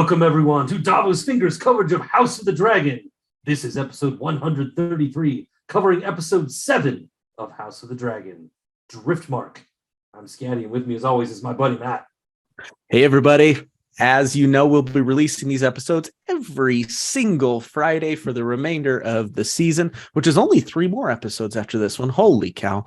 Welcome, everyone, to Davos Fingers coverage of House of the Dragon. This is episode 133, covering episode 7 of House of the Dragon, Driftmark. I'm Scatty, and with me, as always, is my buddy Matt. Hey, everybody. As you know, we'll be releasing these episodes every single Friday for the remainder of the season, which is only 3 more episodes after this one. Holy cow.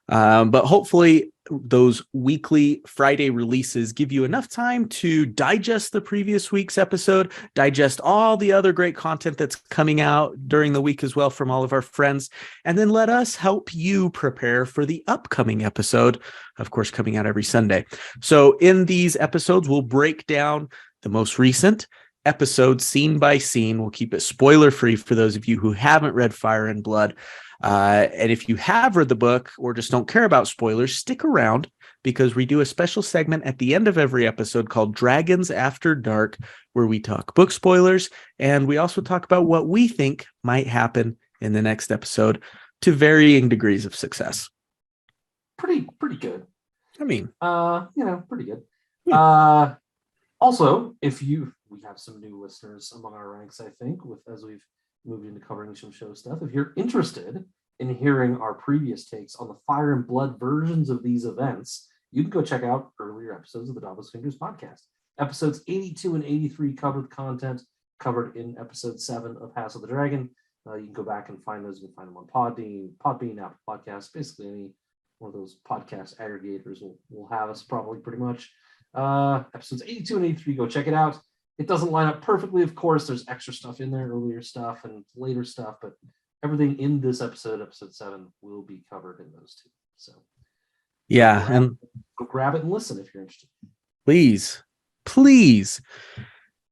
But hopefully those weekly Friday releases give you enough time to digest the previous week's episode, digest all the other great content that's coming out during the week as well from all of our friends, and then let us help you prepare for the upcoming episode, of course, coming out every Sunday. So in these episodes, we'll break down the most recent episode scene by scene. We'll keep it spoiler free for those of you who haven't read Fire and Blood. And if you have read the book or just don't care about spoilers, stick around because we do a special segment at the end of every episode called Dragons After Dark, where we talk book spoilers. And we also talk about what we think might happen in the next episode to varying degrees of success. Pretty good. I mean, pretty good. Yeah. Also, we have some new listeners among our ranks, I think, as we've moved into covering some show stuff. If you're interested in hearing our previous takes on the Fire and Blood versions of these events, you can go check out earlier episodes of the Davos Fingers podcast. Episodes 82 and 83 covered content covered in episode 7 of House of the Dragon. You can go back and find those. You can find them on Podbean, Apple Podcasts, basically any one of those podcast aggregators will have us probably pretty much. Episodes 82 and 83, go check it out. It doesn't line up perfectly, of course. There's extra stuff in there, earlier stuff and later stuff, but everything in this episode 7, will be covered in those two. So, yeah, and go grab it and listen if you're interested. Please.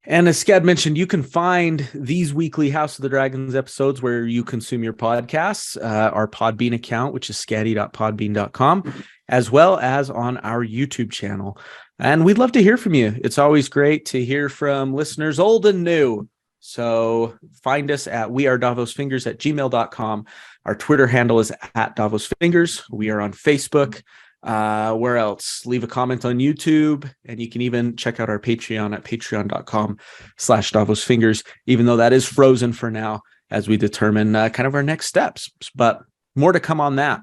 And as Scad mentioned, you can find these weekly House of the Dragons episodes where you consume your podcasts, our Podbean account, which is scatty.podbean.com, as well as on our YouTube channel. And we'd love to hear from you. It's always great to hear from listeners old and new. So find us at wearedavosfingers@gmail.com. Our Twitter handle is @davosfingers. We are on Facebook. Where else? Leave a comment on YouTube, and you can even check out our Patreon at patreon.com/davosfingers, even though that is frozen for now as we determine kind of our next steps. But more to come on that.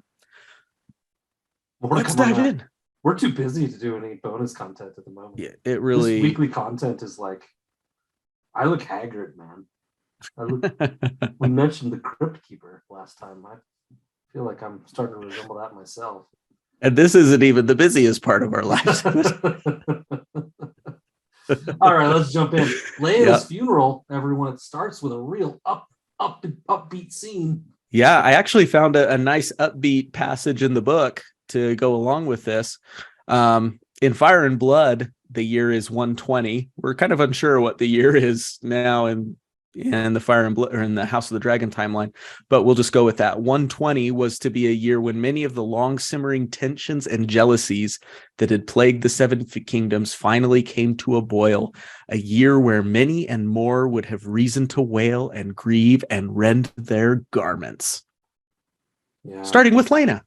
Let's dive in. We're too busy to do any bonus content at the moment. Yeah, it really. This weekly content is like, I look haggard, man. We mentioned the Crypt Keeper last time. I feel like I'm starting to resemble that myself. And this isn't even the busiest part of our lives. All right, let's jump in. Leia's funeral, everyone. It starts with a real upbeat scene. Yeah, I actually found a nice upbeat passage in the book to go along with this. In Fire and Blood, the year is 120. We're kind of unsure what the year is now in the Fire and Blood or in the House of the Dragon timeline, but we'll just go with that. 120 was to be a year when many of the long simmering tensions and jealousies that had plagued the Seven Kingdoms finally came to a boil. A year where many and more would have reason to wail and grieve and rend their garments. Yeah. Starting with Laena.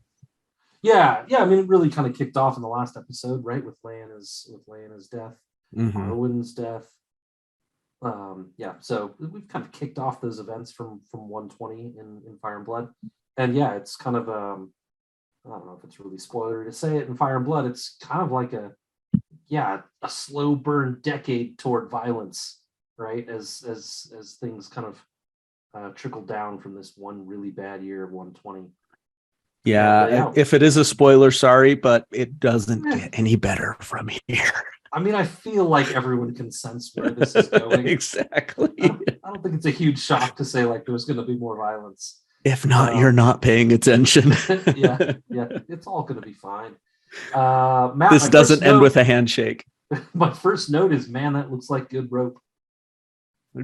Yeah. I mean, it really kind of kicked off in the last episode, right? With Laena's death, Arwen's death. So we've kind of kicked off those events from 120 in Fire and Blood. And yeah, it's kind of, I don't know if it's really spoilery to say it, in Fire and Blood, it's kind of like a slow burn decade toward violence, right? As things kind of trickle down from this one really bad year of 120. Yeah, if it is a spoiler, sorry, but it doesn't get any better from here. I mean, I feel like everyone can sense where this is going. Exactly. I don't think it's a huge shock to say like there's going to be more violence. If not, you're not paying attention. yeah, it's all going to be fine. Matt, this doesn't end with a handshake. My first note is, man, that looks like good rope.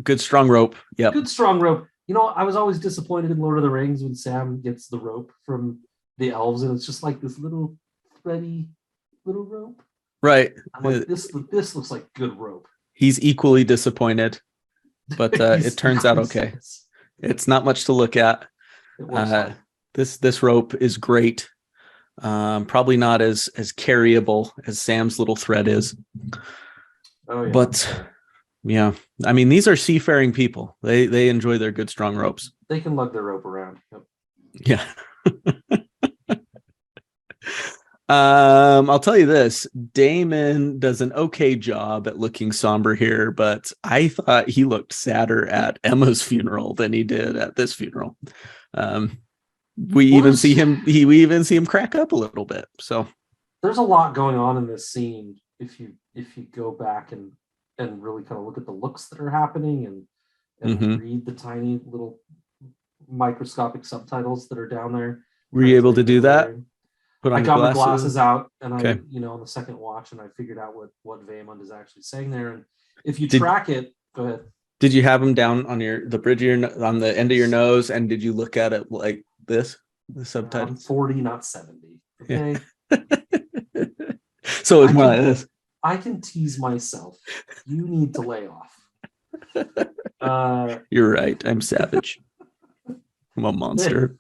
Good strong rope. Yeah. Good strong rope. You know, I was always disappointed in Lord of the Rings when Sam gets the rope from the elves, and it's just like this little thready little rope. Right. I'm like, this looks like good rope. He's equally disappointed, but it turns out okay. It's not much to look at. This rope is great. Probably not as carryable as Sam's little thread is. Oh, yeah. But Yeah. I mean, these are seafaring people. They enjoy their good strong ropes. They can lug their rope around. Yep. Yeah. I'll tell you this, Damon does an okay job at looking somber here, but I thought he looked sadder at Emma's funeral than he did at this funeral. We even see him crack up a little bit. So there's a lot going on in this scene if you go back and really kind of look at the looks that are happening and read the tiny little microscopic subtitles that are down there. Were you able to do that? Put on I got my glasses out, and okay. On the second watch, and I figured out what Vaemond is actually saying there. And if you track it, go ahead. Did you have them down on the bridge of on the end of your nose, and did you look at it like this, the subtitle? I'm 40, not 70. Okay. Yeah. So it's more like this. I can tease myself. You need to lay off. You're right. I'm savage. I'm a monster.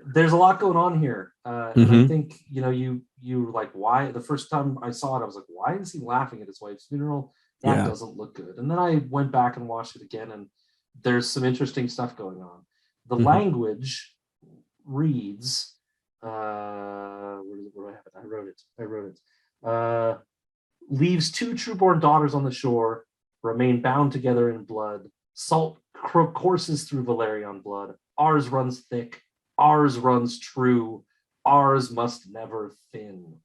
There's a lot going on here, and I think you like, why the first time I saw it, I was like, why is he laughing at his wife's funeral? That doesn't look good. And then I went back and watched it again, and there's some interesting stuff going on. The language reads, where do I have it? I wrote it. Leaves two trueborn daughters on the shore, remain bound together in blood. Salt courses through Valerian blood. Ours runs thick. Ours runs true. Ours must never thin.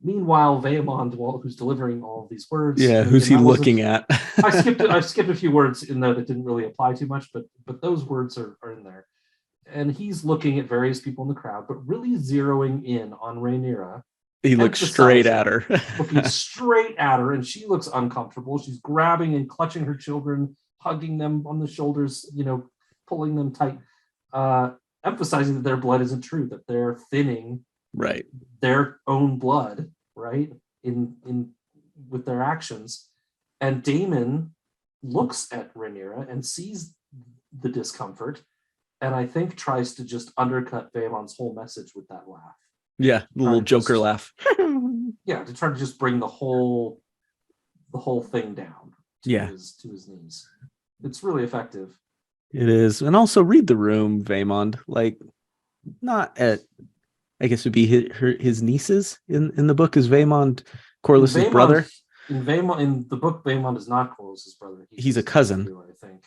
Meanwhile, Vaemond, who's delivering all of these words, who's he looking at? I skipped a few words in there that didn't really apply too much, but those words are in there. And he's looking at various people in the crowd, but really zeroing in on Rhaenyra. He looks straight at her. Looking straight at her, and she looks uncomfortable. She's grabbing and clutching her children, hugging them on the shoulders, pulling them tight. Emphasizing that their blood isn't true, that they're thinning their own blood, right, in with their actions. And Daemon looks at Rhaenyra and sees the discomfort, and I think tries to just undercut Vaemond's whole message with that laugh. Yeah, the little Joker laugh. Yeah, to try to just bring the whole thing down to his knees. It's really effective. It is. And also read the room, Vaemond. Like, not at, I guess it would be his nieces in the book. Is Vaemond Corlys's brother? In the book, Vaemond is not Corlys's brother. He's a cousin. I think.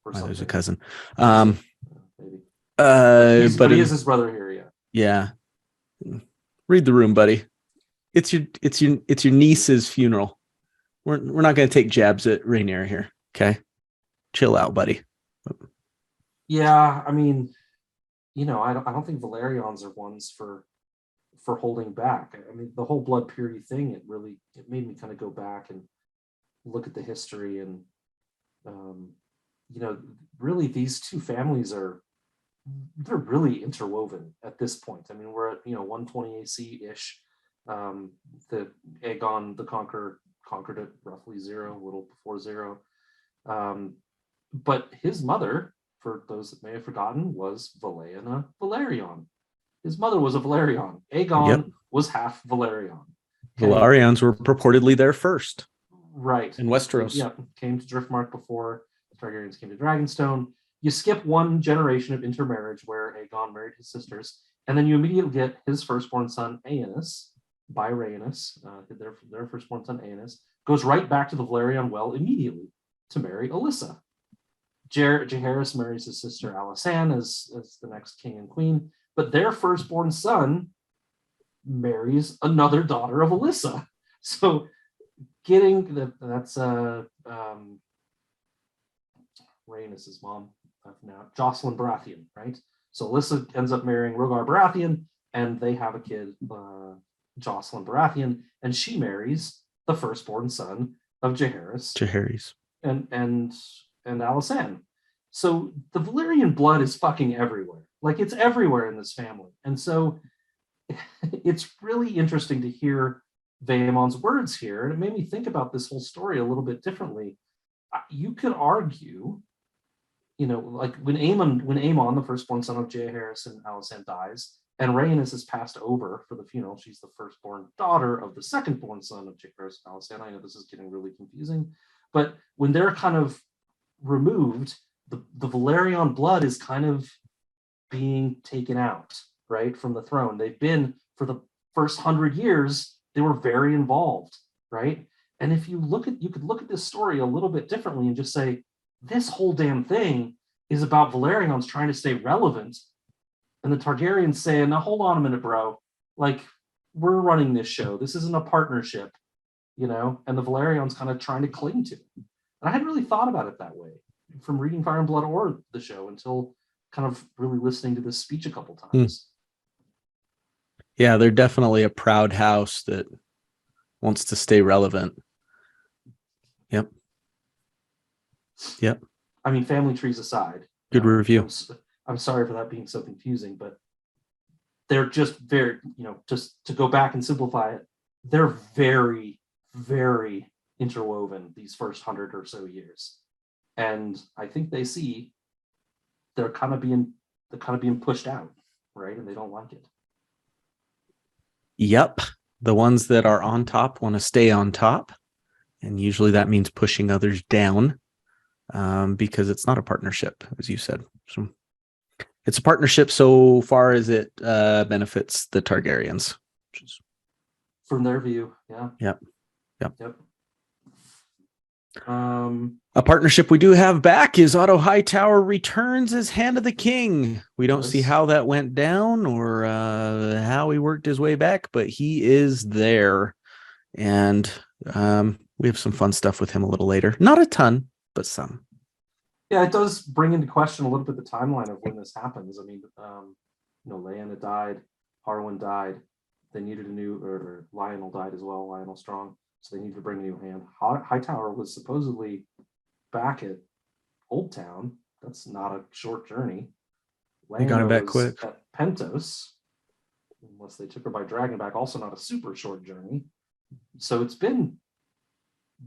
There's a cousin. Maybe. But he is his brother here, yeah. Read the room, buddy. It's your niece's funeral. We're not going to take jabs at Rhaenyra here. Okay, chill out, buddy. Yeah, I mean, I don't think Valerians are ones for holding back. I mean, the whole blood purity thing, it made me kind of go back and look at the history, and really these two families they're really interwoven at this point. I mean, we're at 120 AC ish. The Aegon the Conqueror conquered at roughly 0, a little before 0. But his mother, for those that may have forgotten, was Valeriana Valerion. His mother was a Valerian. Aegon was half Valerian. Valerians were purportedly there first. Right. In Westeros. Yeah, came to Driftmark before Targaryens came to Dragonstone. You skip one generation of intermarriage where Aegon married his sisters, and then you immediately get his firstborn son, Aenys, by Rhaenys, their firstborn son, Aenys, goes right back to the Valerian well immediately to marry Alyssa. Jaehaerys marries his sister Alysanne as the next king and queen, but their firstborn son marries another daughter of Alyssa. So getting that's Rhaenys' mom now, Jocelyn Baratheon, right? So Alyssa ends up marrying Rhaegar Baratheon, and they have a kid, Jocelyn Baratheon, and she marries the firstborn son of Jaehaerys. And Alysanne. So the Valyrian blood is fucking everywhere. Like, it's everywhere in this family. And so it's really interesting to hear Vaemond's words here. And it made me think about this whole story a little bit differently. You could argue, like when Aemon, the firstborn son of Jaehaerys and Alysanne, dies, And Rhaenys is passed over for the funeral. She's the firstborn daughter of the second-born son of Jacaerys and Alysanne. I know this is getting really confusing, but when they're kind of removed, the Valerian blood is kind of being taken out, right, from the throne. They've been, for the first 100 years, they were very involved, right? And if you could look at this story a little bit differently and just say, this whole damn thing is about Valerians trying to stay relevant, and the Targaryens saying, now hold on a minute, bro. Like, we're running this show. This isn't a partnership, and the Valerians kind of trying to cling to it. And I hadn't really thought about it that way from reading Fire and Blood or the show until kind of really listening to this speech a couple times. Yeah, they're definitely a proud house that wants to stay relevant. Yep. I mean, family trees aside. Good review. I'm sorry for that being so confusing, but they're just very, just to go back and simplify it, they're very, very interwoven these first 100 or so years. And I think they see they're kind of being pushed out, right? And they don't like it. Yep. The ones that are on top want to stay on top. And usually that means pushing others down, because it's not a partnership, as you said. So it's a partnership so far as it benefits the Targaryens. From their view, yeah. Yep. A partnership we do have back is Otto Hightower returns as Hand of the King. We don't see how that went down or how he worked his way back, but he is there. And we have some fun stuff with him a little later. Not a ton, but some. Yeah, it does bring into question a little bit the timeline of when this happens. I mean, Lyanna died, Harwin died. They needed a new, or Lionel died as well, Lionel Strong. So they needed to bring a new hand. Hightower was supposedly back at Old Town. That's not a short journey. They got him back quick. At Pentos, unless they took her by Dragonback, also not a super short journey. So it's been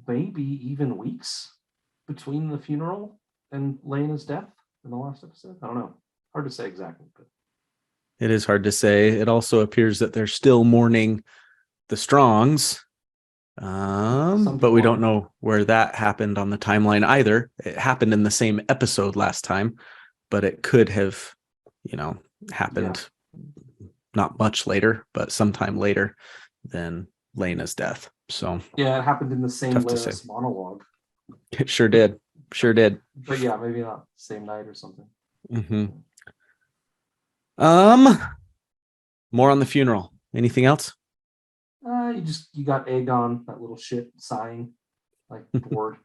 maybe even weeks between the funeral and Lyanna's death in the last episode. I don't know. Hard to say exactly, but it is hard to say. It also appears that they're still mourning the Strongs. But we don't know where that happened on the timeline either. It happened in the same episode last time, but it could have, happened not much later, but sometime later than Lyanna's death. So yeah, it happened in the same Lyanna's monologue. It sure did. But yeah, maybe not same night or something. Mm-hmm. More on the funeral. Anything else? You got Aegon, that little shit, sighing, like bored.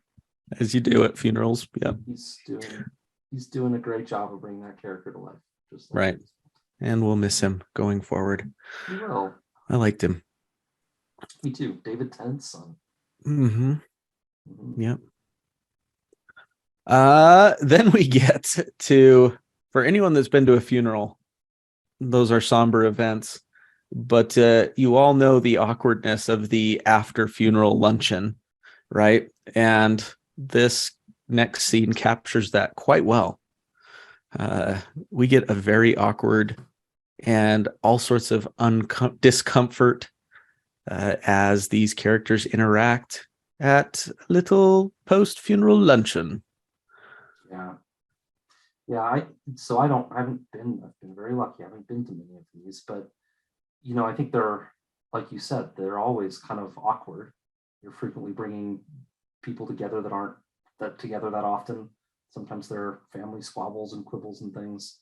As you do at funerals. Yeah. He's doing a great job of bringing that character to life. Just like right. And we'll miss him going forward. He will. I liked him. Me too. David Tennant's son. Mm-hmm. Yep. Then we get to, for anyone that's been to a funeral, those are somber events. But you all know the awkwardness of the after funeral luncheon, right? And this next scene captures that quite well. We get a very awkward and all sorts of discomfort as these characters interact at a little post-funeral luncheon. I've been very lucky. I haven't been to many of these, but I think they're, like you said, they're always kind of awkward. You're frequently bringing people together that aren't together that often. Sometimes there are family squabbles and quibbles and things,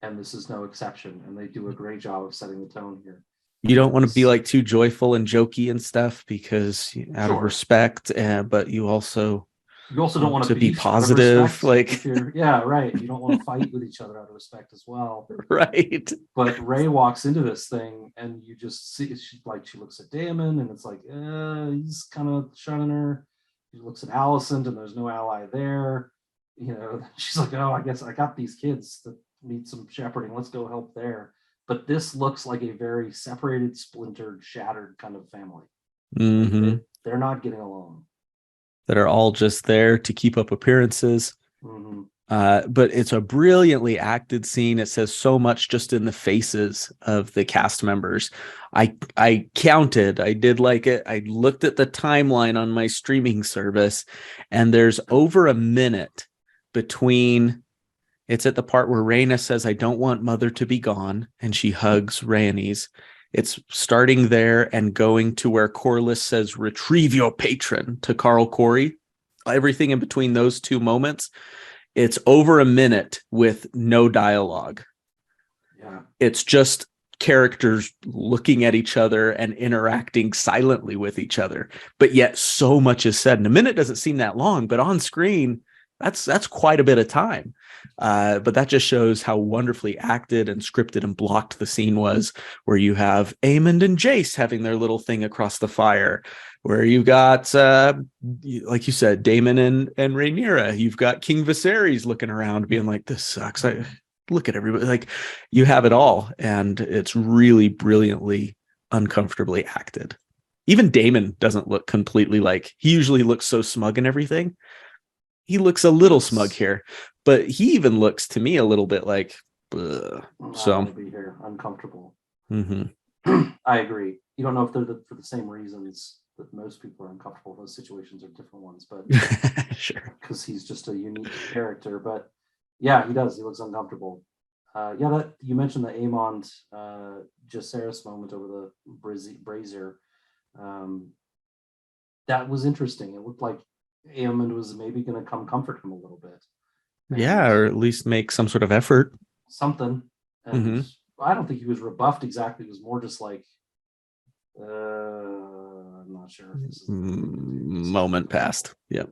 and this is no exception. And they do a great job of setting the tone here. You don't want to be like too joyful and jokey and stuff because out of respect, but you also don't want to be positive, like you don't want to fight with each other out of respect as well, right? But Ray walks into this thing and you just see she looks at Daemon and it's like he's kind of shunning her. She looks at Alicent and there's no ally there. She's like, oh, I guess I got these kids that need some shepherding, let's go help there. But this looks like a very separated, splintered, shattered kind of family. Mm-hmm. They're not getting along. That are all just there to keep up appearances. Mm-hmm. But it's a brilliantly acted scene. It says so much just in the faces of the cast members. I counted, I did like it. I looked at the timeline on my streaming service, and there's over a minute between. It's at the part where Rhaena says, "I don't want Mother to be gone," and she hugs Rhaenys. It's starting there and going to where Corlys says, "Retrieve your patron" to Carl Corey. Everything in between those two moments, it's over a minute with no dialogue. Yeah. It's just characters looking at each other and interacting silently with each other. But yet so much is said. And a minute doesn't seem that long, but on screen, that's quite a bit of time. But that just shows how wonderfully acted and scripted and blocked the scene was, where you have Aemond and Jace having their little thing across the fire, where you've got, like you said, Daemon and Rhaenyra. You've got King Viserys looking around being like, this sucks. Look at everybody. Like, you have it all. And it's really brilliantly, uncomfortably acted. Even Daemon doesn't look completely like, he usually looks so smug and everything. He looks a little smug here, but he even looks to me a little bit like, ugh. So be here, uncomfortable. Mm-hmm. I agree. You don't know if they're for the same reasons that most people are uncomfortable. Those situations are different ones, but sure, because he's just a unique character. But yeah, he does. He looks uncomfortable. Yeah, that you mentioned the Aemond Jacaerys moment over the brazier. That was interesting. It looked like Aemond was maybe going to come comfort him a little bit. Yeah, or at least make some sort of effort. Something. And I don't think he was rebuffed exactly. It was more just like, I'm not sure if this is moment passed. Yep.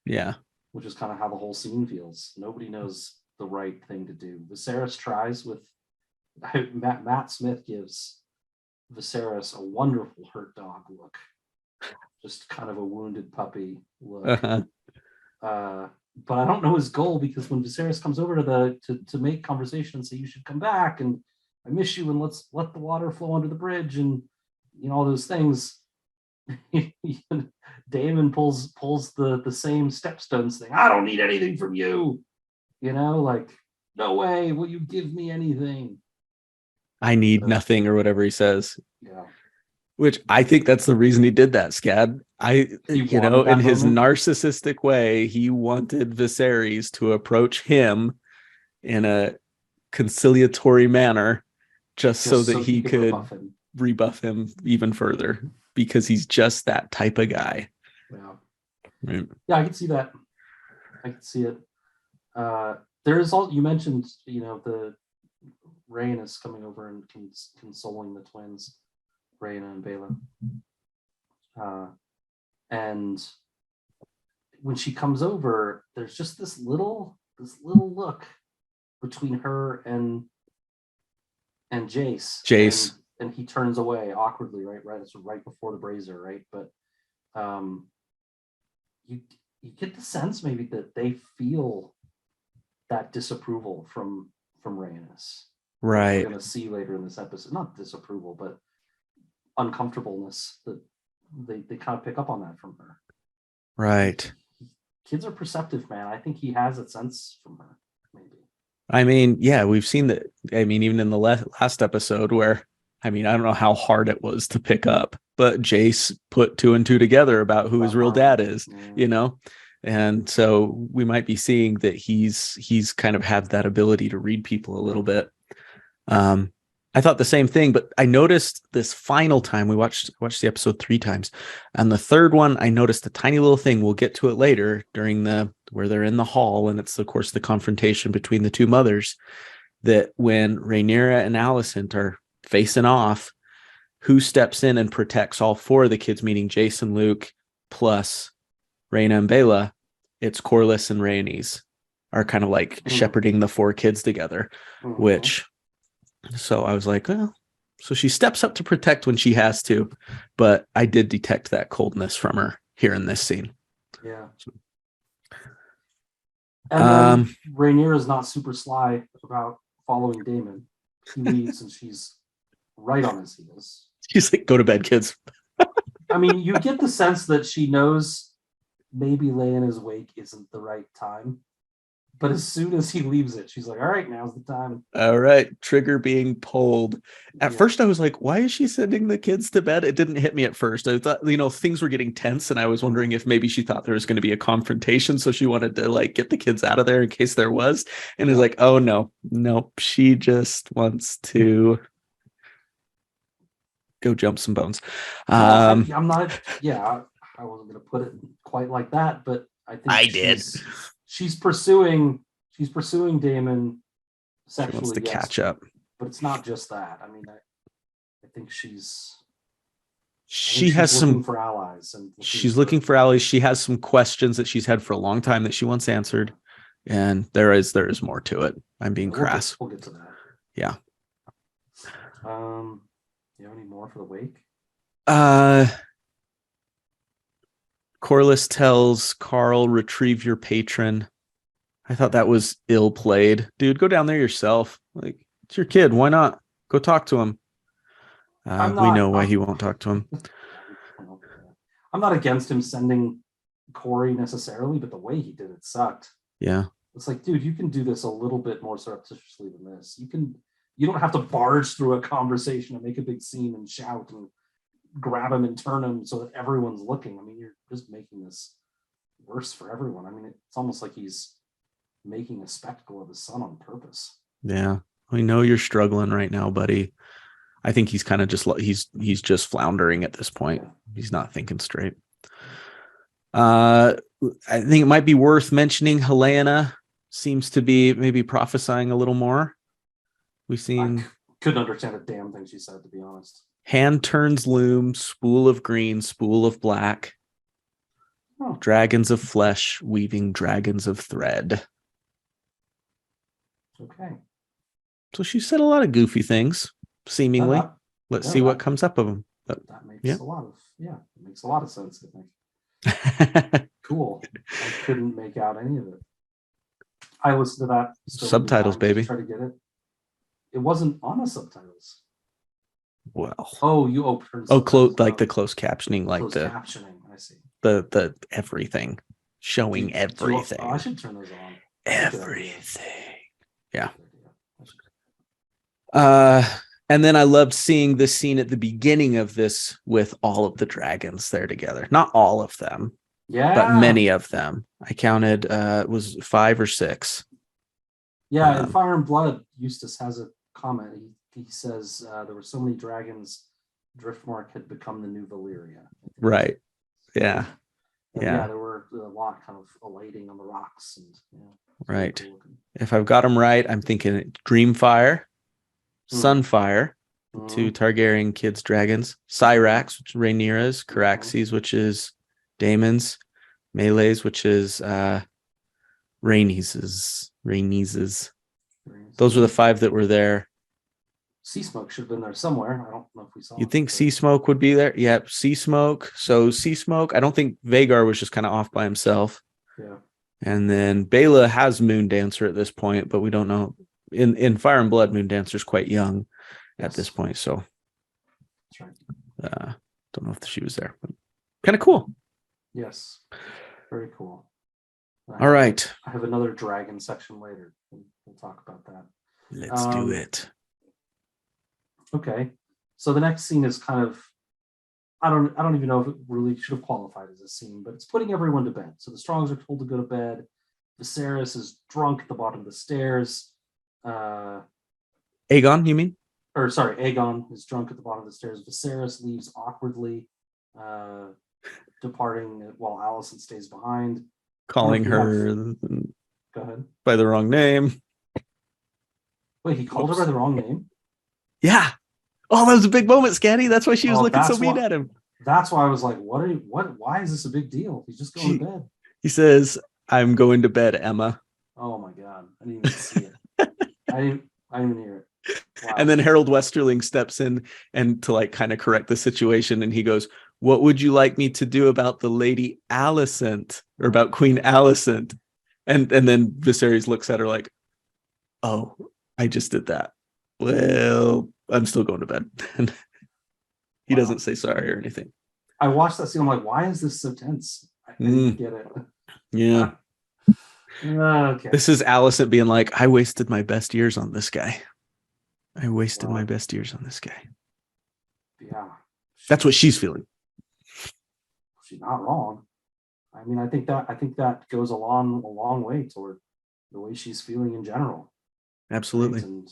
Yeah. Which is kind of how the whole scene feels. Nobody knows the right thing to do. Viserys tries with Matt Smith gives Viserys a wonderful hurt dog look. Just kind of a wounded puppy look. But I don't know his goal, because when Viserys comes over to make conversation and say, you should come back and I miss you and let's let the water flow under the bridge and all those things, Daemon pulls the same stepstones thing. I don't need anything from you. Like, no way will you give me anything. I need nothing, or whatever he says. Yeah. Which I think that's the reason he did that, Scad. In his narcissistic way, he wanted Viserys to approach him in a conciliatory manner, just so that he could rebuff him even further, because he's just that type of guy. Yeah. Right. Yeah, I can see that. I can see it. There is all you mentioned, the Rain is coming over and consoling the twins, Rhaena and Baela. And when she comes over, there's just this little look between her and Jace. And he turns away awkwardly, right? It's right before the brazier, right? But you get the sense maybe that they feel that disapproval from Rhaenys. Right. We're going to see later in this episode, not disapproval, but uncomfortableness, that they kind of pick up on that from her. Right. Kids are perceptive, man. I think he has a sense from her, maybe. I mean, yeah, we've seen that. I mean, even in the last episode where, I don't know how hard it was to pick up, but Jace put 2 and 2 together about who his real dad is, and so we might be seeing that he's kind of had that ability to read people a little bit. I thought the same thing, but I noticed this final time we watched the episode 3 times, and the third one I noticed a tiny little thing. We'll get to it later during where they're in the hall, and it's of course the confrontation between the two mothers. That when Rhaenyra and Alicent are facing off, who steps in and protects all 4 of the kids, meaning Jason, Luke, plus Rhaena and Baela? It's Corlys and Rhaenys are kind of like shepherding the 4 kids together, which. So I was like, well, so she steps up to protect when she has to, but I did detect that coldness from her here in this scene. Yeah. And then Rhaenyra is not super sly about following Daemon. He leaves and she's right on his heels. She's like, go to bed, kids. I mean, you get the sense that she knows maybe Lyanna's wake isn't the right time. But as soon as he leaves it, she's like, all right, now's the time. All right, trigger being pulled. At Yeah. first, I was like, why is she sending the kids to bed? It didn't hit me at first. I thought, things were getting tense, and I was wondering if maybe she thought there was going to be a confrontation, so she wanted to like get the kids out of there in case there was. And it's like, oh no, nope, she just wants to go jump some bones. I'm not. Yeah, I wasn't going to put it quite like that, but I think I did. She's pursuing Damon sexually. She wants to yes, catch up, but it's not just that. I mean, I think she's has looking some for allies, and she's looking for allies. She has some questions that she's had for a long time that she wants answered, and there is more to it. I'm being crass. We'll get to that. Yeah. You have any more for the wake? Corliss tells Carl, retrieve your patron. I thought that was ill played. Dude, go down there yourself. Like, it's your kid. Why not? Go talk to him. We know why he won't talk to him. I'm not against him sending Corey necessarily, but the way he did it sucked. Yeah. It's like, dude, you can do this a little bit more surreptitiously than this. You don't have to barge through a conversation and make a big scene and shout and grab him and turn him so that everyone's looking. I mean, you're just making this worse for everyone. I mean, it's almost like he's making a spectacle of his son on purpose. Yeah. We know you're struggling right now, buddy. I think he's kind of just he's just floundering at this point. Yeah. He's not thinking straight. I think it might be worth mentioning Helena seems to be maybe prophesying a little more. We've seen. I couldn't understand a damn thing she said, to be honest. Hand turns loom, spool of green, spool of black. Oh. Dragons of flesh, weaving dragons of thread. Okay. So she said a lot of goofy things, seemingly. Let's see what comes up of them. That makes a lot of sense, I think. Cool. I couldn't make out any of it. I listened to that. Subtitles, baby. Try to get it. It wasn't on the subtitles. Well. Oh, you opened. Like the closed captioning, like the captioning. I see. The everything, showing everything. I should turn those on. Everything. Yeah. And then I loved seeing the scene at the beginning of this with all of the dragons there together. Not all of them. Yeah. But many of them. I counted it was 5 or 6. Yeah, in Fire and Blood, Eustace has a comment. He says there were so many dragons, Driftmark had become the new Valyria. Right. Yeah. Yeah, there were a lot kind of alighting on the rocks. Right. If I've got them right, I'm thinking Dreamfire, Sunfire, 2 Targaryen kids dragons, Syrax, which is Rhaenyra's, Caraxes, which is Daemon's, Melee's, which is Rhaenys's. Those were the 5 that were there. Sea Smoke should have been there somewhere. I don't know if we saw. You think Sea Smoke would be there? Yep, Sea Smoke. So Sea Smoke. I don't think Vhagar was just kind of off by himself. Yeah. And then Bela has Moon Dancer at this point, but we don't know. In Fire and Blood, Moon Dancer's quite young at this point, so that's right. Don't know if she was there, but kind of cool. Yes, very cool. All right. I have another dragon section later. We'll talk about that. Let's do it. Okay, so the next scene is kind of, I don't even know if it really should have qualified as a scene, but it's putting everyone to bed. So the Strongs are told to go to bed. Viserys is drunk at the bottom of the stairs. Aegon, you mean? Or sorry, Aegon is drunk at the bottom of the stairs. Viserys leaves awkwardly, departing while Alicent stays behind. Calling her go ahead. By the wrong name. Wait, he called her by the wrong name? Yeah. Oh, that was a big moment, Scatty. That's why she was looking so mean at him. That's why I was like, why is this a big deal? He's just going to bed. He says, I'm going to bed, Emma. Oh my God. I didn't even see it. I didn't even hear it. Wow. And then Harold Westerling steps in and to like kind of correct the situation. And he goes, what would you like me to do about the Lady Alicent or about Queen Alicent? And then Viserys looks at her like, oh, I just did that. Well, I'm still going to bed. And he doesn't say sorry or anything. I watched that scene. I'm like, why is this so tense? I didn't get it. Yeah. Okay. This is Alicent being like, I wasted my best years on this guy. I wasted Well, my best years on this guy. yeah. That's what she's feeling. She's not wrong. I mean, I think that goes a long way toward the way she's feeling in general. Absolutely. Right? And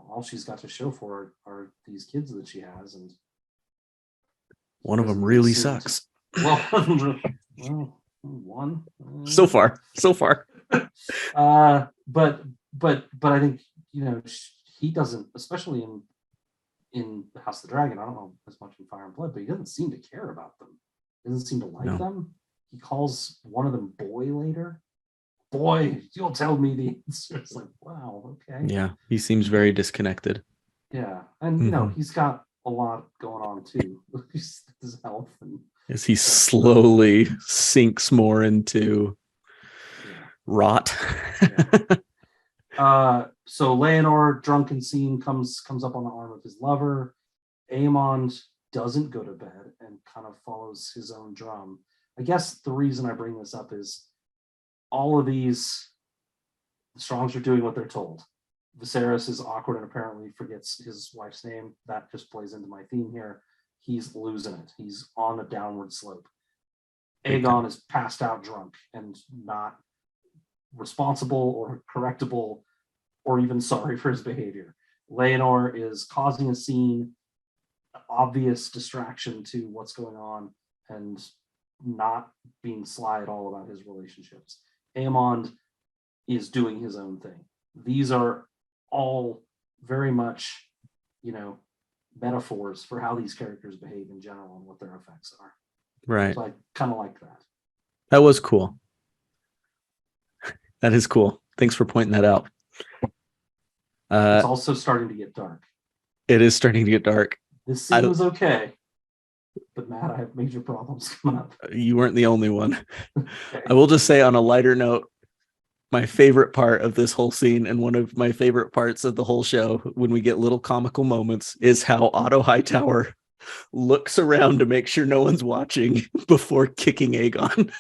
all she's got to show for it are these kids that she has, and One of them doesn't even really seem to. sucks. Well, well, one. So far. But I think he doesn't, especially in the House of the Dragon. I don't know as much in Fire and Blood, but he doesn't seem to care about them. He doesn't seem to like No. them. He calls one of them boy later. Boy, you'll tell me the answer. It's like, wow, okay. Yeah, he seems very disconnected. Yeah, and he's got a lot going on too. His health and As he slowly sinks more into rot. So Leonor, drunken scene, comes up on the arm of his lover. Aemond doesn't go to bed and kind of follows his own drum. I guess the reason I bring this up is all of these, the Strongs are doing what they're told. Viserys is awkward and apparently forgets his wife's name. That just plays into my theme here. He's losing it. He's on a downward slope. Aegon is passed out drunk and not responsible or correctable or even sorry for his behavior. Leonor is causing a scene, obvious distraction to what's going on, and not being sly at all about his relationships. Aemond is doing his own thing. These are all very much, metaphors for how these characters behave in general and what their effects are. Right. So I kind of like that. That was cool. That is cool. Thanks for pointing that out. It's also starting to get dark. It is starting to get dark. This scene was okay, but Matt, I have major problems coming up. You weren't the only one. Okay. I will just say on a lighter note, my favorite part of this whole scene and one of my favorite parts of the whole show when we get little comical moments is how Otto Hightower looks around to make sure no one's watching before kicking Aegon.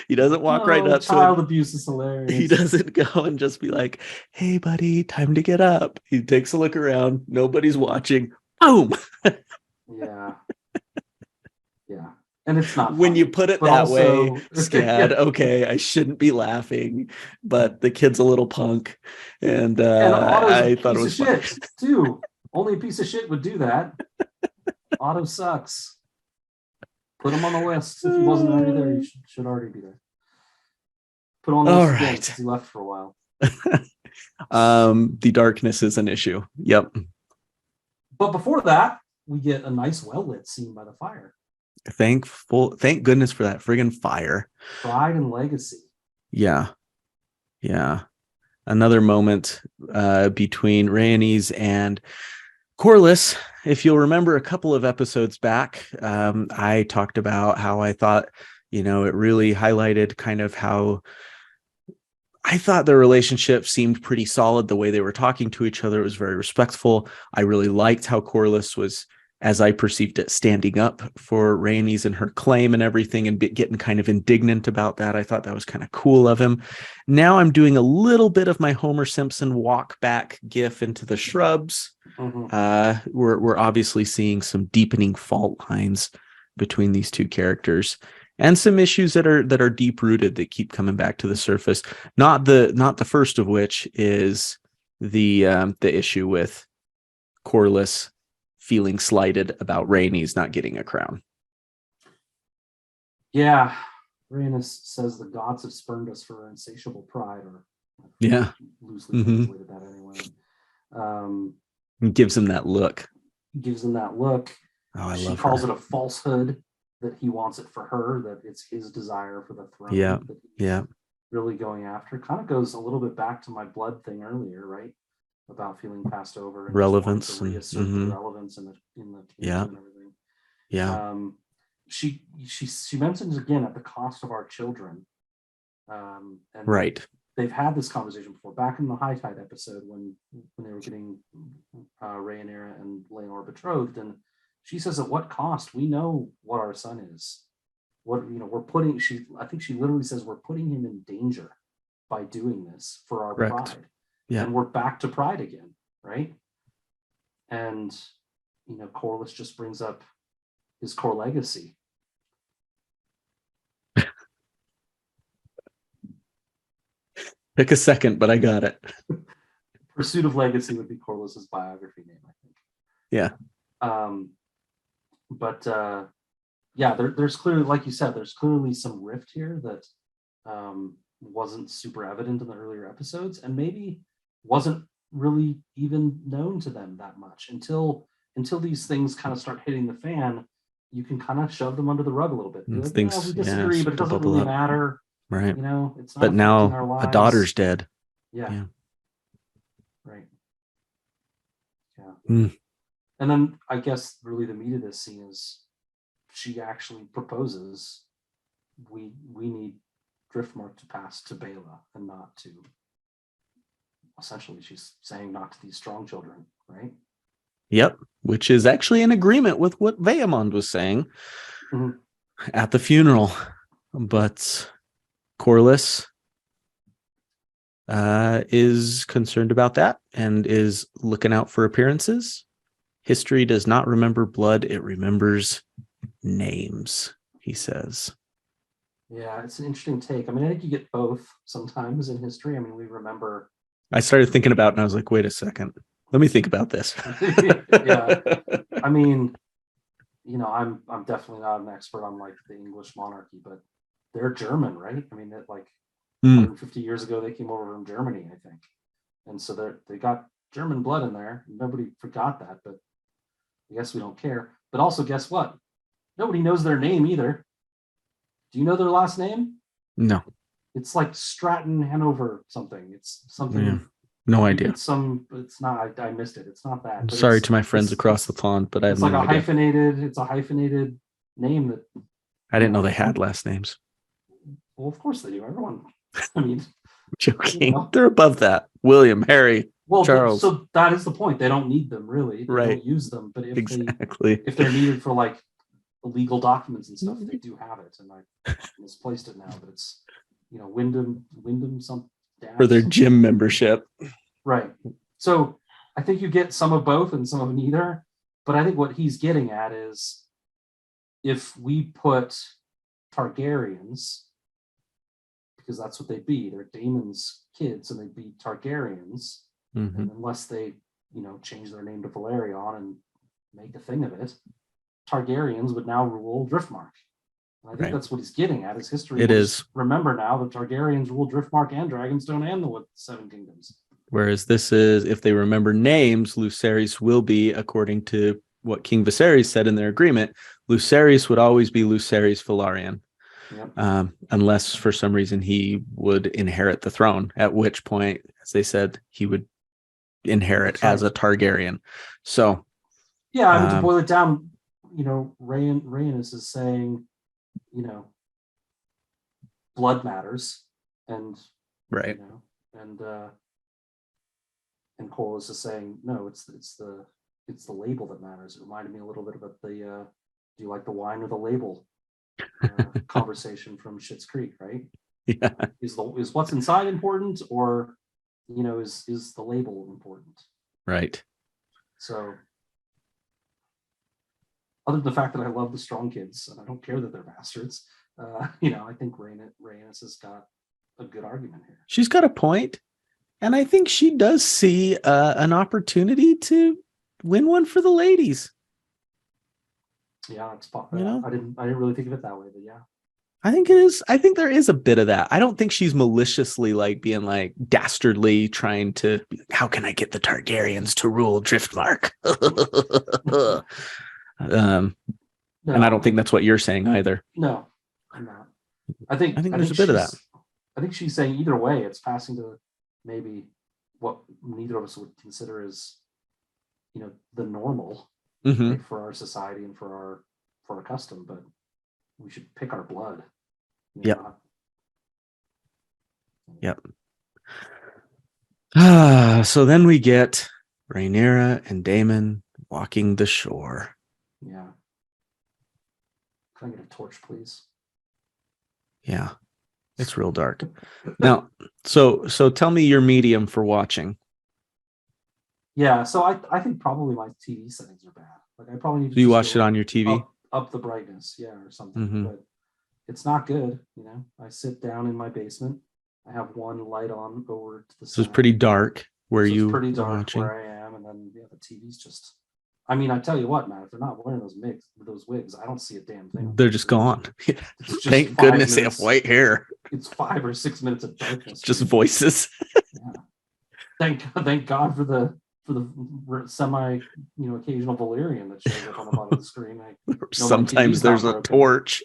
He doesn't walk right up to him. Child abuse is hilarious. He doesn't go and just be like, hey, buddy, time to get up. He takes a look around. Nobody's watching. Boom. Yeah. Yeah. And it's not when funny, you put it that also, way, Scad, okay, I shouldn't be laughing, but the kid's a little punk. And I thought it was fun. Shit, too. Only a piece of shit would do that. Otto sucks. Put him on the list. If he wasn't already there, he should already be there. Put him on the list again since he left for a while. The darkness is an issue. Yep. But before that, we get a nice well-lit scene by the fire. Thank goodness for that friggin' fire. Pride and legacy. Yeah. Another moment between Rhaenys and Corlys. If you'll remember a couple of episodes back, I talked about how I thought, it really highlighted kind of how I thought the relationship seemed pretty solid. The way they were talking to each other, it was very respectful. I really liked how Corlys was, as I perceived it, standing up for Rhaenys and her claim and everything and getting kind of indignant about that. I thought that was kind of cool of him. Now I'm doing a little bit of my Homer Simpson walk back gif into the shrubs. Mm-hmm. We're obviously seeing some deepening fault lines between these two characters and some issues that are deep rooted that keep coming back to the surface. Not the first of which is the issue with Corlys feeling slighted about Rhaenys not getting a crown. Yeah, Rhaenys says the gods have spurned us for our insatiable pride, or loosely translated that anyway. Gives him that look. Oh, she calls it a falsehood that he wants it for her, that it's his desire for the throne. That he's really going after. Kind of goes a little bit back to my blood thing earlier, right? About feeling passed over and relevance to reassert the relevance in the kingdom and everything. She mentions again at the cost of our children. And right. They've had this conversation before, back in the High Tide episode when they were getting Rhaenyra and Laenor betrothed, and she says, "At what cost? We know what our son is. I think she literally says we're putting him in danger by doing this for our Correct. pride. Yeah. And we're back to pride again, right? And Corlys just brings up his core legacy. Pick a second, but I got it. Pursuit of Legacy would be Corlys's biography name, I think. Yeah. There's clearly, like you said, there's clearly some rift here that wasn't super evident in the earlier episodes, and maybe wasn't really even known to them that much until these things kind of start hitting the fan. You can kind of shove them under the rug a little bit. Like, we disagree, but it doesn't really matter. Right. It's not. But now our lives. a daughter's dead. Yeah. Right. Yeah. Mm. And then I guess really the meat of this scene is she actually proposes we need Driftmark to pass to Bela and not to, essentially she's saying not to these strong children, right? Yep, which is actually in agreement with what Vaemond was saying at the funeral. But Corlys is concerned about that and is looking out for appearances. History does not remember blood, it remembers names, he says. Yeah, it's an interesting take. I mean, I think you get both sometimes in history. I mean, we remember. I started thinking about it and I was like, wait a second. Let me think about this. Yeah. I mean, I'm definitely not an expert on like the English monarchy, but they're German, right? I mean, that like 150 years ago, they came over from Germany, I think. And so they got German blood in there. Nobody forgot that, but I guess we don't care. But also, guess what? Nobody knows their name either. Do you know their last name? No. It's like Stratton Hanover something. It's something. Yeah. No idea. It's not. I missed it. It's not that. I'm sorry to my friends across the pond, but I have no idea. It's a hyphenated name that. I didn't know they had last names. Well, of course they do. Everyone. I mean, I'm joking. They're above that. William, Harry, Charles. So that is the point. They don't need them really. They right. don't use them. But if if they're needed for like legal documents and stuff, they do have it. And I misplaced it now, but it's Wyndham some for their gym membership. Right. So I think you get some of both and some of neither. But I think what he's getting at is if we put Targaryens, because that's what they'd be, they're Daemon's kids and they'd be Targaryens, and unless they, change their name to Valerion and make a thing of it, Targaryens would now rule Driftmark. And I think that's what he's getting at. His history. It is. Remember now, the Targaryens rule Driftmark and Dragonstone and the Seven Kingdoms. Whereas this is, if they remember names, Lucerys will be, according to what King Viserys said in their agreement, Lucerys would always be Lucerys Velaryon. Yep. Unless for some reason he would inherit the throne, at which point, as they said, he would inherit as a Targaryen. So, yeah, I mean, to boil it down, Rhaenys is saying, blood matters, and right, and Corlys is saying, no, it's the label that matters. It reminded me a little bit about the do you like the wine or the label conversation from Schitt's Creek, right? Yeah, is what's inside important, or is the label important? Right. So, other than the fact that I love the strong kids and I don't care that they're bastards, I think Rhaenys has got a good argument here. She's got a point, and I think she does see an opportunity to win one for the ladies. Yeah, it's possible. I didn't really think of it that way, but yeah. I think it is. I think there is a bit of that. I don't think she's maliciously being dastardly trying to, how can I get the Targaryens to rule Driftmark? No, and I don't think that's what you're saying either. No, I'm not. I think there's a bit of that. I think she's saying either way, it's passing to maybe what neither of us would consider as, the normal right, for our society and for our custom, but we should pick our blood. Yep. So then we get Rhaenyra and Daemon walking the shore. Yeah. Can I get a torch, please? Yeah, it's real dark. Now, so tell me your medium for watching. Yeah, so I think probably my TV settings are bad. Like I probably need to Do you just watch it go on your TV? up the brightness, yeah, or something. Mm-hmm. But it's not good, you know. I sit down in my basement. I have one light on over to the So it's side. pretty dark where So it's you pretty are dark watching. where I am, and then yeah, the TV's just. I mean, I tell you what, man, if they're not wearing those wigs, I don't see a damn thing. They're just gone. It's just Thank 5 goodness they have minutes. white hair. It's 5 or 6 minutes of darkness. Just voices. Yeah. Thank God for the semi, occasional Valerian that shows up on the bottom of the screen. Sometimes there's a torch.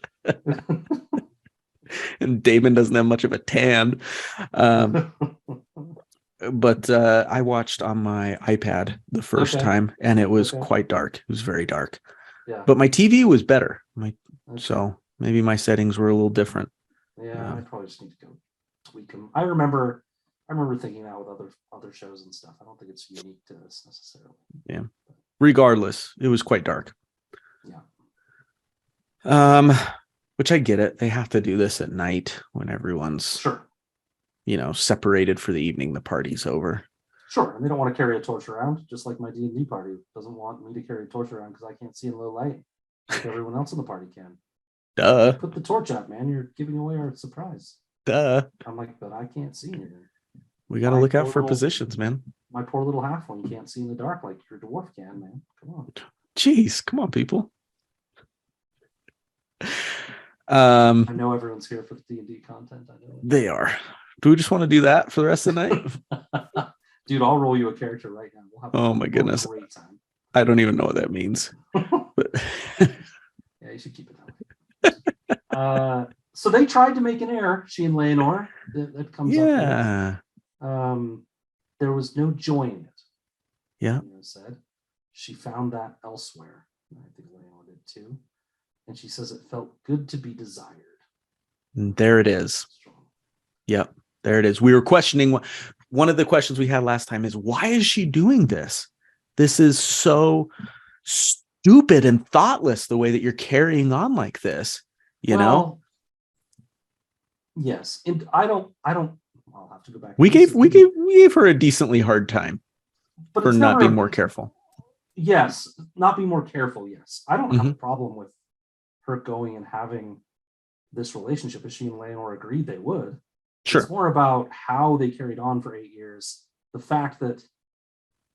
And Damon doesn't have much of a tan. But I watched on my iPad the first time, and it was quite dark. It was very dark. Yeah. But my TV was better. So maybe my settings were a little different. Yeah, I probably just need to go tweak them. I remember thinking that with other shows and stuff. I don't think it's unique to this necessarily. Yeah. Regardless, it was quite dark. Yeah. Which I get it. They have to do this at night when everyone's sure. Separated for the evening. The party's over. Sure, and they don't want to carry a torch around, just like my D&D party doesn't want me to carry a torch around because I can't see in low light like everyone else in the party can. Duh. Put the torch out, man. You're giving away our surprise. Duh. I'm like, but I can't see anything. We got to look out for positions, man. My poor little halfling can't see in the dark like your dwarf can, man. Come on. Jeez, come on, people. I know everyone's here for the D&D content. I know they are. Do we just want to do that for the rest of the night? Dude, I'll roll you a character right now. Oh my goodness. A great time. I don't even know what that means. But yeah, you should keep it that way. So they tried to make an error, she and Leonor. That comes up. Yeah. There was no joy in it. Yeah. Said she found that elsewhere. I think Leonor did too. And she says it felt good to be desired. And there it is. Yep. There it is. We were questioning one of the questions we had last time is why is she doing this? This is so stupid and thoughtless the way that you're carrying on like this, you know? Yes. And I'll have to go back. We gave her a decently hard time for not being more careful. Yes. Not being more careful. Yes. I don't have a problem with her going and having this relationship if she and Leonor agreed they would. Sure. It's more about how they carried on for 8 years. The fact that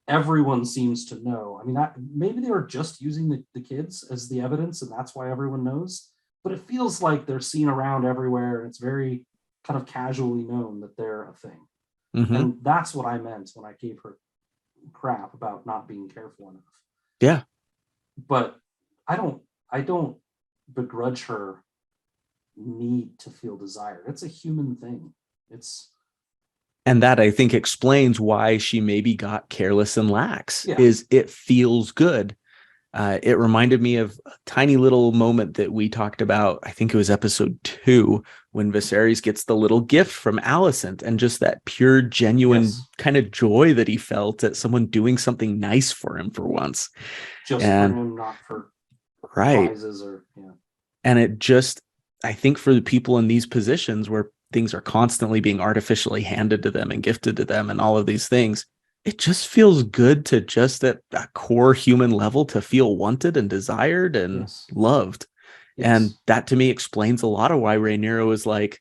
everyone seems to know. I mean, maybe they were just using the kids as the evidence, and that's why everyone knows. But it feels like they're seen around everywhere, and it's very kind of casually known that they're a thing. Mm-hmm. And that's what I meant when I gave her crap about not being careful enough. Yeah. But I don't begrudge her need to feel desired. It's a human thing. And that I think explains why she maybe got careless and lax. Is it feels good. It reminded me of a tiny little moment that we talked about. I think it was episode 2 when Viserys gets the little gift from Alicent and just that pure, genuine kind of joy that he felt at someone doing something nice for him for once. For him, not for prizes or And it just, I think for the people in these positions where things are constantly being artificially handed to them and gifted to them and all of these things, it just feels good to just at a core human level to feel wanted and desired and loved. Yes. And that to me explains a lot of why Rhaenyra was like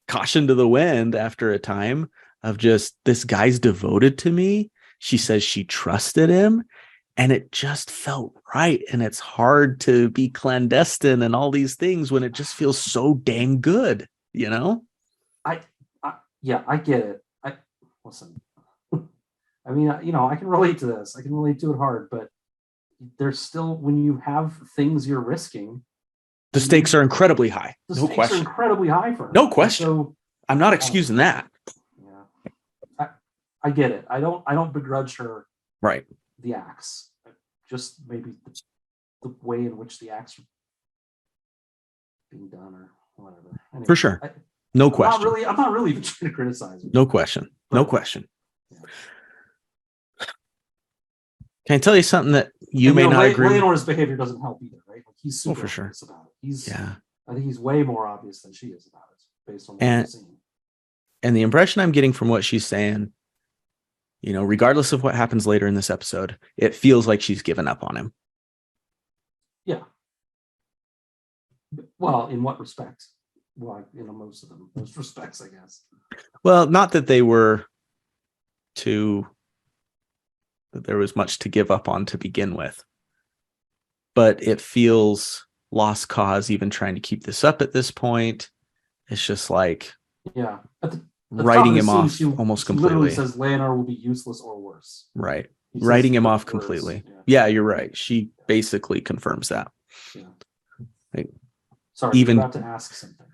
caution to the wind after a time of just, this guy's devoted to me. She says she trusted him. And it just felt right. And it's hard to be clandestine and all these things when it just feels so dang good, you know? I get it. Listen, I mean, I can relate to this. I can relate to it hard, but there's still, when you have things you're risking, the stakes are incredibly high. No question. Are incredibly high for her. No question. So, I'm not excusing that. Yeah. I get it. I don't begrudge her. Right. The acts, just maybe the way in which the acts are being done or whatever. Anyway, for sure. No question. I'm not really even trying to criticize it. No question. No question. Yeah. Can I tell you something that you may not agree with? Leonor's behavior doesn't help either, right? Like he's super for sure about it. I think he's way more obvious than she is about it, based on what And we've seen. and the impression I'm getting from what she's saying, regardless of what happens later in this episode, it feels like she's given up on him. Yeah. Well, in what respect? Well, most of them, most respects, I guess. Well, not that they were that there was much to give up on to begin with, but it feels lost cause even trying to keep this up at this point. It's just like, yeah, at the writing him scene, off she almost literally completely. says Leonard will be useless or worse. Right. He Writing says him off words. completely. Yeah, you're right. She basically confirms that. Yeah. Like, sorry, you're about to ask something.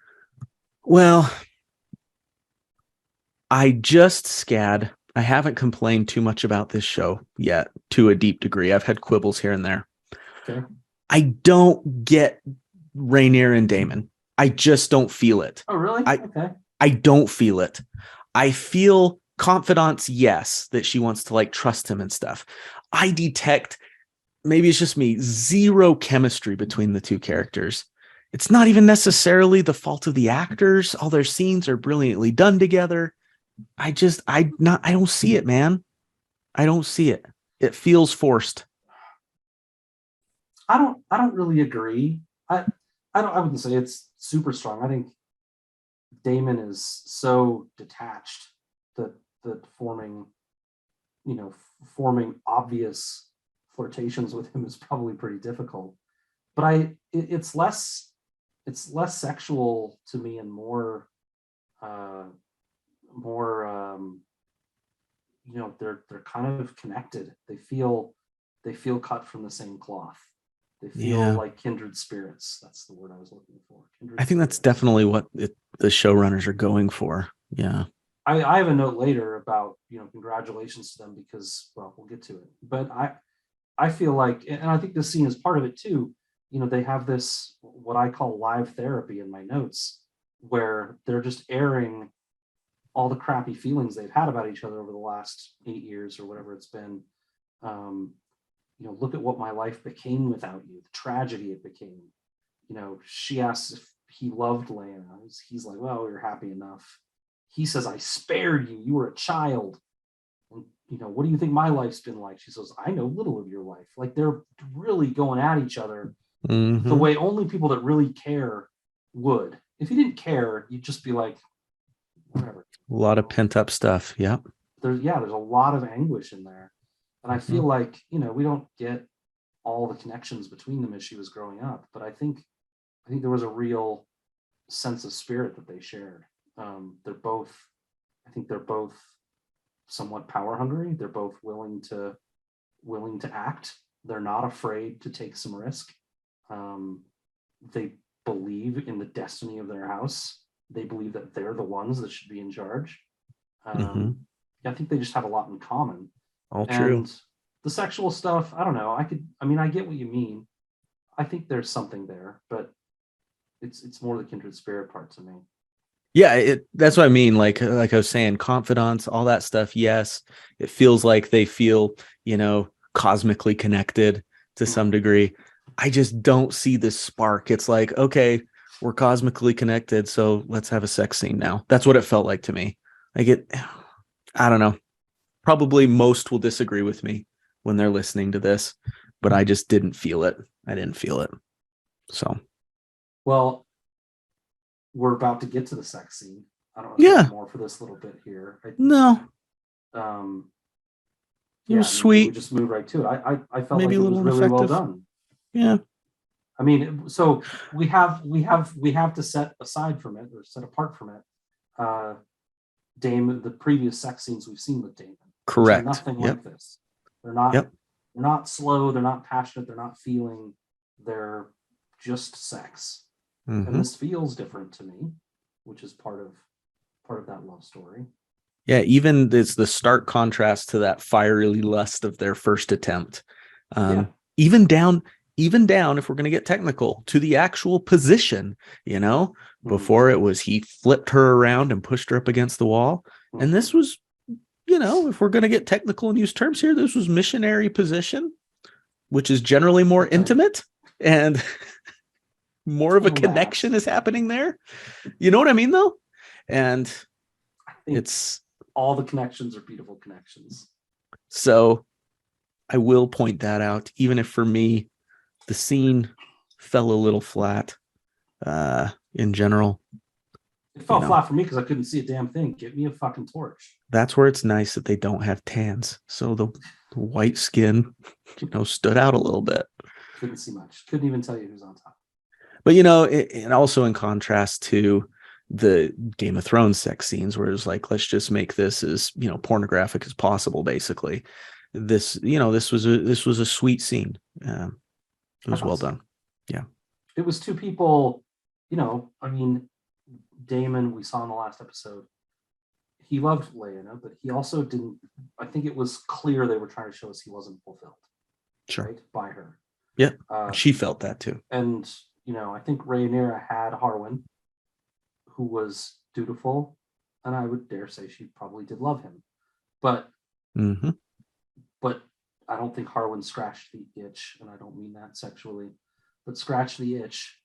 Well, I just scad. I haven't complained too much about this show yet, to a deep degree. I've had quibbles here and there. Okay. I don't get Rainier and Damon. I just don't feel it. Oh, really? Okay. I don't feel it. I feel confidence, yes, that she wants to trust him and stuff. I detect, maybe it's just me, zero chemistry between the two characters. It's not even necessarily the fault of the actors. All their scenes are brilliantly done together. I don't see it, man. I don't see it. It feels forced. I don't really agree. I wouldn't say it's super strong. I think Damon is so detached that forming obvious flirtations with him is probably pretty difficult. But it's less sexual to me and more they're kind of connected. They feel cut from the same cloth. They feel like kindred spirits. That's the word I was looking for. I think that's definitely what the showrunners are going for. Yeah. I have a note later about, congratulations to them because, well, we'll get to it. But I feel like, and I think this scene is part of it too, they have this, what I call live therapy in my notes, where they're just airing all the crappy feelings they've had about each other over the last 8 years or whatever it's been. Look at what my life became without you, the tragedy it became. She asks if he loved Lana. He's like, well, we were happy enough. He says, I spared you. You were a child. And, what do you think my life's been like? She says, I know little of your life. Like, they're really going at each other the way only people that really care would. If you didn't care, you'd just be like, whatever. A lot of pent up stuff. Yeah. There's a lot of anguish in there. And I feel like, we don't get all the connections between them as she was growing up. But I think there was a real sense of spirit that they shared. They're both somewhat power hungry. They're both willing to act. They're not afraid to take some risk. They believe in the destiny of their house. They believe that they're the ones that should be in charge. I think they just have a lot in common. All true. And the sexual stuff, I don't know. I get what you mean. I think there's something there, but it's more the kindred spirit part to me. Yeah, that's what I mean. Like I was saying, confidence, all that stuff. Yes, it feels like they feel, cosmically connected to some degree. I just don't see this spark. It's like, okay, we're cosmically connected, so let's have a sex scene now. That's what it felt like to me. I don't know. Probably most will disagree with me when they're listening to this, but I just didn't feel it. I didn't feel it. So, well, we're about to get to the sex scene. I don't know if there's more for this little bit here. No. It was sweet. We just move right to it. I felt maybe like it was really well done. Yeah. I mean, so we have to set aside from it, or set apart from it, Damon, the previous sex scenes we've seen with Damon. Correct. Nothing like this. They're not. They're not slow. They're not passionate. They're not feeling. They're just sex. And this feels different to me, which is part of that love story. Yeah, even it's the stark contrast to that fiery lust of their first attempt. Even down, if we're going to get technical, to the actual position, before it was he flipped her around and pushed her up against the wall. And this was, if we're going to get technical and use terms here, this was missionary position, which is generally more intimate. And more of a Dumbass. connection is happening there. You know what I mean, though? And I think it's all the connections are beautiful connections. so I will point that out, even if for me, the scene fell a little flat in general. It fell flat for me because I couldn't see a damn thing. Get me a fucking torch. That's where it's nice that they don't have tans. So the white skin, stood out a little bit. Couldn't see much. Couldn't even tell you who's on top. But, and also in contrast to the Game of Thrones sex scenes where it's like, let's just make this as, pornographic as possible, basically. This was a sweet scene. It was well done. Yeah. It was two people, Damon, we saw in the last episode, he loved Lyanna, but he also didn't. I think it was clear they were trying to show us he wasn't fulfilled. Sure. Right, by her. Yeah. She felt that too. And, I think Rhaenyra had Harwin, who was dutiful, and I would dare say she probably did love him. But I don't think Harwin scratched the itch, and I don't mean that sexually, but scratched the itch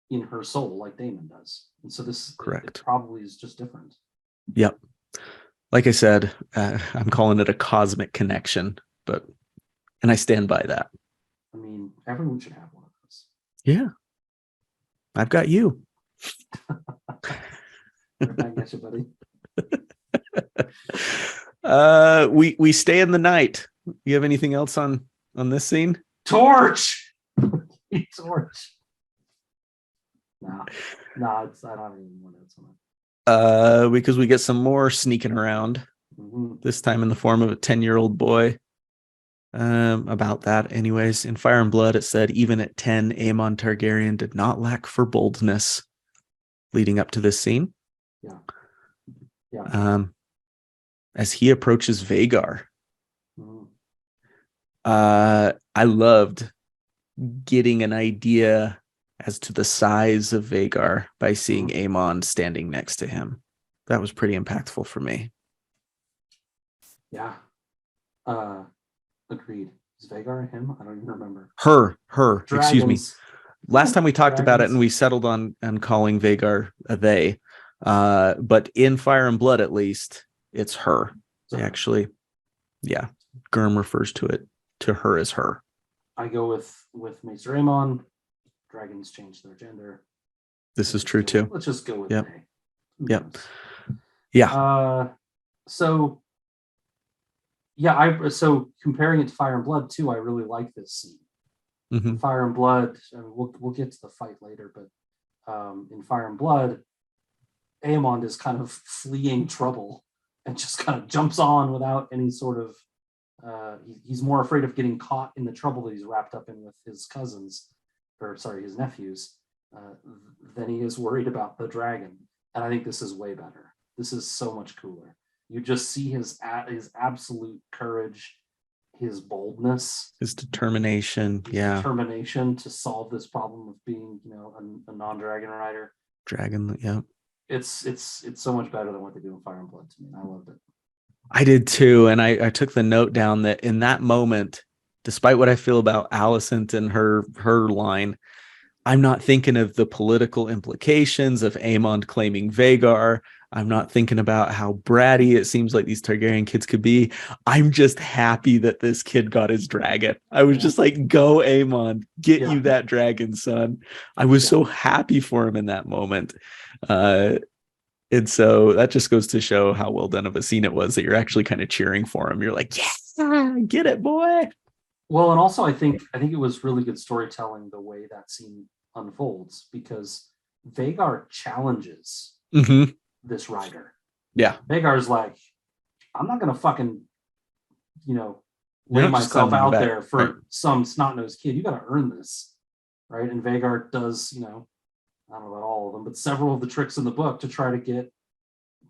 in her soul like Damon does. And so this it probably is just different. Yep. Like I said, I'm calling it a cosmic connection, and I stand by that. I mean, everyone should have one of those. Yeah. I've got you. I get you, buddy. We stay in the night. You have anything else on this scene? Torch. Torch. No, I don't have any more notes on it. Because we get some more sneaking around. This time in the form of a 10-year-old boy. About that, anyways. In Fire and Blood, it said even at 10, Aemon Targaryen did not lack for boldness. Leading up to this scene. Yeah. As he approaches Vhagar. I loved getting an idea as to the size of Vhagar by seeing Aemon standing next to him. That was pretty impactful for me. Yeah. Agreed. Is Vhagar him? I don't even remember. Her. Dragons. Excuse me. Last time we talked about it and we settled on calling Vhagar a they. But in Fire and Blood, at least, it's her. Actually, yeah. Gurm refers to her as her. I go with Maester Aemon. Dragons change their gender. This is true too. Let's just go with yep. they. Yep. Yeah. So comparing it to Fire and Blood too, I really like this scene. Fire and Blood, I mean, we'll get to the fight later, but in Fire and Blood, Aemon is kind of fleeing trouble and just kind of jumps on without any sort of he's more afraid of getting caught in the trouble that he's wrapped up in with his his nephews, than he is worried about the dragon. And I think this is way better. This is so much cooler. You just see his absolute courage, his boldness, his determination, determination to solve this problem of being, a non-dragon rider. Dragon, yeah. It's so much better than what they do in Fire and Blood to me. I loved it. I did too, and I took the note down that in that moment, despite what I feel about Alicent and her line, I'm not thinking of the political implications of Aemon claiming Vhagar. I'm not thinking about how bratty it seems like these Targaryen kids could be. I'm just happy that this kid got his dragon. I was just like, go Aemon, get you that dragon, son. I was so happy for him in that moment. And so that just goes to show how well done of a scene it was that you're actually kind of cheering for him. You're like, yes, get it, boy. Well, and also I think it was really good storytelling the way that scene unfolds, because Vhagar challenges this rider. Yeah. Vhagar's like, I'm not gonna fucking, lay myself out there for some snot-nosed kid. You gotta earn this. Right. And Vhagar does, I don't know about all of them, but several of the tricks in the book to try to get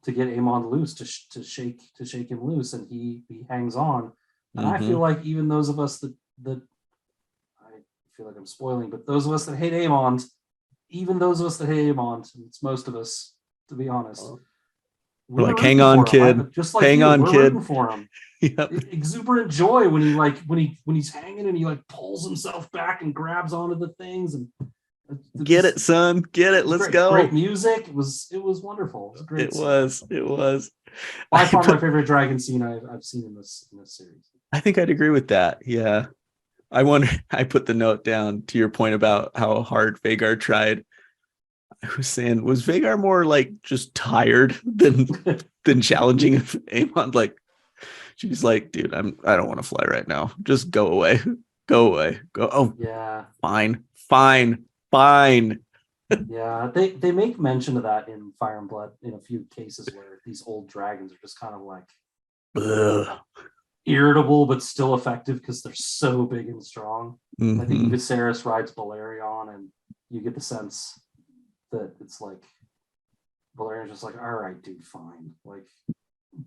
Aemon loose, to shake him loose, and he hangs on. And I feel like even those of us that I feel like I'm spoiling, but those of us that hate Aemon, it's most of us, to be honest. We're like, hang on, kid. Just like hang on, kid. Rooting for him. Yep. Exuberant joy when he when he's hanging and he like pulls himself back and grabs onto the things, and Get it, son. Get it. Let's go. Great music. It was wonderful. It was great. It was. By far my favorite dragon scene I've seen in this series. I think I'd agree with that. Yeah. I wonder, I put the note down to your point about how hard Vagar tried. I was saying, was Vagar more like just tired than challenging Aemon? Like, she's like, dude, I don't want to fly right now. Just go away. Go away. Go. Oh, yeah. Fine. Yeah, they make mention of that in Fire and Blood in a few cases where these old dragons are just kind of like irritable but still effective because they're so big and strong. I think Viserys rides Balerion, and you get the sense that it's like Valerion's just like, all right, dude, fine. Like,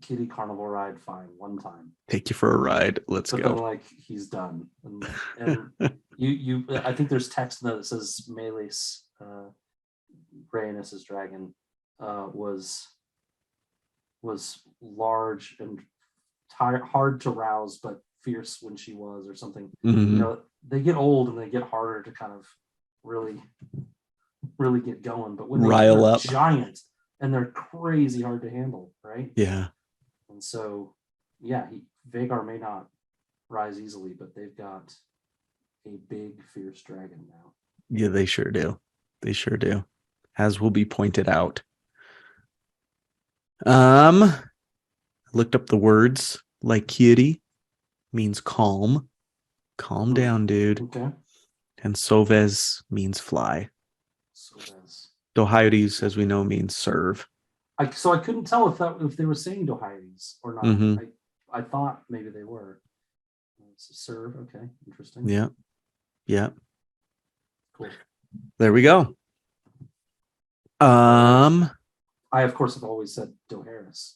kiddie carnival ride, fine, one time. Take you for a ride. Let's but go. Then, like, he's done. And you I think there's text in there that says Melis, Rhaenys's dragon, was large and hard to rouse, but fierce when she was, or something. You know, they get old and they get harder to kind of really get going. But when they're up, giant and they're crazy hard to handle, right? Yeah. And so, yeah, Vagar may not rise easily, but they've got a big, fierce dragon now. Yeah, they sure do. They sure do. As will be pointed out. Looked up the words. Laikiri means calm. Calm down, dude. Okay. And Soves means fly. Soves. Dohaeris, as we know, means serve. So I couldn't tell if they were saying Dohaeris or not. I thought maybe they were. Serve. Okay. Interesting. Yeah. Yeah. Cool. There we go. I, of course, have always said Dohaeris.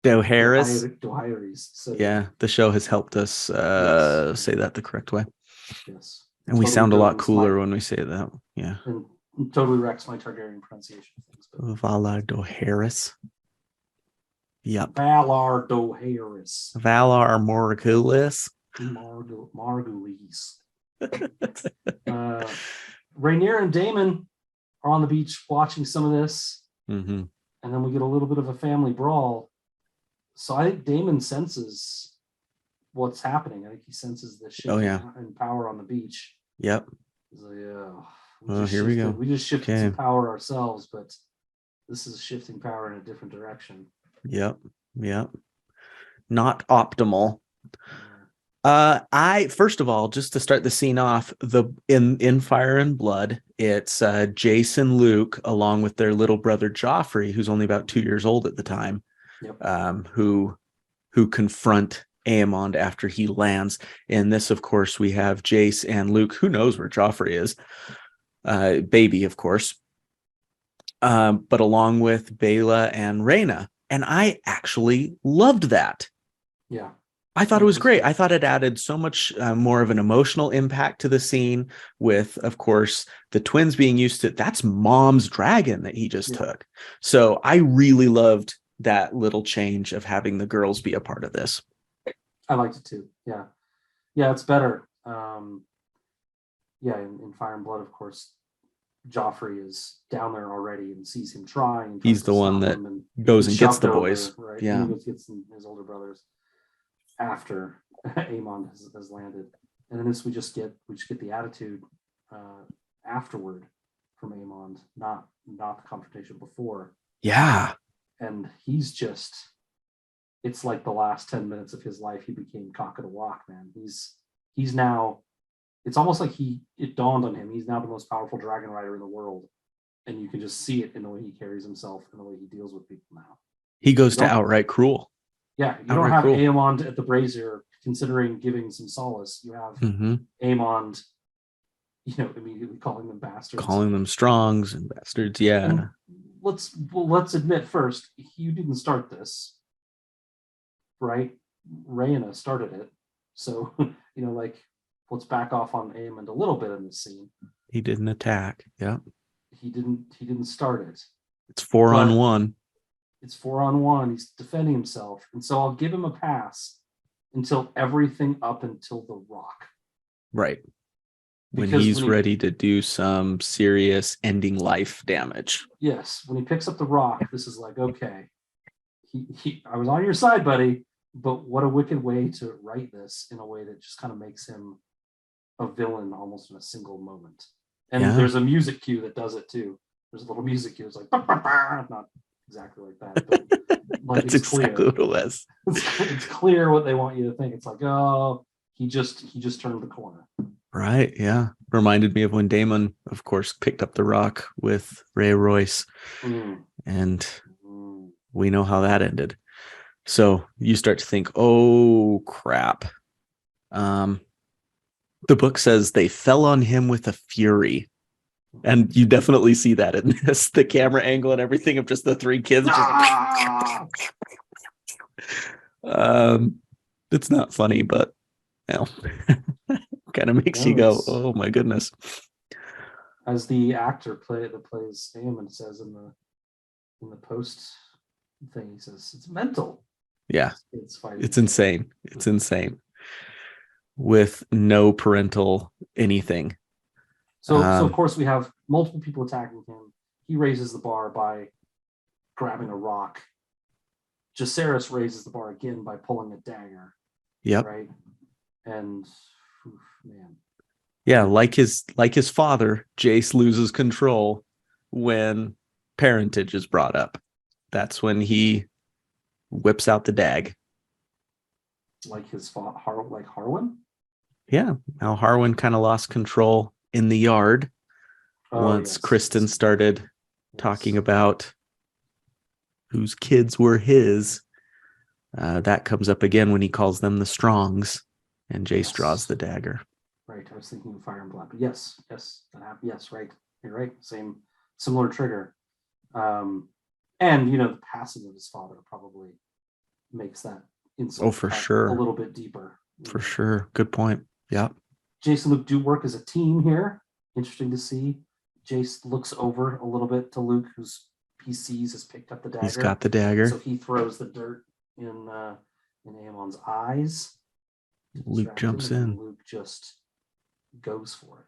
Dohaeris. So yeah, the show has helped us say that the correct way. Yes. And we sound a lot cooler when we say that. Yeah. And totally wrecks my Targaryen pronunciation things. Valar Dohaeris. Yep. Valar Dohaeris. Valar Morghulis. Margulies. Rhaenyra and Daemon are on the beach watching some of this. And then we get a little bit of a family brawl. So I think Daemon senses what's happening. I think he senses the shift in power on the beach. Yep. He's like, here we go. We just shifted some power ourselves, but this is shifting power in a different direction. Yep. Not optimal. I first of all, just to start the scene off, in Fire and Blood, it's Jace and Luke along with their little brother Joffrey, who's only about 2 years old at the time, who confront Aemond after he lands. In this, of course, we have Jace and Luke. Who knows where Joffrey is? Baby, of course. But along with Bela and Rhaena, and I actually loved that. Yeah. I thought it was great. I thought it added so much more of an emotional impact to the scene with, of course, the twins being used to, that's mom's dragon that he just took. So I really loved that little change of having the girls be a part of this. I liked it too. Yeah, it's better. In Fire and Blood, of course, Joffrey is down there already and sees him trying. He's the one that goes and gets the boys. Right? Yeah, he gets his older brothers after Aemond has landed, and then we just get the attitude afterward from Aemond, not the confrontation before. Yeah, and he's just, it's like the last 10 minutes of his life he became cock of the walk, man. He's now, it's almost like it dawned on him, he's now the most powerful dragon rider in the world, and you can just see it in the way he carries himself and the way he deals with people now. He goes to outright cruel. Yeah, you don't have Aemond at the brazier considering giving some solace. You have Aemond, immediately calling them bastards, calling them strongs and bastards. Yeah. And let's admit first, you didn't start this, right? Rhaena started it, so let's back off on Aemond a little bit in this scene. He didn't attack. Yeah. He didn't start it. It's 4-on-1. It's 4-on-1. He's defending himself. And so I'll give him a pass until everything up until the rock. Right. when Because he's when he, ready to do some serious ending life damage. yes, when he picks up the rock, this is like, okay, I was on your side, buddy, but what a wicked way to write this in a way that just kind of makes him a villain almost in a single moment. And Yeah. there's a music cue that does it too. There's a little music cue. It's like, bah, bah, bah. Not exactly like that, but like That's it's exactly clear. what it was. It's clear what they want you to think. It's like, oh, he just turned the corner. Right. Yeah. Reminded me of when Damon, of course, picked up the rock with Ray Royce. Mm. And Mm. we know how that ended. So you start to think, oh crap. The book says they fell on him with a fury. And you definitely see that in this, the camera angle and everything of just the three kids. Ah! It's not funny, but you know, kind of makes you go, oh my goodness. As the actor that plays Aemon says in the post thing, he says it's mental. Yeah, It's fighting. it's insane. It's insane. With no parental anything. So of course we have multiple people attacking him. He raises the bar by grabbing a rock. Jacaerys raises the bar again by pulling a dagger. Yep. Right. And man. Yeah, like his father, Jace loses control when parentage is brought up. That's when he whips out the dag. Like his like Harwin? Yeah. Now Harwin kind of lost control in the yard once Kristen started talking about whose kids were his. That comes up again when he calls them the Strongs, and Jace draws the dagger. Right. I was thinking of Fire and Blood, but yes, that happened. Yes, right. You're right. Similar trigger. And the passing of his father probably makes that insult for sure a little bit deeper. For sure. Good point. Yeah. Jace and Luke do work as a team here. Interesting to see. Jace looks over a little bit to Luke, whose PCs has picked up the dagger. He's got the dagger. So he throws the dirt in Aemon's eyes. Luke jumps in. Luke just goes for it.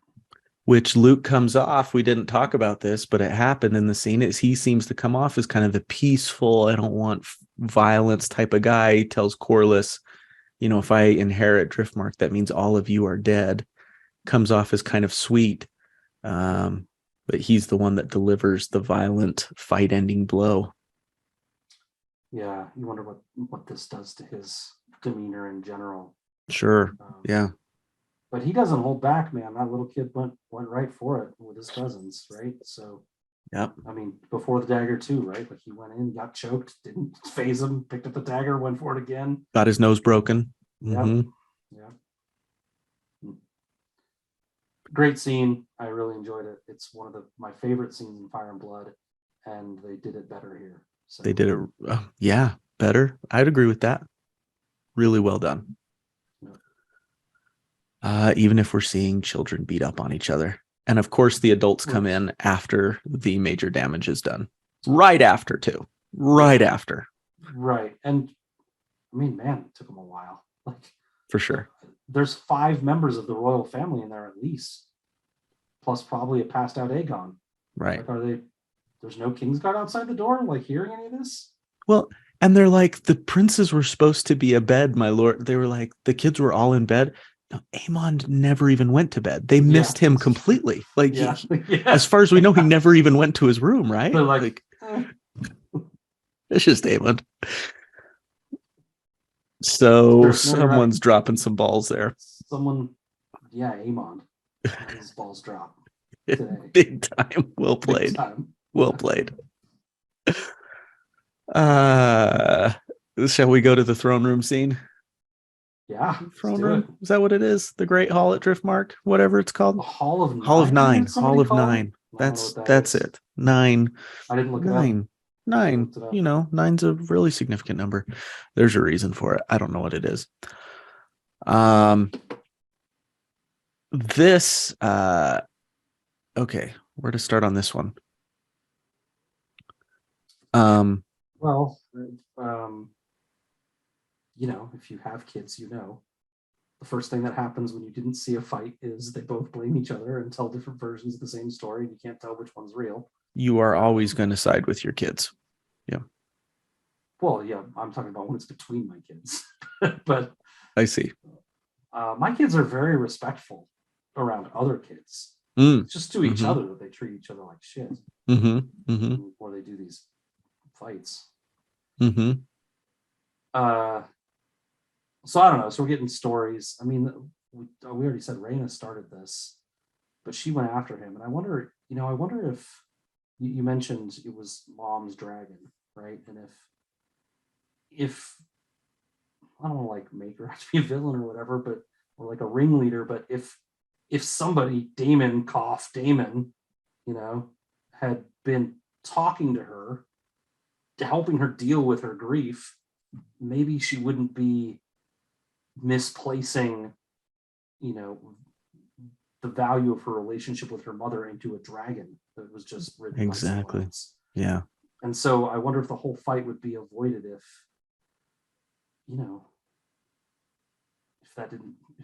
Which Luke comes off. We didn't talk about this, but it happened in the scene. Is he seems to come off as kind of the peaceful, I don't want violence type of guy. He tells Corlys, if I inherit Driftmark, that means all of you are dead. Comes off as kind of sweet. But he's the one that delivers the violent fight-ending blow. Yeah, you wonder what this does to his demeanor in general. Sure. Yeah. But he doesn't hold back, man. That little kid went right for it with his cousins, right? So, yeah. I mean, before the dagger too, right? Like he went in, got choked, didn't phase him, picked up the dagger, went for it again. Got his nose broken. Mm-hmm. Yeah. Great scene. I really enjoyed it. It's one of my favorite scenes in Fire and Blood, and they did it better here. So. They did it, better. I'd agree with that. Really well done. Even if we're seeing children beat up on each other. And of course, the adults come in after the major damage is done. Right after, too. Right after. Right. And I mean, man, it took them a while. Like, for sure. There's 5 members of the royal family in there at least, plus probably a passed out Aegon. Right. Like, there's no Kingsguard outside the door, like hearing any of this? Well, and they're like, the princes were supposed to be abed, my lord. They were like, the kids were all in bed. No, Aemon never even went to bed. They missed him completely. Like, as far as we know, he never even went to his room, right? They're like it's just Aemon. So someone's dropping some balls there. Aemon. His balls drop today. Big time. Well played. Well played. Shall we go to the throne room scene? Yeah. Throne room. Is that what it is? The Great Hall at Driftmark, whatever it's called. The Hall of Nine. Hall of Nine. Hall of Nine. That's it. 9. I didn't look it up. 9. Nine's a really significant number. There's a reason for it. I don't know what it is. This okay, where to start on this one? Well, if you have kids, the first thing that happens when you didn't see a fight is they both blame each other and tell different versions of the same story, and you can't tell which one's real. You are always going to side with your kids. Yeah. Well, yeah, I'm talking about when it's between my kids. But I see. My kids are very respectful around other kids. Mm. It's just to each other that they treat each other like shit. Or they do these fights. So I don't know. So we're getting stories. I mean, we already said Raina started this, but she went after him. And I wonder if you mentioned it was Mom's dragon, right? And if I don't want to like make her have to be a villain or whatever, but or like a ringleader, but if somebody, Damon, had been talking to her, helping her deal with her grief, maybe she wouldn't be misplacing, the value of her relationship with her mother into a dragon that was just ridden by someone else. Yeah. And so I wonder if the whole fight would be avoided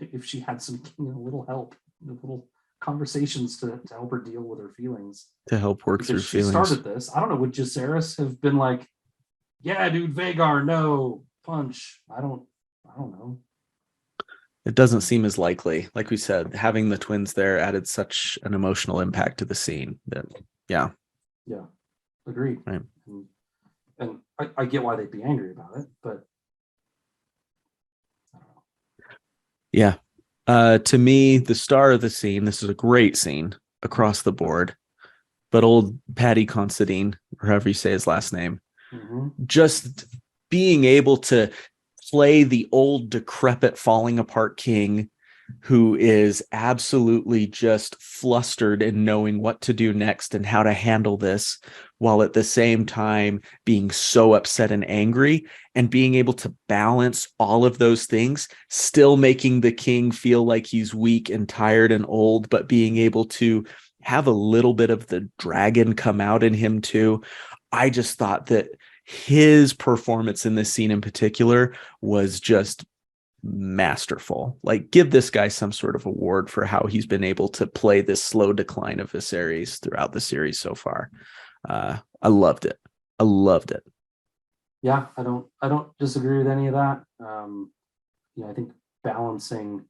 if she had some little help, little conversations to help her deal with her feelings, to help work through she feelings. Started this. I don't know. Would Jacaerys have been like, yeah, dude, Vhagar, no, punch? I don't know. It doesn't seem as likely. Like we said, having the twins there added such an emotional impact to the scene that, yeah. Yeah, agreed. Right. And I get why they'd be angry about it, but I don't know. Yeah. To me, the star of the scene, this is a great scene across the board, but old Paddy Considine, or however you say his last name, just being able to play the old decrepit falling apart king who is absolutely just flustered in knowing what to do next and how to handle this, while at the same time being so upset and angry, and being able to balance all of those things, still making the king feel like he's weak and tired and old, but being able to have a little bit of the dragon come out in him too. I just thought that his performance in this scene in particular was just masterful. Like, give this guy some sort of award for how he's been able to play this slow decline of Viserys throughout the series so far. I loved it. Yeah, I don't disagree with any of that. I think balancing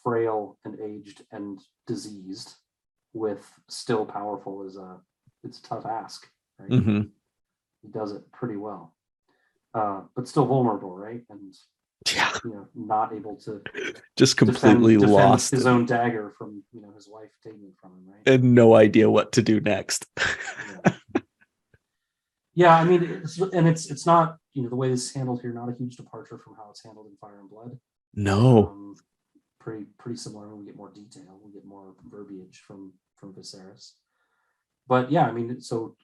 frail and aged and diseased with still powerful it's a tough ask, right? He does it pretty well, but still vulnerable, right? And not able to just completely defend lost his own dagger from his wife taking it from him, right? And no idea what to do next. Yeah, I mean, it's not the way this is handled here, not a huge departure from how it's handled in Fire and Blood. No, pretty similar. We get more detail, we get more verbiage from Viserys. But yeah, I mean, so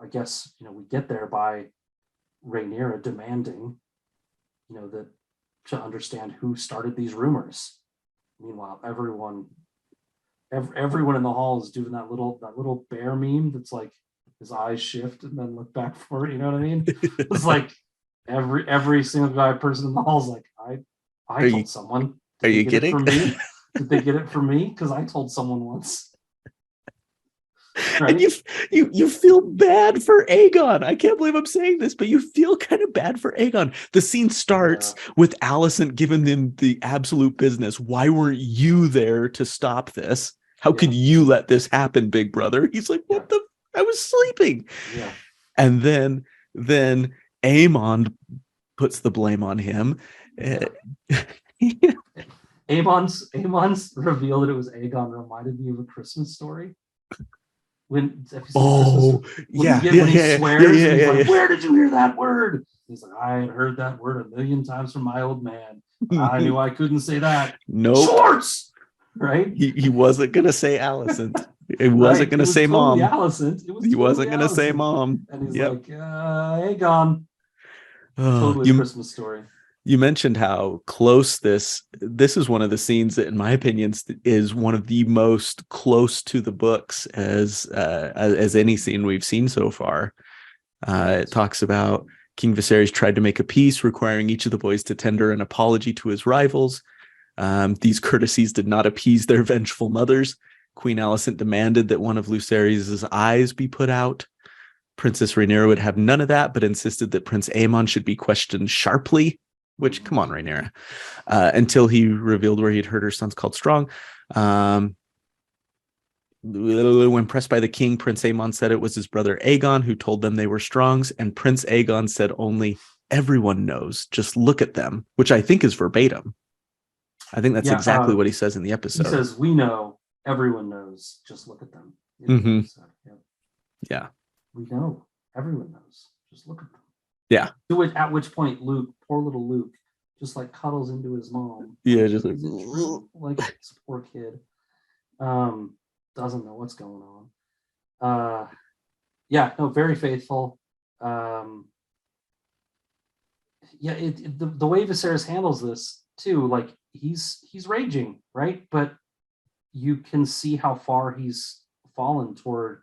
I guess we get there by Rhaenyra demanding that to understand who started these rumors. Meanwhile, everyone in the hall is doing that little bear meme that's like his eyes shift and then look back for it. You know what I mean? It's like every single person in the hall is like, I told someone. Are you kidding? From me? Did they get it from me? Because I told someone once. Right? And you feel bad for Aegon. I can't believe I'm saying this, but you feel kind of bad for Aegon. The scene starts with Alicent giving them the absolute business. Why weren't you there to stop this? How could you let this happen, big brother? He's like, what the? I was sleeping. Yeah. And then Aemon puts the blame on him. Yeah. Aemon's reveal that it was Aegon reminded me of A Christmas Story. When he swears, he's like, where did you hear that word? He's like, I had heard that word 1,000,000 times from my old man. I knew I couldn't say that. Nope. Schwartz! Right? He wasn't gonna say Alicent. It wasn't gonna say totally mom. Alicent. He wasn't gonna say mom. And he's like, Aegon. Totally Christmas Story. You mentioned how close this is one of the scenes that, in my opinion, is one of the most close to the books as any scene we've seen so far. It talks about King Viserys tried to make a peace requiring each of the boys to tender an apology to his rivals. These courtesies did not appease their vengeful mothers. Queen Alicent demanded that one of Lucerys' eyes be put out. Princess Rhaenyra would have none of that, but insisted that Prince Aemon should be questioned sharply, which, come on, Rhaenyra, until he revealed where he'd heard her sons called strong. When pressed by the king, Prince Aemon said it was his brother Aegon who told them they were strongs, and Prince Aegon said only, everyone knows, just look at them, which I think is verbatim. I think that's exactly what he says in the episode. He says, we know, everyone knows, just look at them. Yeah. We know, everyone knows, just look at them. Yeah. At which point Luke, poor little Luke, just like cuddles into his mom. Yeah, just like this poor kid. Doesn't know what's going on. Very faithful. The way Viserys handles this too, like he's raging, right? But you can see how far he's fallen toward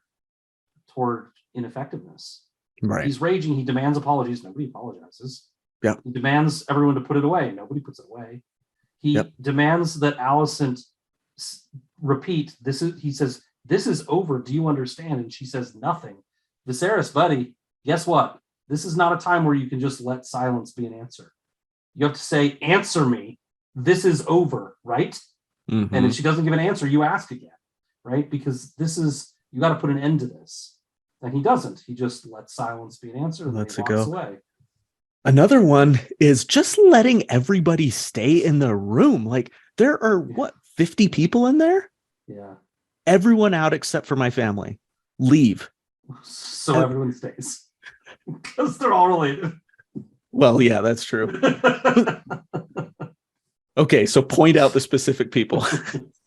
ineffectiveness. Right. He's raging. He demands apologies. Nobody apologizes. Yeah. He demands everyone to put it away. Nobody puts it away. He demands that Alicent repeat this. He says, "This is over. Do you understand?" And she says nothing. Viserys, buddy, guess what? This is not a time where you can just let silence be an answer. You have to say, "Answer me. This is over," right? Mm-hmm. And if she doesn't give an answer, you ask again, right? Because you got to put an end to this. And he doesn't. He just lets silence be an answer and lets he it walks go. away. Another one is just letting everybody stay in the room. Like there are 50 people in there? Yeah. Everyone out except for my family. Leave. So everyone stays. Because they're all related. Well, yeah, that's true. Okay, so point out the specific people.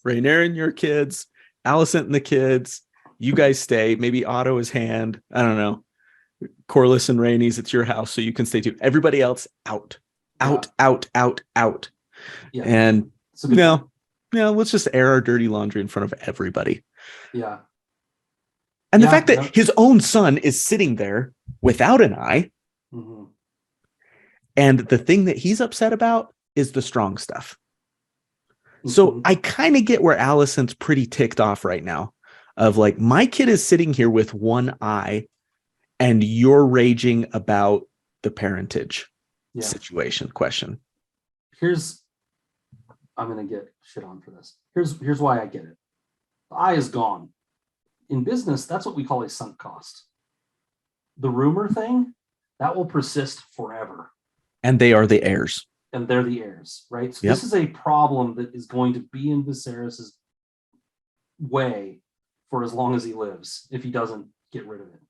Rhaenyra and your kids, Alicent and the kids, you guys stay. Maybe Otto is hand. I don't know. Corlys and Rhaenys, it's your house, so you can stay too. Everybody else, out. Out. Yeah. And let's just air our dirty laundry in front of everybody. Yeah. And the fact that his own son is sitting there without an eye. Mm-hmm. And the thing that he's upset about is the strong stuff. Mm-hmm. So I kind of get where Alicent's pretty ticked off right now of like, my kid is sitting here with one eye and you're raging about the parentage question. I'm going to get shit on for this. Here's why I get it. The eye is gone. In business, that's what we call a sunk cost. The rumor thing, that will persist forever. And they are the heirs. And they're the heirs, right? So this is a problem that is going to be in Viserys' way for as long as he lives, if he doesn't get rid of it.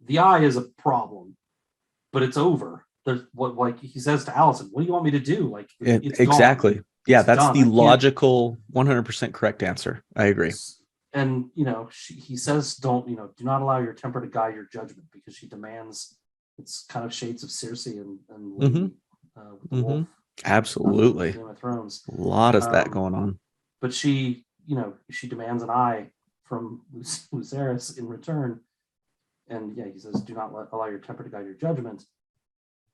The eye is a problem, but it's over. There's like he says to Alicent, what do you want me to do? Like it's exactly. Gone. Yeah, that's the logical 100% correct answer. I agree. And he says, do not allow your temper to guide your judgment, because she demands. It's kind of shades of Cersei and with the wolf. Absolutely. Game of Thrones. A lot of that going on. But she demands an eye from Lucerys in return. And he says, do not allow your temper to guide your judgment.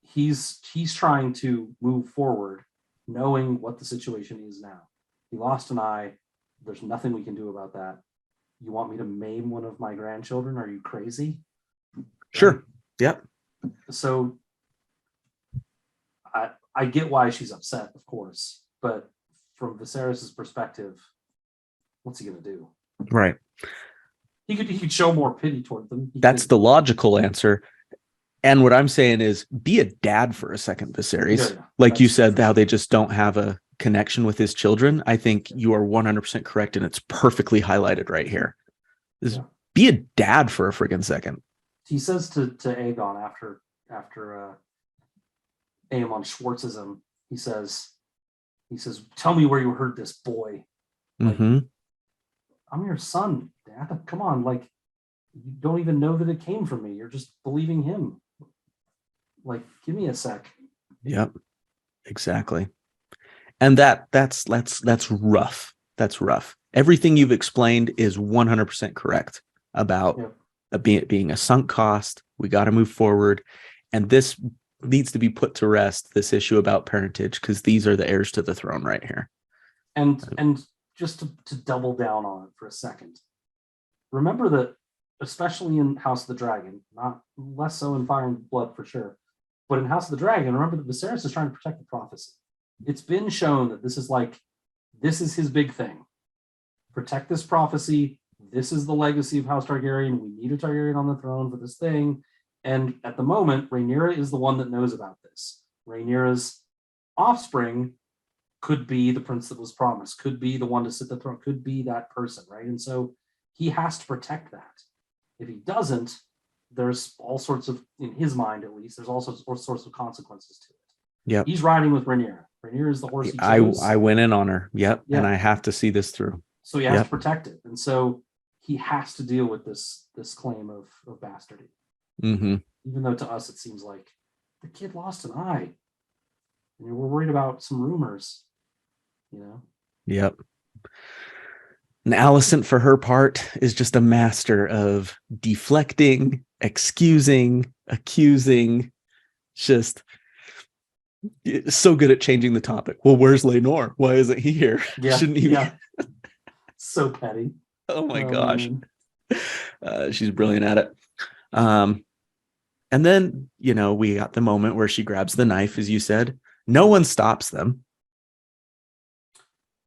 He's trying to move forward, knowing what the situation is now. He lost an eye. There's nothing we can do about that. You want me to maim one of my grandchildren? Are you crazy? Sure. Yep. So I get why she's upset, of course, but from Viserys' perspective, what's he gonna do? Right. He could show more pity toward them. That's the logical answer. And what I'm saying is, be a dad for a second, Viserys. Like you said, how they just don't have a connection with his children. I think you are 100% correct, and it's perfectly highlighted right here. Be a dad for a friggin' second. He says to Aegon after Aemon schwartzes him, he says, tell me where you heard this, boy. Like, I'm your son, Dad. Come on, like, you don't even know that it came from me. You're just believing him. Like, give me a sec. Yep, exactly. And that's rough. That's rough. Everything you've explained is 100% correct about being a sunk cost. We got to move forward. And this needs to be put to rest, this issue about parentage, because these are the heirs to the throne right here. And just to double down on it for a second, remember that, especially in House of the Dragon, not less so in Fire and Blood for sure, but in House of the Dragon, remember that Viserys is trying to protect the prophecy. It's been shown that this is his big thing. Protect this prophecy. This is the legacy of House Targaryen. We need a Targaryen on the throne for this thing. And at the moment, Rhaenyra is the one that knows about this. Rhaenyra's offspring could be the prince that was promised, could be the one to sit the throne, could be that person, right? And so he has to protect that. If he doesn't, there's all sorts of, in his mind at least, there's all sorts of consequences to it. Yep. He's riding with Rhaenyra. Rhaenyra is the horse he chose. I went in on her. Yep. Yeah. And I have to see this through. So he has to protect it. And so he has to deal with this claim of bastardy. Mm-hmm. Even though to us it seems like the kid lost an eye. And we're worried about some rumors. Yep. And Alicent, for her part, is just a master of deflecting, excusing, accusing, just so good at changing the topic. Well, where's Laenor? Why isn't he here? Yeah, shouldn't he be? So petty. Oh my gosh. She's brilliant at it. And then, we got the moment where she grabs the knife, as you said. No one stops them.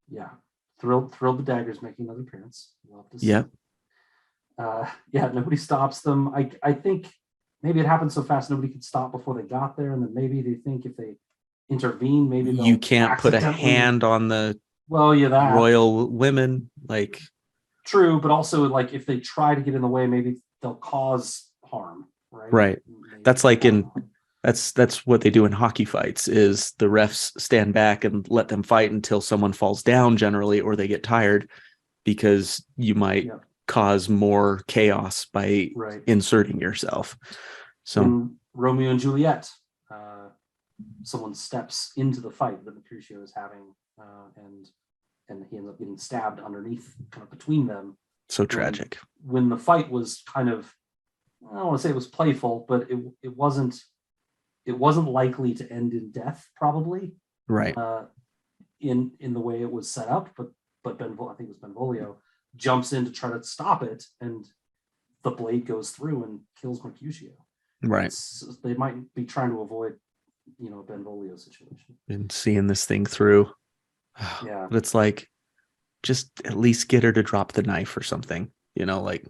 Yeah. Thrilled the daggers making another appearance. Love to see. Yep. Nobody stops them. I think maybe it happened so fast nobody could stop before they got there, and then maybe they think if they intervene, maybe you can't put a hand on the royal women. Like, true, but also like if they try to get in the way, maybe they'll cause harm. Right. That's like that's what they do in hockey fights, is the refs stand back and let them fight until someone falls down generally, or they get tired, because you might cause more chaos by inserting yourself. So in Romeo and Juliet, someone steps into the fight that Mercutio is having, and he ends up getting stabbed underneath, kind of between them. So tragic. When the fight was kind of, I don't want to say it was playful, but it wasn't likely to end in death, probably. Right. In the way it was set up, but I think it was Benvolio jumps in to try to stop it, and the blade goes through and kills Mercutio. Right. They might be trying to avoid, a Benvolio situation. And seeing this thing through. Yeah. But it's like, just at least get her to drop the knife or something, like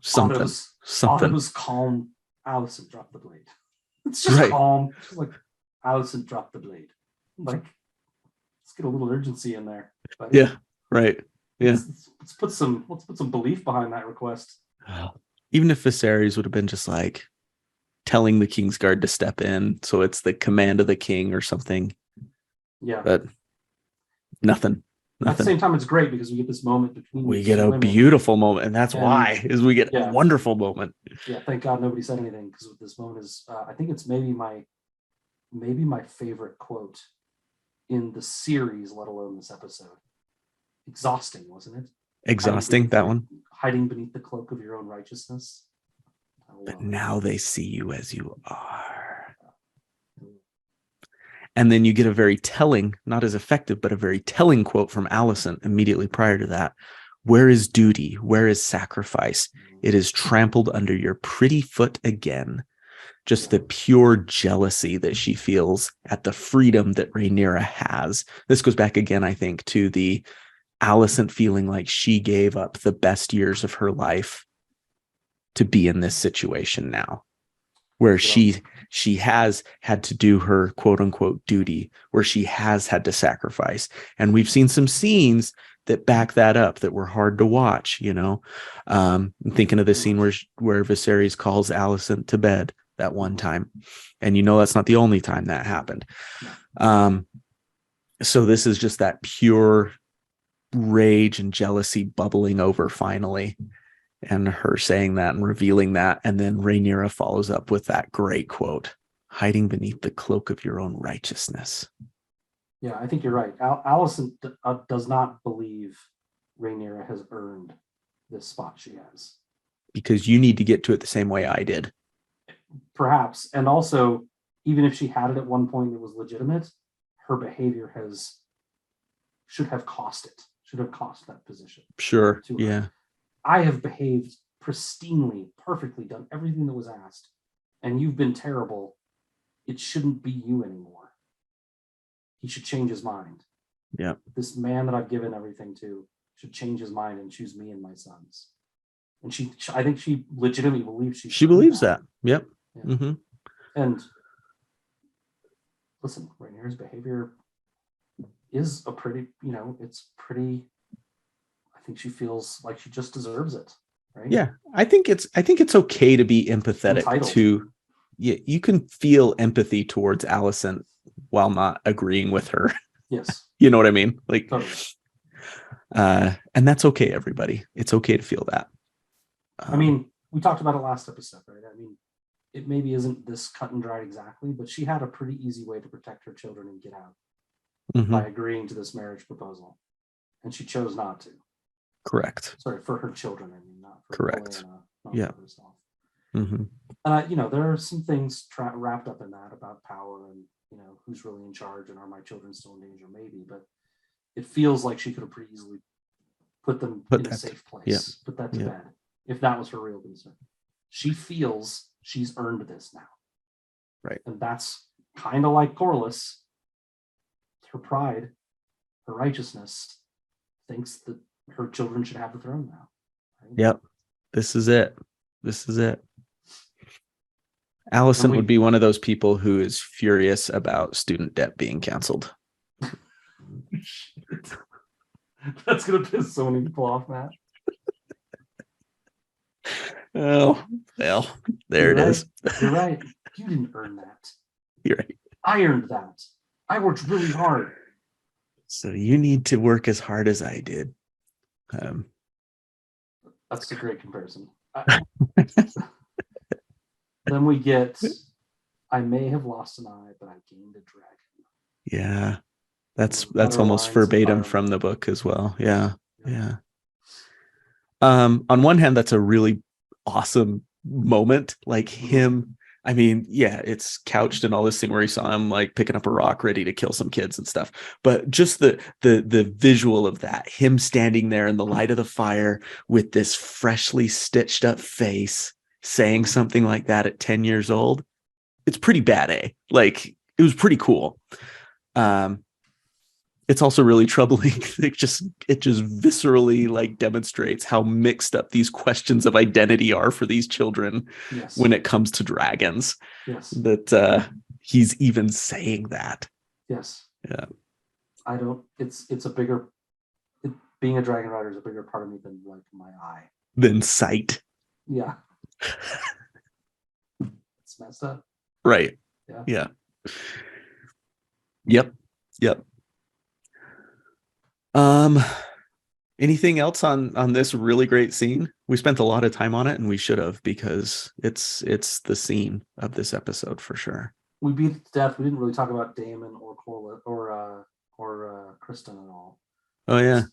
something. Otto's calm. Alicent dropped the blade. It's just calm. Just like, Alicent dropped the blade. Like, let's get a little urgency in there. But yeah. Right. Yeah. Let's put some belief behind that request. Even if Viserys would have been just like telling the Kingsguard to step in, so it's the command of the king or something. Yeah. But nothing. At the same time, it's great because we get this moment between. We get a beautiful moment, and that's why we get a wonderful moment. Yeah, thank God nobody said anything, because this moment is, I think it's maybe my favorite quote in the series, let alone this episode. Exhausting, wasn't it? Exhausting, that one. Hiding beneath the cloak of your own righteousness. But now they see you as you are. And then you get a very telling, not as effective, but a very telling quote from Alicent immediately prior to that. Where is duty? Where is sacrifice? It is trampled under your pretty foot again. Just the pure jealousy that she feels at the freedom that Rhaenyra has. This goes back again, I think, to the Alicent feeling like she gave up the best years of her life to be in this situation now, where she has had to do her quote unquote duty, where she has had to sacrifice. And we've seen some scenes that back that up that were hard to watch, I'm thinking of the scene where Viserys calls Alicent to bed that one time. And that's not the only time that happened. So this is just that pure rage and jealousy bubbling over finally. And her saying that and revealing that. And then Rhaenyra follows up with that great quote, hiding beneath the cloak of your own righteousness. Yeah, I think you're right. Alicent does not believe Rhaenyra has earned this spot she has. Because you need to get to it the same way I did. Perhaps. And also, even if she had it at one point that was legitimate, her behavior has should have cost that position. Sure. to her. Yeah. I have behaved pristinely, perfectly, done everything that was asked, and you've been terrible. It shouldn't be you anymore. He should change his mind. Yeah. This man that I've given everything to should change his mind and choose me and my sons. And I think she legitimately believes She believes that. Yep. Yeah. Mm-hmm. And listen, Rhaenyra's behavior is a pretty, it's pretty. I think she feels like she just deserves it, right? Yeah, I think it's okay to be empathetic Entitled. to. Yeah, you can feel empathy towards Alicent while not agreeing with her. Yes. You know what I mean? Like, Totally. And that's okay, everybody. It's okay to feel that. I mean, we talked about it last episode, right? I mean, it maybe isn't this cut and dried exactly, but she had a pretty easy way to protect her children and get out mhm, by agreeing to this marriage proposal. And she chose not to. correct. Sorry, for her children, I mean, not for Correct. Olenna, not Yeah. for herself. Mm-hmm. There are some things wrapped up in that about power and, who's really in charge and are my children still in danger? Maybe, but it feels like she could have pretty easily put them in a safe place, yeah, put that to yeah. bed, if that was her real concern. She feels she's earned this now. Right. And that's kind of like Corlys. Her pride, her righteousness, thinks that her children should have the throne now. Right? Yep. This is it. Alicent would be one of those people who is furious about student debt being canceled. That's gonna piss so many people off, Matt. Oh, well, there it is. You're right. You didn't earn that. You're right. I earned that. I worked really hard. So you need to work as hard as I did. That's a great comparison. Then we get, I may have lost an eye, but I gained a dragon. Yeah, that's almost verbatim from the book as well. Yeah. On one hand, that's a really awesome moment. Like him, I mean, yeah, it's couched in all this thing where he saw him like picking up a rock, ready to kill some kids and stuff. But just the visual of that, him standing there in the light of the fire with this freshly stitched up face, saying something like that at 10 years old, it's pretty bad, eh? Like, it was pretty cool. It's also really troubling. It just viscerally like demonstrates how mixed up these questions of identity are for these children. Yes. When it comes to dragons. Yes. That he's even saying that. Yes. Yeah. It's a bigger, being a dragon rider is a bigger part of me than like my eye. Than sight. Yeah. It's messed up. Right. Yeah. Yep. Anything else on this really great scene? We spent a lot of time on it, and we should have, because it's the scene of this episode for sure. We beat it to death. We didn't really talk about Daemon or Corlys or Kristen at all. Oh yeah.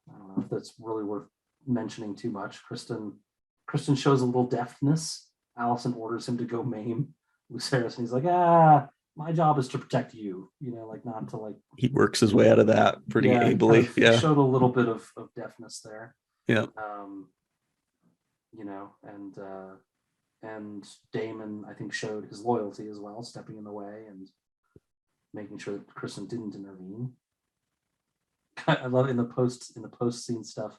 I don't know if that's really worth mentioning too much. Kristen shows a little deftness. Alicent orders him to go maim Lucerys, and he's like, my job is to protect you, like not to like. He works his way out of that pretty ably. He showed a little bit of deftness there. Yeah. And Daemon, I think, showed his loyalty as well, stepping in the way and making sure that Kristen didn't intervene. I love in the post scene stuff.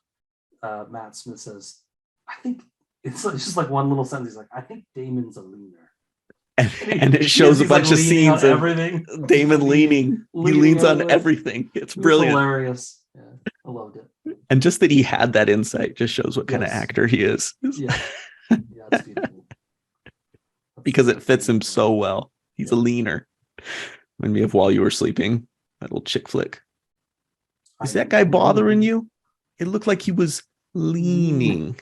Matt Smith says, I think it's just like one little sentence. He's like, I think Daemon's a leaner. And it shows a bunch of scenes of everything. Daemon leaning. He leans on everything. It's brilliant. Hilarious. Yeah, I loved it. And just that he had that insight just shows what kind of actor he is. Yeah, it's beautiful. Because it fits him so well. He's a leaner. When we have While You Were Sleeping, that little chick flick. Is that guy bothering you? It looked like he was leaning.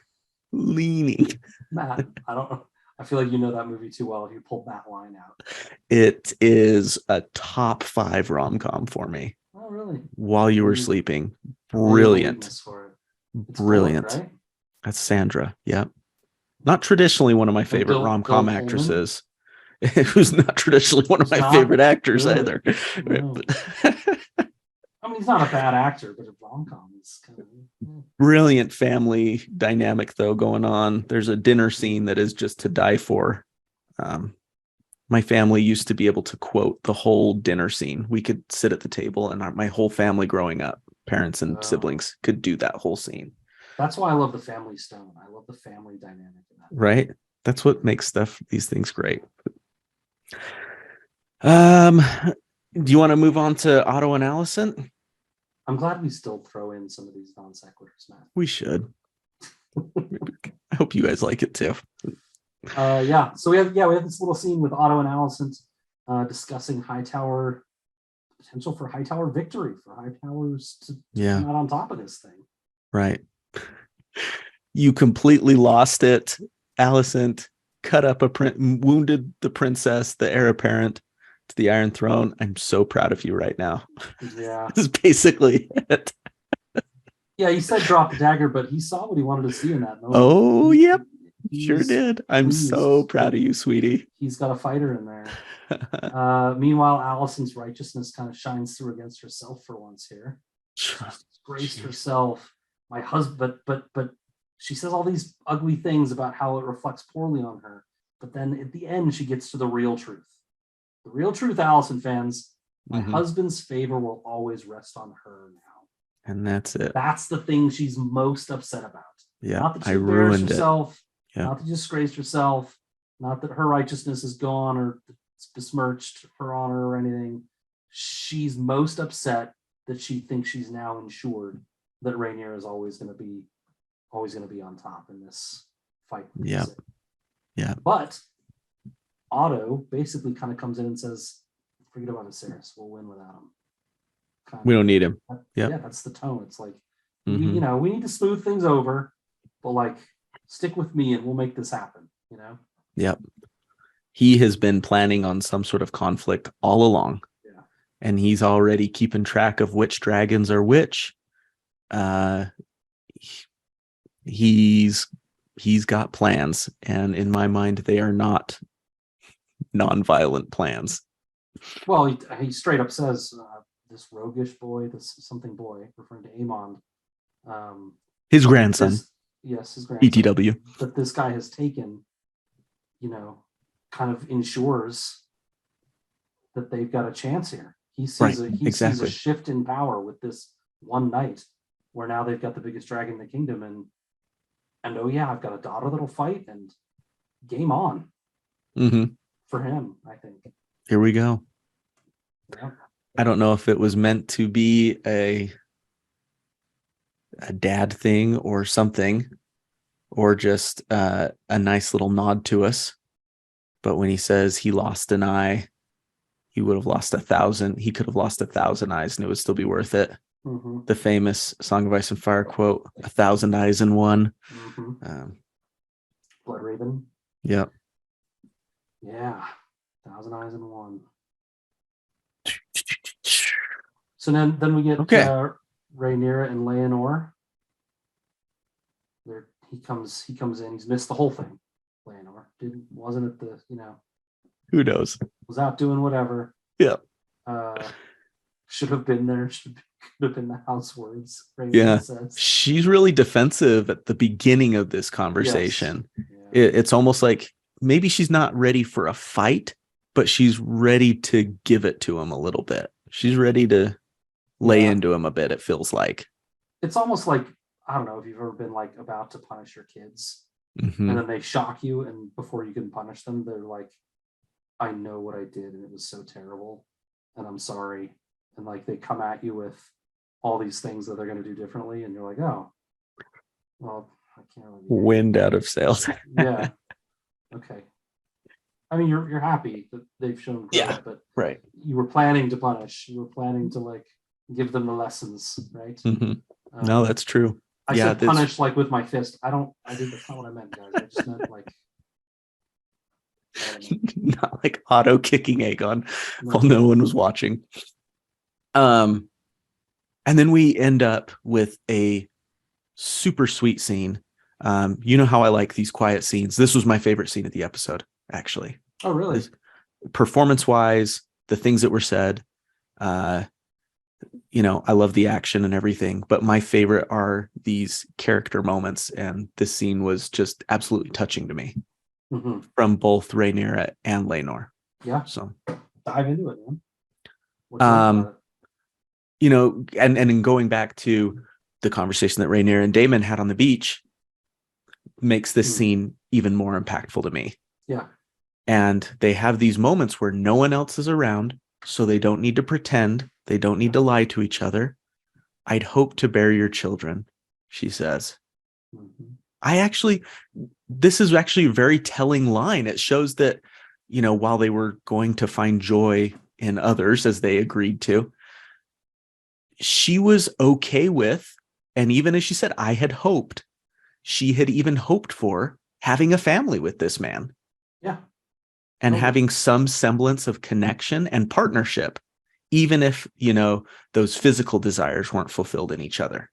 Matt, I don't know. I feel like you know that movie too well if you pulled that line out. It is a top 5 rom-com for me. Oh, really? While You Were Sleeping. Brilliant. Brilliant. Bullock, right? That's Sandra. Yeah. Not traditionally one of my favorite rom-com actresses. Who's not traditionally one of my favorite actors either. Right? I I mean, he's not a bad actor, but a rom-com is kind of Brilliant family dynamic though going on. There's a dinner scene that is just to die for. My family used to be able to quote the whole dinner scene. We could sit at the table and my whole family growing up, parents and siblings, could do that whole scene. That's why I love the Family Stone. I love the family dynamic in that. Right? That's what makes these things great. Do you want to move on to Otto and Allison? I'm glad we still throw in some of these non sequiturs, Matt. We should. I hope you guys like it too. Yeah. So we have this little scene with Otto and Allison discussing Hightower, potential for Hightower victory, for Hightower's to come out on top of this thing. Right. You completely lost it. Allison cut up wounded the princess, the heir apparent to the Iron Throne. I'm so proud of you right now. Yeah. This is basically it. Yeah, he said drop the dagger, but he saw what he wanted to see in that moment. Oh, yep. Sure did. I'm so proud of you, sweetie. He's got a fighter in there. Meanwhile, Allison's righteousness kind of shines through against herself for once here. She's graced herself. My husband, but she says all these ugly things about how it reflects poorly on her. But then at the end, she gets to the real truth. The real truth, Allison fans, my husband's favor will always rest on her now. And that's it. That's the thing she's most upset about. Yeah, not that she I ruined herself, it. Yeah. Not that she disgraced herself, not that her righteousness is gone or besmirched her honor or anything. She's most upset that she thinks she's now ensured that Rhaenyra is always going to be on top in this fight. Yeah. Yeah. But Otto basically kind of comes in and says, forget about Viserys. We'll win without him. We don't need him. Yeah, that's the tone. It's like, we need to smooth things over, but like, stick with me and we'll make this happen, Yep. He has been planning on some sort of conflict all along. Yeah. And he's already keeping track of which dragons are which. He's got plans, and in my mind, they are not non-violent plans. Well, he straight up says, this roguish boy, this something boy, referring to Aemond. His grandson. His grandson. BTW. That this guy has taken, kind of ensures that they've got a chance here. He sees sees a shift in power with this one night, where now they've got the biggest dragon in the kingdom, and oh yeah, I've got a daughter that'll fight, and game on for him, I think. Here we go. Yeah. I don't know if it was meant to be a dad thing or something, or just a nice little nod to us. But when he says he lost an eye, he would have lost 1,000. He could have lost 1,000 eyes and it would still be worth it. The famous Song of Ice and Fire quote, 1,000 eyes in one. Blood Raven. Yep. Yeah. 1,000 eyes in one. So then we get Rhaenyra and Leonor. He comes in. He's missed the whole thing. Leonor wasn't at the Who knows? Was out doing whatever. Yeah. Should have been there. Could have been the house words. Yeah. Says. She's really defensive at the beginning of this conversation. Yes. Yeah. It's almost like maybe she's not ready for a fight, but she's ready to give it to him a little bit. She's ready to lay into him a bit, it feels like. It's almost like, I don't know if you've ever been like about to punish your kids and then they shock you, and before you can punish them, they're like, I know what I did and it was so terrible and I'm sorry. And like they come at you with all these things that they're going to do differently, and you're like, oh, well, I can't really wind out of sails. Yeah. Okay. I mean, you're happy that they've shown growth, but right. You were planning to punish. You were planning to like give them the lessons, right? No, that's true. I said punish like with my fist. That's not what I meant, guys. I just meant like not like auto kicking Aegon while no one was watching. And then we end up with a super sweet scene. You know how I like these quiet scenes. This was my favorite scene of the episode, actually. Oh, really? Performance-wise, the things that were said, I love the action and everything, but my favorite are these character moments. And this scene was just absolutely touching to me from both Rhaenyra and Laenor. Yeah. So dive into it, man. What you like about it? And in going back to the conversation that Rhaenyra and Daemon had on the beach makes this scene even more impactful to me. Yeah. And they have these moments where no one else is around, so they don't need to pretend. They don't need to lie to each other. I'd hope to bear your children, she says. This is actually a very telling line. It shows that, while they were going to find joy in others as they agreed to, she was okay with, and even as she said, I had hoped, she had even hoped for having a family with this man. Yeah. And having some semblance of connection and partnership, even if, those physical desires weren't fulfilled in each other.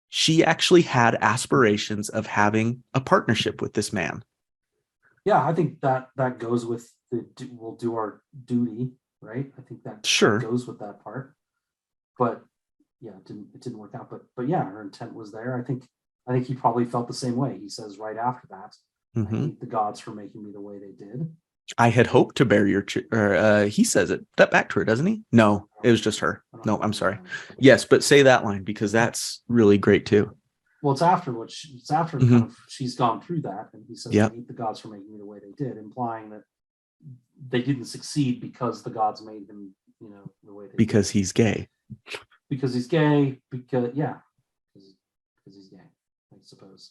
She actually had aspirations of having a partnership with this man. Yeah, I think that goes with we'll do our duty, right? I think that goes with that part. But yeah, it didn't work out. But yeah, her intent was there. I think he probably felt the same way. He says right after that, I hate the gods for making me the way they did. I had hoped to bear your he says it back to her, doesn't he? No, it was just her. No, I'm sorry. Yes, but say that line because that's really great too. Well, it's after kind of she's gone through that, and he says, I hate the gods for making me the way they did, implying that they didn't succeed because the gods made him, the way they because did. He's gay. Because he's gay, because he's gay, I suppose.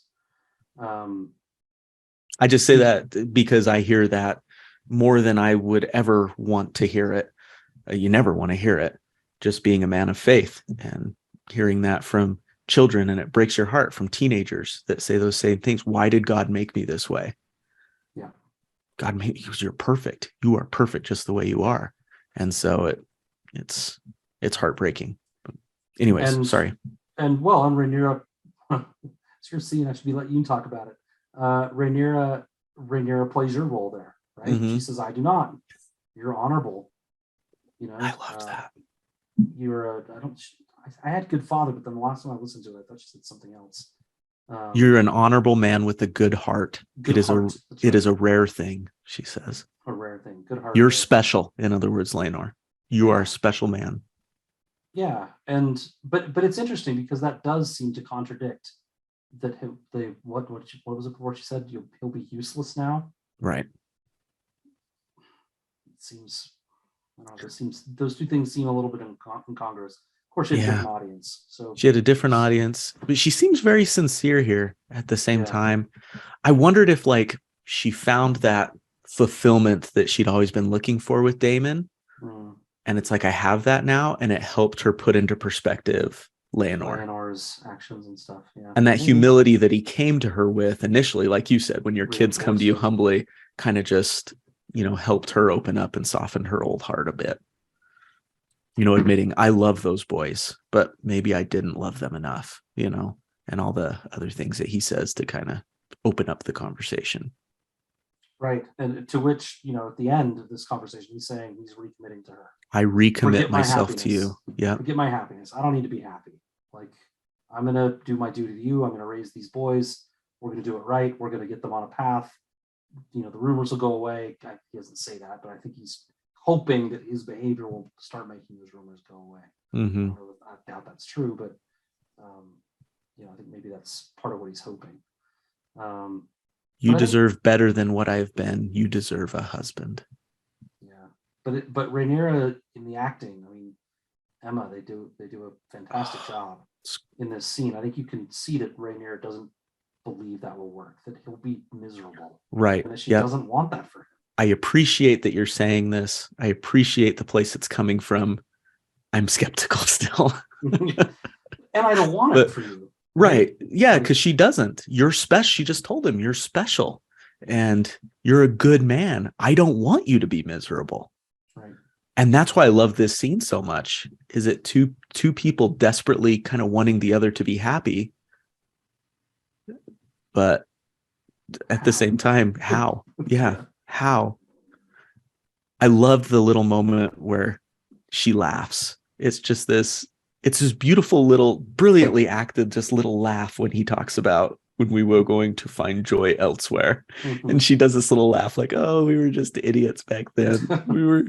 I just say that because I hear that more than I would ever want to hear it. You never want to hear it, just being a man of faith and hearing that from children. And it breaks your heart from teenagers that say those same things. Why did God make me this way? Yeah. God made you because you're perfect. You are perfect just the way you are. And so it's heartbreaking. But anyways, sorry. And Rhaenyra, it's your scene. I should let you talk about it. Rhaenyra plays your role there, right? She says, I do not. You're honorable. I love that. I had good father, but then the last time I listened to it, I thought she said something else. You're an honorable man with a good heart. It is a rare thing, she says. A rare thing. Good heart. You're special. In other words, Laenor, you are a special man. Yeah. But it's interesting because that does seem to contradict that what was it before she said he'll be useless now? Right. It seems, those two things seem a little bit incongruous. Of course, she had a different audience. So she had a different audience, but she seems very sincere here at the same time. I wondered if she found that fulfillment that she'd always been looking for with Daemon. And it's I have that now. And it helped her put into perspective Laenor's actions and stuff. Yeah. And that humility that he came to her with initially, like you said, when your kids come to you humbly, kind of just, helped her open up and soften her old heart a bit. Admitting I love those boys, but maybe I didn't love them enough, and all the other things that he says to kind of open up the conversation. Right. And to which, at the end of this conversation, he's saying he's recommitting to her. I recommit myself to you. Yeah. Forget my happiness. I don't need to be happy. I'm going to do my duty to you. I'm going to raise these boys. We're going to do it right. We're going to get them on a path. The rumors will go away. He doesn't say that, but I think he's hoping that his behavior will start making those rumors go away. I doubt that's true, but I think maybe that's part of what he's hoping. You deserve better than what I've been. You deserve a husband. Yeah, but Rhaenyra in the acting, Emma, they do a fantastic job in this scene. I think you can see that Rhaenyra doesn't believe that will work, that he'll be miserable, right? And that she doesn't want that for him. I appreciate that you're saying this. I appreciate the place it's coming from. I'm skeptical still. And I don't want it for you. Right. Yeah, because she doesn't. You're special. She just told him you're special and you're a good man. I don't want you to be miserable. Right. And that's why I love this scene so much. Is it two people desperately kind of wanting the other to be happy, but at the same time, how? Yeah. How? I love the little moment where she laughs. It's just this it's this beautiful little, brilliantly acted, just little laugh when he talks about when we were going to find joy elsewhere. And she does this little laugh like, oh, we were just idiots back then. We were.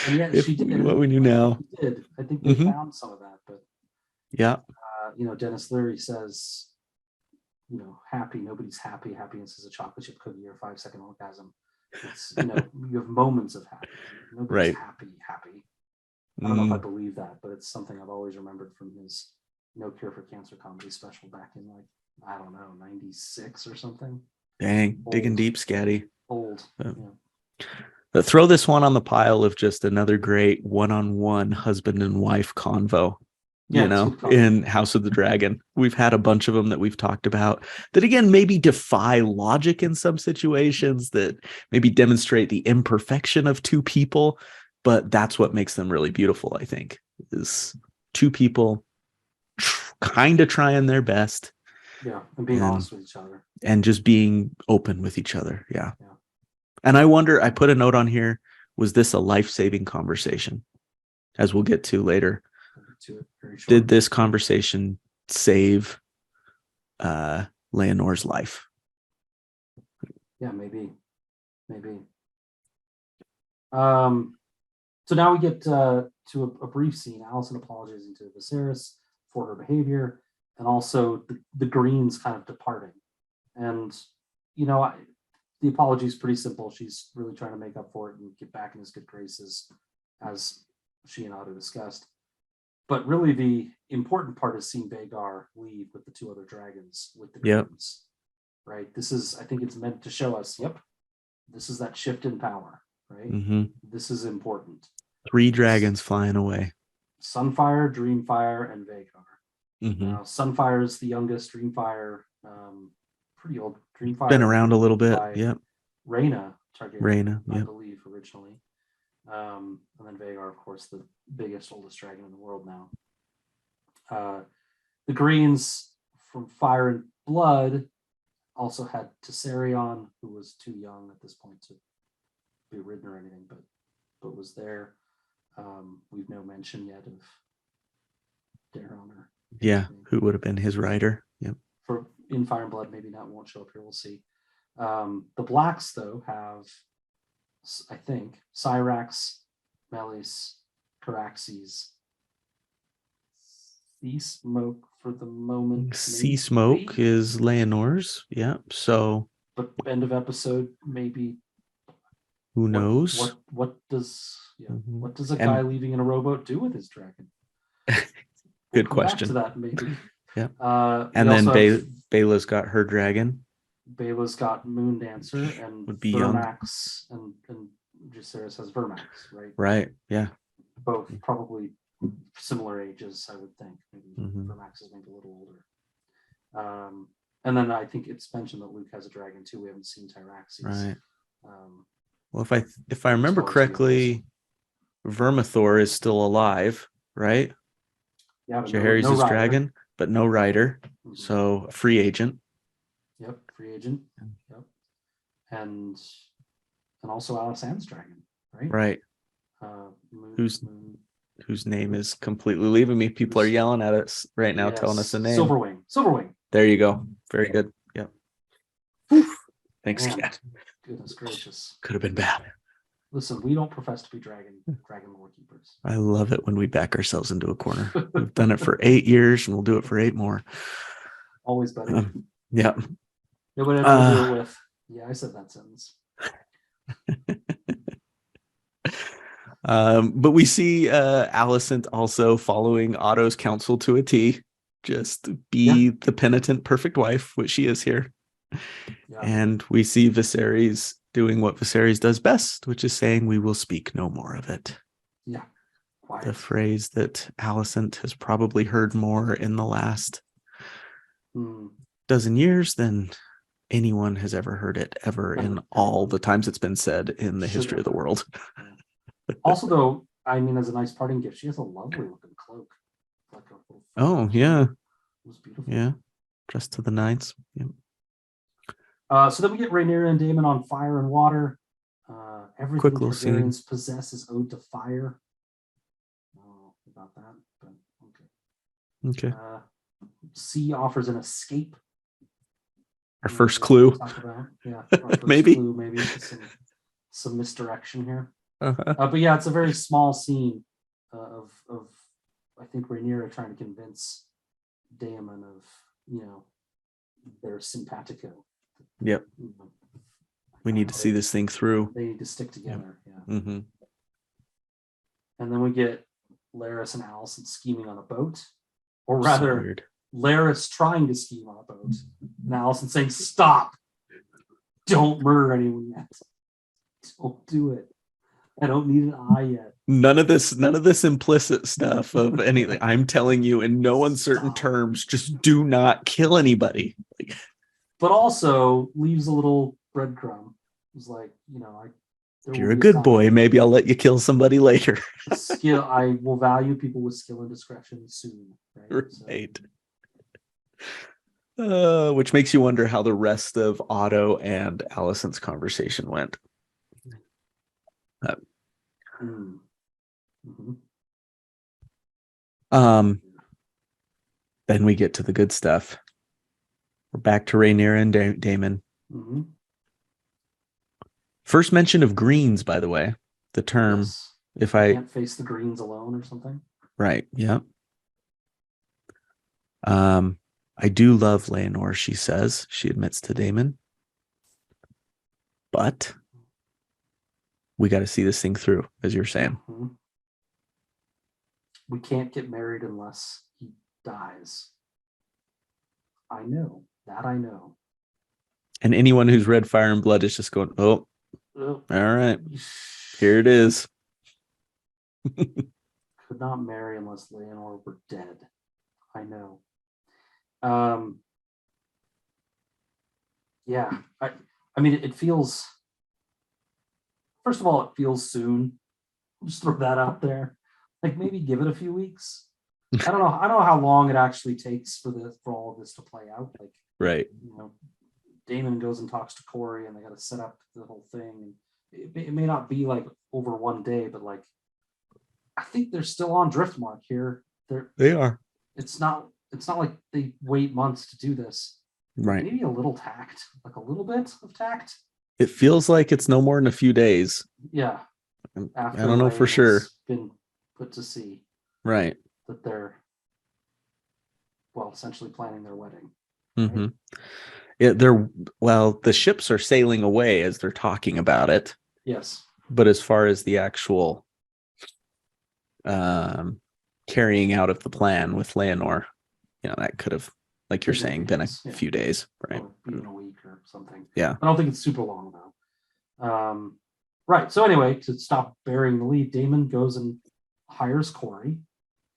And yet If she we did. knew what we knew now. Did. I think they Mhm. found some of that, but Yeah. Dennis Leary says, happy, nobody's happy. Happiness is a chocolate chip cookie or a 5-second orgasm. It's, you have moments of happy. Nobody's Right. happy. I don't know if I Mm, believe that, but it's something I've always remembered from his No Cure for Cancer comedy special back in, like, I don't know, 96 or something. dang, digging Old. deep, Scatty. Old. But, Yeah. but throw this one on the pile of just another great one-on-one husband and wife convo. Yeah, it's good In content. House of the Dragon. We've had a bunch of them that we've talked about that, again, maybe defy logic in some situations, that maybe demonstrate the imperfection of two people, but that's what makes them really beautiful, I think, is two people kind of trying their best. Yeah, and being honest with each other. And just being open with each other. Yeah. Yeah. And I wonder, I put a note on here, was this a life-saving conversation? As we'll get to later. To it very short. Did this conversation save Leonor's life? Yeah, maybe. So now we get to a brief scene. Alicent apologizing to Viserys for her behavior, and also the Greens kind of departing. And the apology is pretty simple. She's really trying to make up for it and get back in his good graces, as she and Otto discussed. But really, the important part is seeing Vhagar leave with the two other dragons with the Greens. Right. I think it's meant to show us, this is that shift in power, right? Mm-hmm. This is important. 3 dragons flying away. Sunfire, Dreamfire, and Vhagar. Mm-hmm. Now, Sunfire is the youngest. Dreamfire, pretty old. Dreamfire been around a little bit. Yep. Rhaena Targaryen, Rhaena, I believe, originally. And then Vhagar, of course, the biggest, oldest dragon in the world now. The Greens from Fire and Blood also had Tessarion, who was too young at this point to be ridden or anything, but was there. We've no mention yet of Daron or who would have been his rider. Yep. For in Fire and Blood, maybe not, won't show up here. We'll see. The Blacks, though, have, I think, Syrax, Melis, Caraxes, Sea Smoke for the moment. Sea Smoke is Leonor's. Yep. So, but end of episode, maybe. Who knows? What does what does a guy leaving in a rowboat do with his dragon? Good question. Back to that, maybe. Yeah. And then Bela's got her dragon. Bela's got Moon Dancer, and would be Vermax, and Jacaerys has Vermax, right? Right. Yeah. Both probably similar ages, I would think. Maybe Vermax is maybe a little older. And then I think it's mentioned that Luke has a dragon too. We haven't seen Tyraxes. Right. Well, if I remember correctly, Vermithor is still alive, right? Yeah, Jaehaerys' no dragon, but no rider. So free agent. Yep, free agent. Yep. And also Alysanne's dragon, right? Right. Whose name is completely leaving me. People are yelling at us right now, telling us the name. Silverwing. There you go. Very good. Yep. Thanks, Cat. Goodness gracious. Could have been bad. Listen, we don't profess to be dragon lore keepers. I love it when we back ourselves into a corner. We've done it for 8 years, and we'll do it for 8 more. Always better. Yeah. Nobody had to do it with. Yeah, I said that sentence. But we see Alicent also following Otto's counsel to a T. Just be the penitent, perfect wife, which she is here. Yeah. And we see Viserys doing what Viserys does best, which is saying, "We will speak no more of it." Yeah. Quiet. The phrase that Alicent has probably heard more in the last dozen years than anyone has ever heard it ever in all the times it's been said in the history of the world. Also, though, I mean, as a nice parting gift, she has a lovely looking cloak. Like a little yeah. It was beautiful. Yeah. Dressed to the nines. Yeah. So then we get Rhaenyra and Daemon on fire and water. Everything Targaryens possess is owed to fire. Okay. C offers an escape. Our first clue. Yeah, our first Maybe. clue, maybe some misdirection here. Uh-huh. But yeah, it's a very small scene of I think Rhaenyra trying to convince Daemon of their simpatico. Yep. We need to see this thing through. They need to stick together. Yep. Yeah. Mm-hmm. And then we get Larys and Alicent scheming on a boat, or rather, Larys trying to scheme on a boat, and Alicent saying, "Stop! Don't murder anyone yet. Don't do it. I don't need an eye yet." None of this implicit stuff of anything. I'm telling you in no uncertain terms, just do not kill anybody. But also leaves a little breadcrumb. It's like, if you're a good boy, maybe I'll let you kill somebody later. I will value people with skill and discretion soon. Right. Which makes you wonder how the rest of Otto and Alicent's conversation went. Mm-hmm. Then we get to the good stuff. We're back to Rhaenyra and Daemon. Mm-hmm. First mention of greens, by the way. The term, yes. If I can't face the greens alone or something. Right. Yeah. I do love Laenor, she says. She admits to Daemon. But we got to see this thing through, as you're saying. Mm-hmm. We can't get married unless he dies. I know. That I know. And anyone who's read Fire and Blood is just going, oh, all right. Here it is. Could not marry unless Laenor were dead. I know. Yeah. I mean, it feels... First of all, it feels soon. I'll just throw that out there. Like, maybe give it a few weeks. I don't know how long it actually takes for all of this to play out. Like, right. Daemon goes and talks to Corey, and they got to set up the whole thing. And it may not be like over one day, but like, I think they're still on Driftmark here. They are. It's not like they wait months to do this. Right. Maybe a little tact, like a little bit of tact. It feels like it's no more than a few days. Yeah. I don't know for sure. Been put to sea. Right. That they're, essentially planning their wedding. Mm-hmm. Right? Yeah, the ships are sailing away as they're talking about it. Yes. But as far as the actual carrying out of the plan with Laenor, that could have, like you're saying, been a few days, right? Or even a week or something. Yeah. I don't think it's super long though. Right. So anyway, to stop burying the lead, Daemon goes and hires Corey.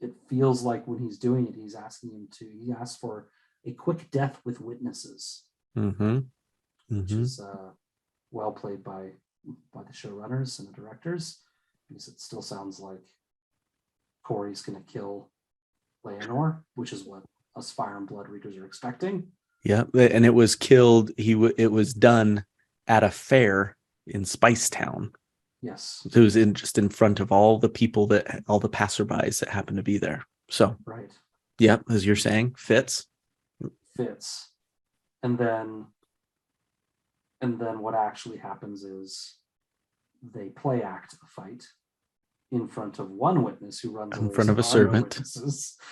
It feels like when he's doing it, he asks for a quick death with witnesses. Mm-hmm. Which is well played by the showrunners and the directors, because it still sounds like Corey's going to kill Laenor, which is what us Fire and Blood readers are expecting. Yeah, and it was killed. It was done at a fair in Spicetown. Yes, it was just in front of all the people all the passerbys that happened to be there. So right, yeah, as you're saying, fits. And then what actually happens is they play act a fight in front of one witness who runs away. In front of a servant.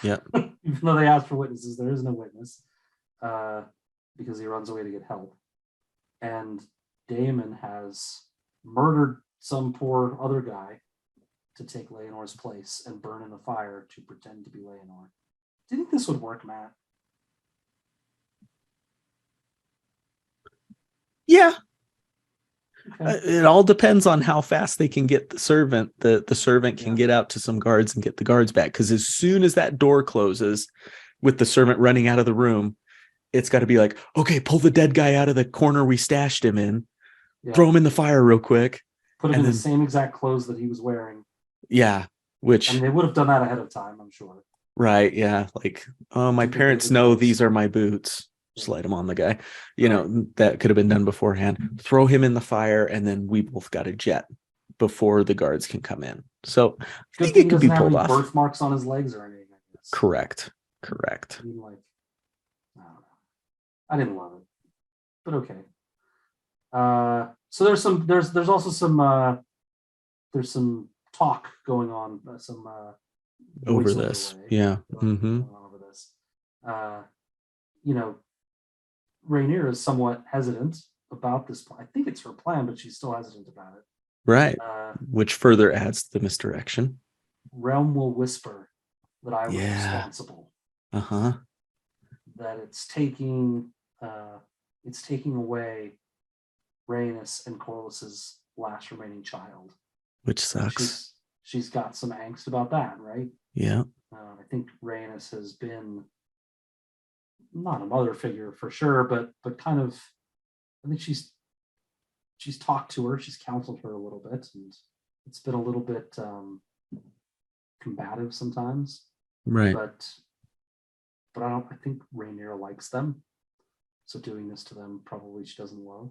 Yeah. Even though they asked for witnesses, there is no witness because he runs away to get help. And Daemon has murdered some poor other guy to take Laenor's place and burn in the fire to pretend to be Laenor. Do you think this would work, Matt? Yeah. Okay. It all depends on how fast they can get the servant. The servant can get out to some guards and get the guards back. Because as soon as that door closes with the servant running out of the room, it's got to be like, okay, pull the dead guy out of the corner we stashed him in. Yeah. Throw him in the fire real quick. Put him in the same exact clothes that he was wearing. Yeah. Which, and they would have done that ahead of time, I'm sure. Right. Yeah. Like, oh, my parents know these are my boots. Slide him on the guy. That could have been done beforehand. Throw him in the fire, and then we both got a jet before the guards can come in. So I think it could be pulled off. Birthmarks on his legs or anything. Correct. Correct. I mean, like, I don't know. I didn't love it, but okay. So there's also some talk going on, some Over voice this. overlay Yeah. going on over this. You know, Rhaenyra is somewhat hesitant about this plan. I think it's her plan, but she's still hesitant about it. Right. Which further adds to the misdirection. Realm will whisper that I was responsible. Uh-huh. That it's taking away Rhaenys and Corlys's last remaining child. Which sucks. She's got some angst about that, right? Yeah. I think Rhaenys has been not a mother figure for sure, but kind of, I think she's talked to her, she's counseled her a little bit, and it's been a little bit combative sometimes. Right. But I think Rhaenyra likes them. So doing this to them, probably she doesn't love.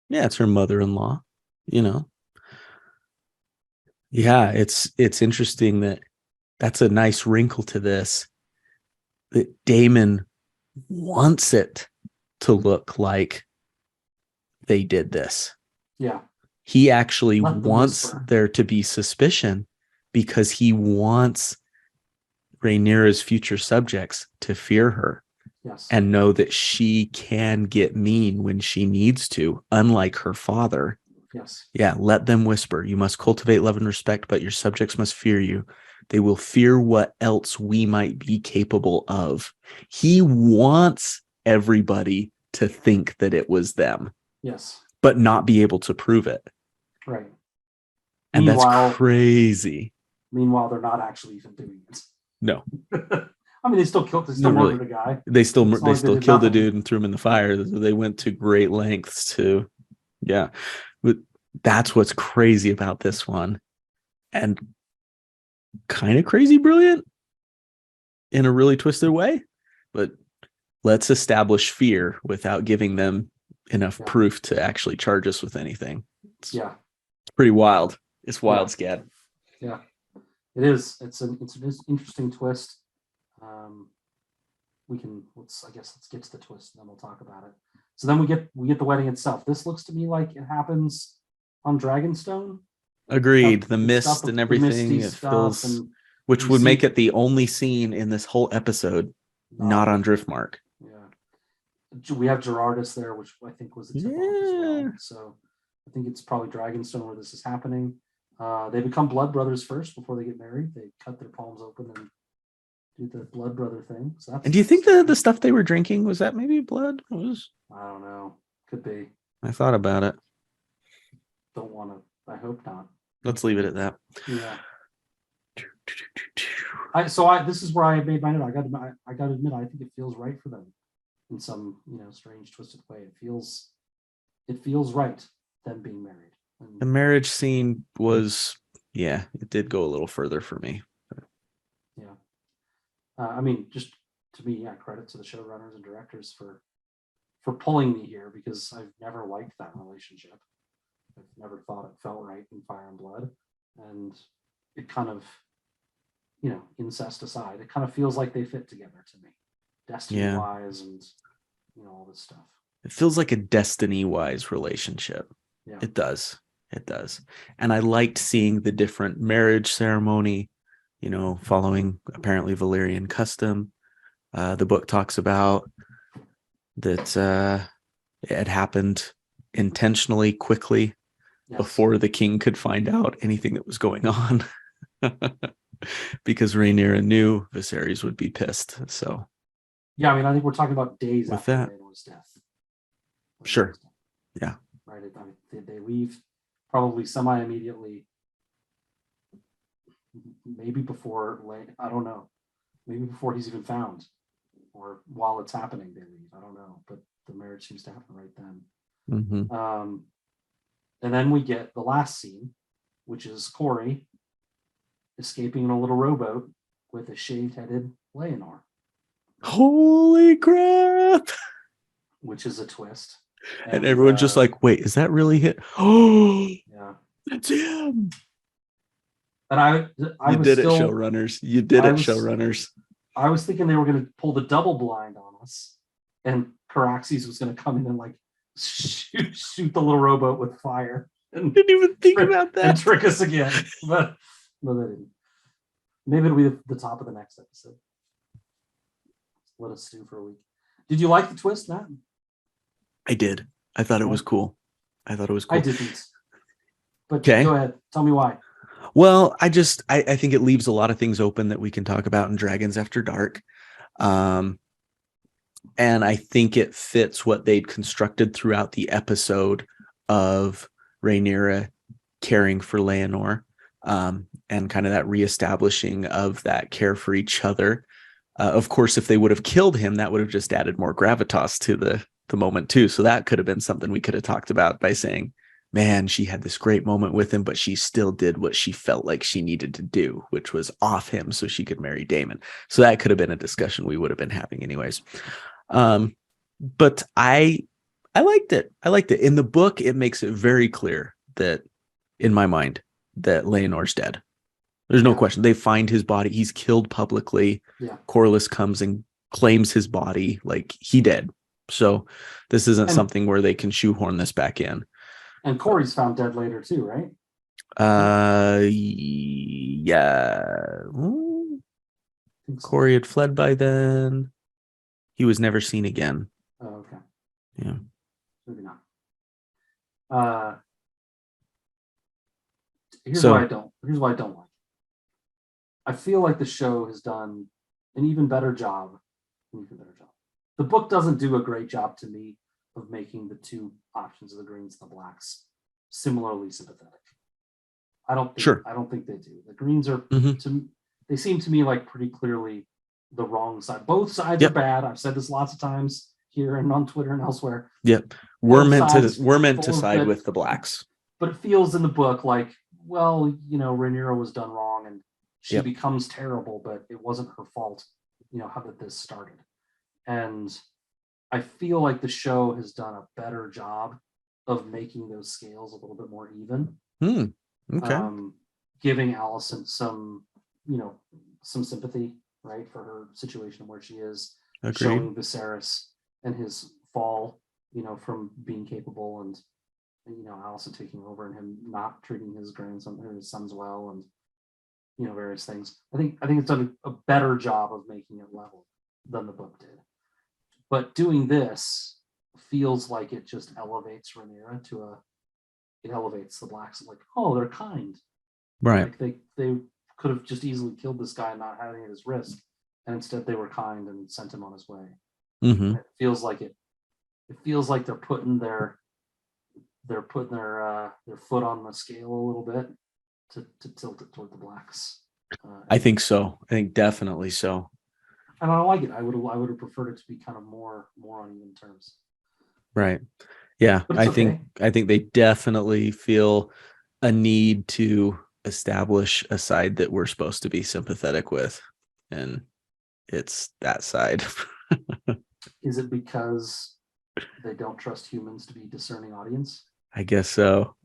Yeah, it's her mother-in-law, you know. Yeah, it's interesting that's a nice wrinkle to this. That Daemon wants it to look like they did this. Yeah. He actually wants there to be suspicion because he wants Rhaenyra's future subjects to fear her. Yes. And know that she can get mean when she needs to, unlike her father. Yes. Yeah, let them whisper. You must cultivate love and respect, but your subjects must fear you. They will fear what else we might be capable of. He wants everybody to think that it was them. Yes. But not be able to prove it. Right. And that's crazy. Meanwhile, they're not actually even doing it. No. I mean, they still murdered a guy. They still killed the dude and threw him in the fire. They went to great lengths to, yeah. But that's what's crazy about this one, and kind of crazy brilliant in a really twisted way. But let's establish fear without giving them enough proof to actually charge us with anything. It's pretty wild. It's wild, Scad. Yeah, it is. It's an interesting twist. Let's get to the twist and then we'll talk about it. So then we get the wedding itself. This looks to me like it happens on Dragonstone. Agreed. The mist and everything, it feels, which would make it the only scene in this whole episode not on Driftmark. Yeah. We have Gerardus there, which I think was the tip off as well. So I think it's probably Dragonstone where this is happening. They become blood brothers first before they get married. They cut their palms open and do the blood brother thing. So and do you think the stuff they were drinking, was that maybe blood? I don't know. Could be. I thought about it. Don't want to. I hope not. Let's leave it at that. Yeah. This is where I made my note. I got to admit, I think it feels right for them in some strange, twisted way. It feels right, them being married. The marriage scene was, it did go a little further for me. Yeah. I mean, just to me, credit to the showrunners and directors for pulling me here, because I've never liked that relationship. I've never thought it felt right in Fire and Blood, and it kind of, incest aside, it kind of feels like they fit together to me, destiny-wise, and all this stuff. It feels like a destiny-wise relationship. Yeah. It does. And I liked seeing the different marriage ceremony, following apparently Valyrian custom. The book talks about that it had happened intentionally quickly before the king could find out anything that was going on. Because Rhaenyra knew Viserys would be pissed. So yeah, I mean, I think we're talking about days with after that. Rhaenyra's death. Sure. Yeah. Right. They leave probably semi-immediately. Maybe before, I don't know. Maybe before he's even found, or while it's happening, they leave. I don't know, but the marriage seems to happen right then. Mm-hmm. And then we get the last scene, which is Corey escaping in a little rowboat with a shaved-headed Leonor. Holy crap! Which is a twist. And everyone's just like, wait, is that really him? Oh, yeah, that's him. And I you did it, showrunners. You did it, showrunners. I was thinking they were going to pull the double blind on us, and Caraxes was going to come in and like shoot the little rowboat with fire. And Didn't even think about that. And trick us again, but no, they didn't. Maybe it'll be the top of the next episode. Let us stew for a week. Did you like the twist, Matt? I did. I thought it was cool. I didn't. But okay. Go ahead. Tell me why. Well, I think it leaves a lot of things open that we can talk about in Dragons After Dark. And I think it fits what they'd constructed throughout the episode of Rhaenyra caring for Leonor, and kind of that reestablishing of that care for each other. Of course, if they would have killed him, that would have just added more gravitas to the moment too. So that could have been something we could have talked about by saying, man, she had this great moment with him, but she still did what she felt like she needed to do, which was off him so she could marry Daemon. So that could have been a discussion we would have been having anyways. But I liked it. In the book, it makes it very clear that, in my mind, that Leonor's dead. There's no question. They find his body. He's killed publicly. Yeah. Corlys comes and claims his body. Like, he dead. So this isn't something where they can shoehorn this back in. And Corey's found dead later too, right? Yeah. Corey had fled by then. He was never seen again. Oh, okay. Yeah. Maybe not. Here's why I don't like it. I feel like the show has done an even better job. The book doesn't do a great job to me of making the two options of the greens and the blacks similarly sympathetic. I don't think they do. The greens are they seem to me like pretty clearly the wrong side. Both sides are bad. I've said this lots of times here and on Twitter and elsewhere. Yep. We're meant to side with the blacks. But it feels in the book like, well, Rhaenyra was done wrong and she becomes terrible, but it wasn't her fault, how that this started. And I feel like the show has done a better job of making those scales a little bit more even. Okay. Giving Alicent some sympathy, right, for her situation where she is. Agreed. Showing Viserys and his fall, from being capable and, Alicent taking over and him not treating his grandson or his sons well and, various things. I think it's done a better job of making it level than the book did. But doing this feels like it just elevates Rhaenyra it elevates the blacks, like, oh, they're kind. Right. Like they could have just easily killed this guy and not having it at his risk. And instead they were kind and sent him on his way. Mm-hmm. It feels like they're putting their foot on the scale a little bit to tilt it toward the blacks. I think so. I think definitely so. And I like it. I would have preferred it to be kind of more on even terms. Right. Yeah. I think they definitely feel a need to establish a side that we're supposed to be sympathetic with. And it's that side. Is it because they don't trust humans to be a discerning audience? I guess so.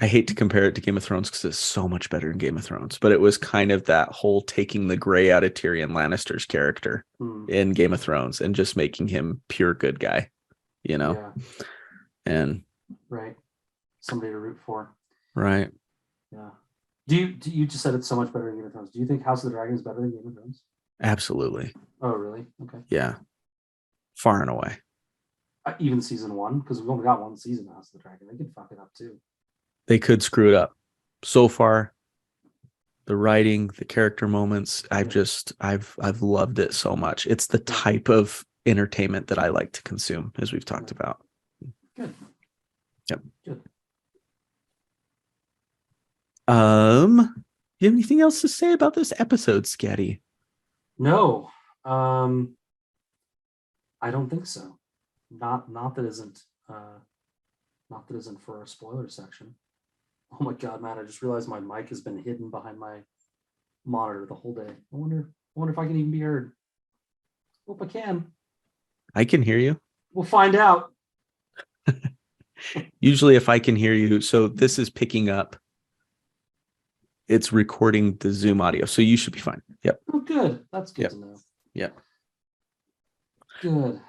I hate to compare it to Game of Thrones because it's so much better in Game of Thrones, but it was kind of that whole taking the gray out of Tyrion Lannister's character in Game of Thrones and just making him pure good guy, Yeah. And right. Somebody to root for. Right. Yeah. You just said it's so much better than Game of Thrones. Do you think House of the Dragon is better than Game of Thrones? Absolutely. Oh, really? Okay. Yeah. Far and away. Even season 1, because we've only got one season of House of the Dragon. They could fuck it up too. They could screw it up. So far, the writing, the character moments, I've loved it so much. It's the type of entertainment that I like to consume, as we've talked about. Good. Yep. Good. Do you have anything else to say about this episode, Scatty? No. I don't think so. Not that isn't for our spoiler section. Oh my god, man, I just realized my mic has been hidden behind my monitor the whole day. I wonder if I can even be heard. Hope I can. I can hear you. We'll find out. Usually if I can hear you, so this is picking up. It's recording the Zoom audio, so you should be fine. Yep. Oh, good. That's good to know. Yep. Good.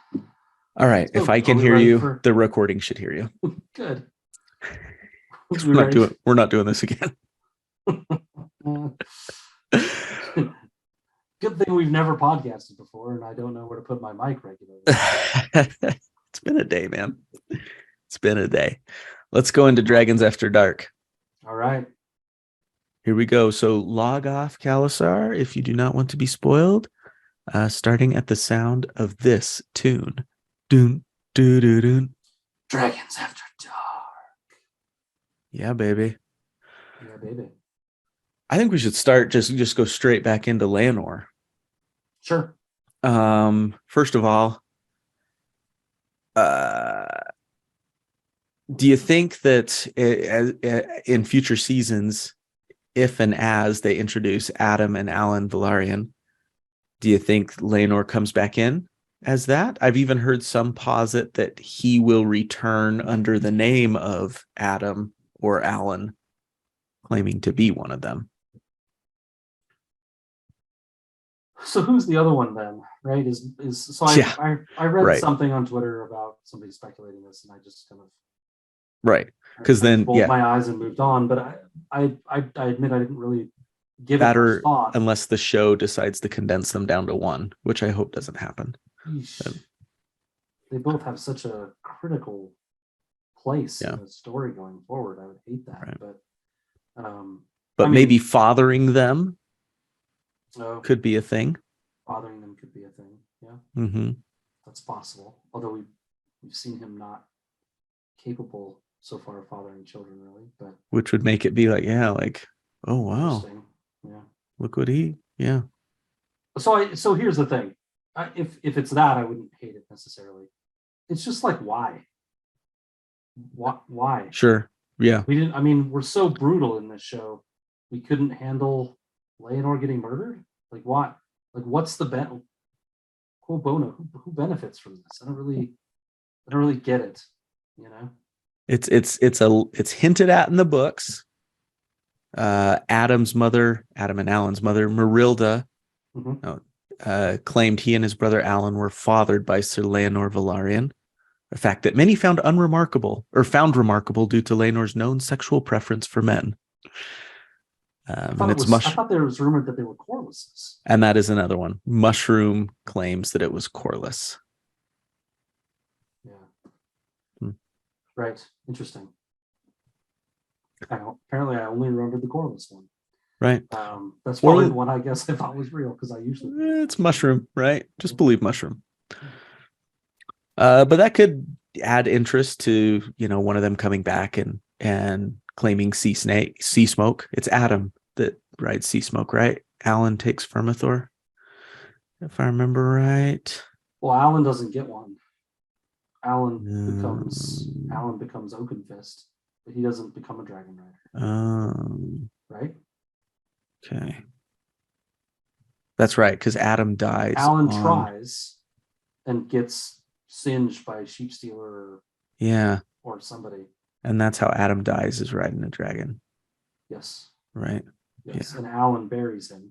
All right. So, If I are can we hear ready you, for- the recording should hear you. Good. 'Cause We ready? we're not doing this again. Good thing we've never podcasted before, and I don't know where to put my mic regularly. It's been a day, man. It's been a day. Let's go into Dragons After Dark. All right. Here we go. So log off, Kalasar, if you do not want to be spoiled. Starting at the sound of this tune. Doon, doo, doo, doon. Dragons After Dark. Yeah, baby. Yeah, baby. I think we should start just go straight back into Leonor. Sure. First of all, do you think that in future seasons, if and as they introduce Adam and Alan Velaryon, do you think Leonor comes back in as that? I've even heard some posit that he will return under the name of Adam or Alan, claiming to be one of them. So who's the other one then? Right? I read right. something on Twitter about somebody speculating this, and I just kind of right because then rolled my eyes and moved on. But I admit I didn't really give that it or thought. Unless the show decides to condense them down to one, which I hope doesn't happen. They both have such a critical place in the story going forward. I would hate that, right. But maybe fathering them could be a thing. Fathering them could be a thing. Yeah, mm-hmm. That's possible. Although we've seen him not capable so far of fathering children, really. But which would make it be like, oh wow, yeah, look what he, yeah. So here's the thing. If it's that, I wouldn't hate it necessarily. It's just like why? Why? Sure. Yeah. We didn't. I mean, we're so brutal in this show. We couldn't handle Leonor getting murdered. Like what? Like what's the quo bono? Who benefits from this? I don't really get it. You know. It's hinted at in the books. Adam and Alan's mother, Marilda, claimed he and his brother Alan were fathered by Sir Leonor Velaryon, a fact that many found remarkable due to Leonor's known sexual preference for men. I thought there was rumored that they were Corlys's. And that is another one. Mushroom claims that it was Corlys. Yeah. Right. Interesting. Apparently, I only remembered the Corlys one. Right. That's probably the one I guess I thought was real because I usually it's Mushroom, right? Just believe Mushroom. But that could add interest to one of them coming back and claiming sea smoke. It's Adam that rides sea smoke, right? Alan takes Vermithor, if I remember right. Well, Alan doesn't get one. Alan becomes Oakenfist, but he doesn't become a dragon rider. Right? Okay. That's right, because Adam dies. Alan tries and gets singed by a sheep stealer or somebody. And that's how Adam dies, is riding a dragon. Yes. Right. Yes. Yeah. And Alan buries him,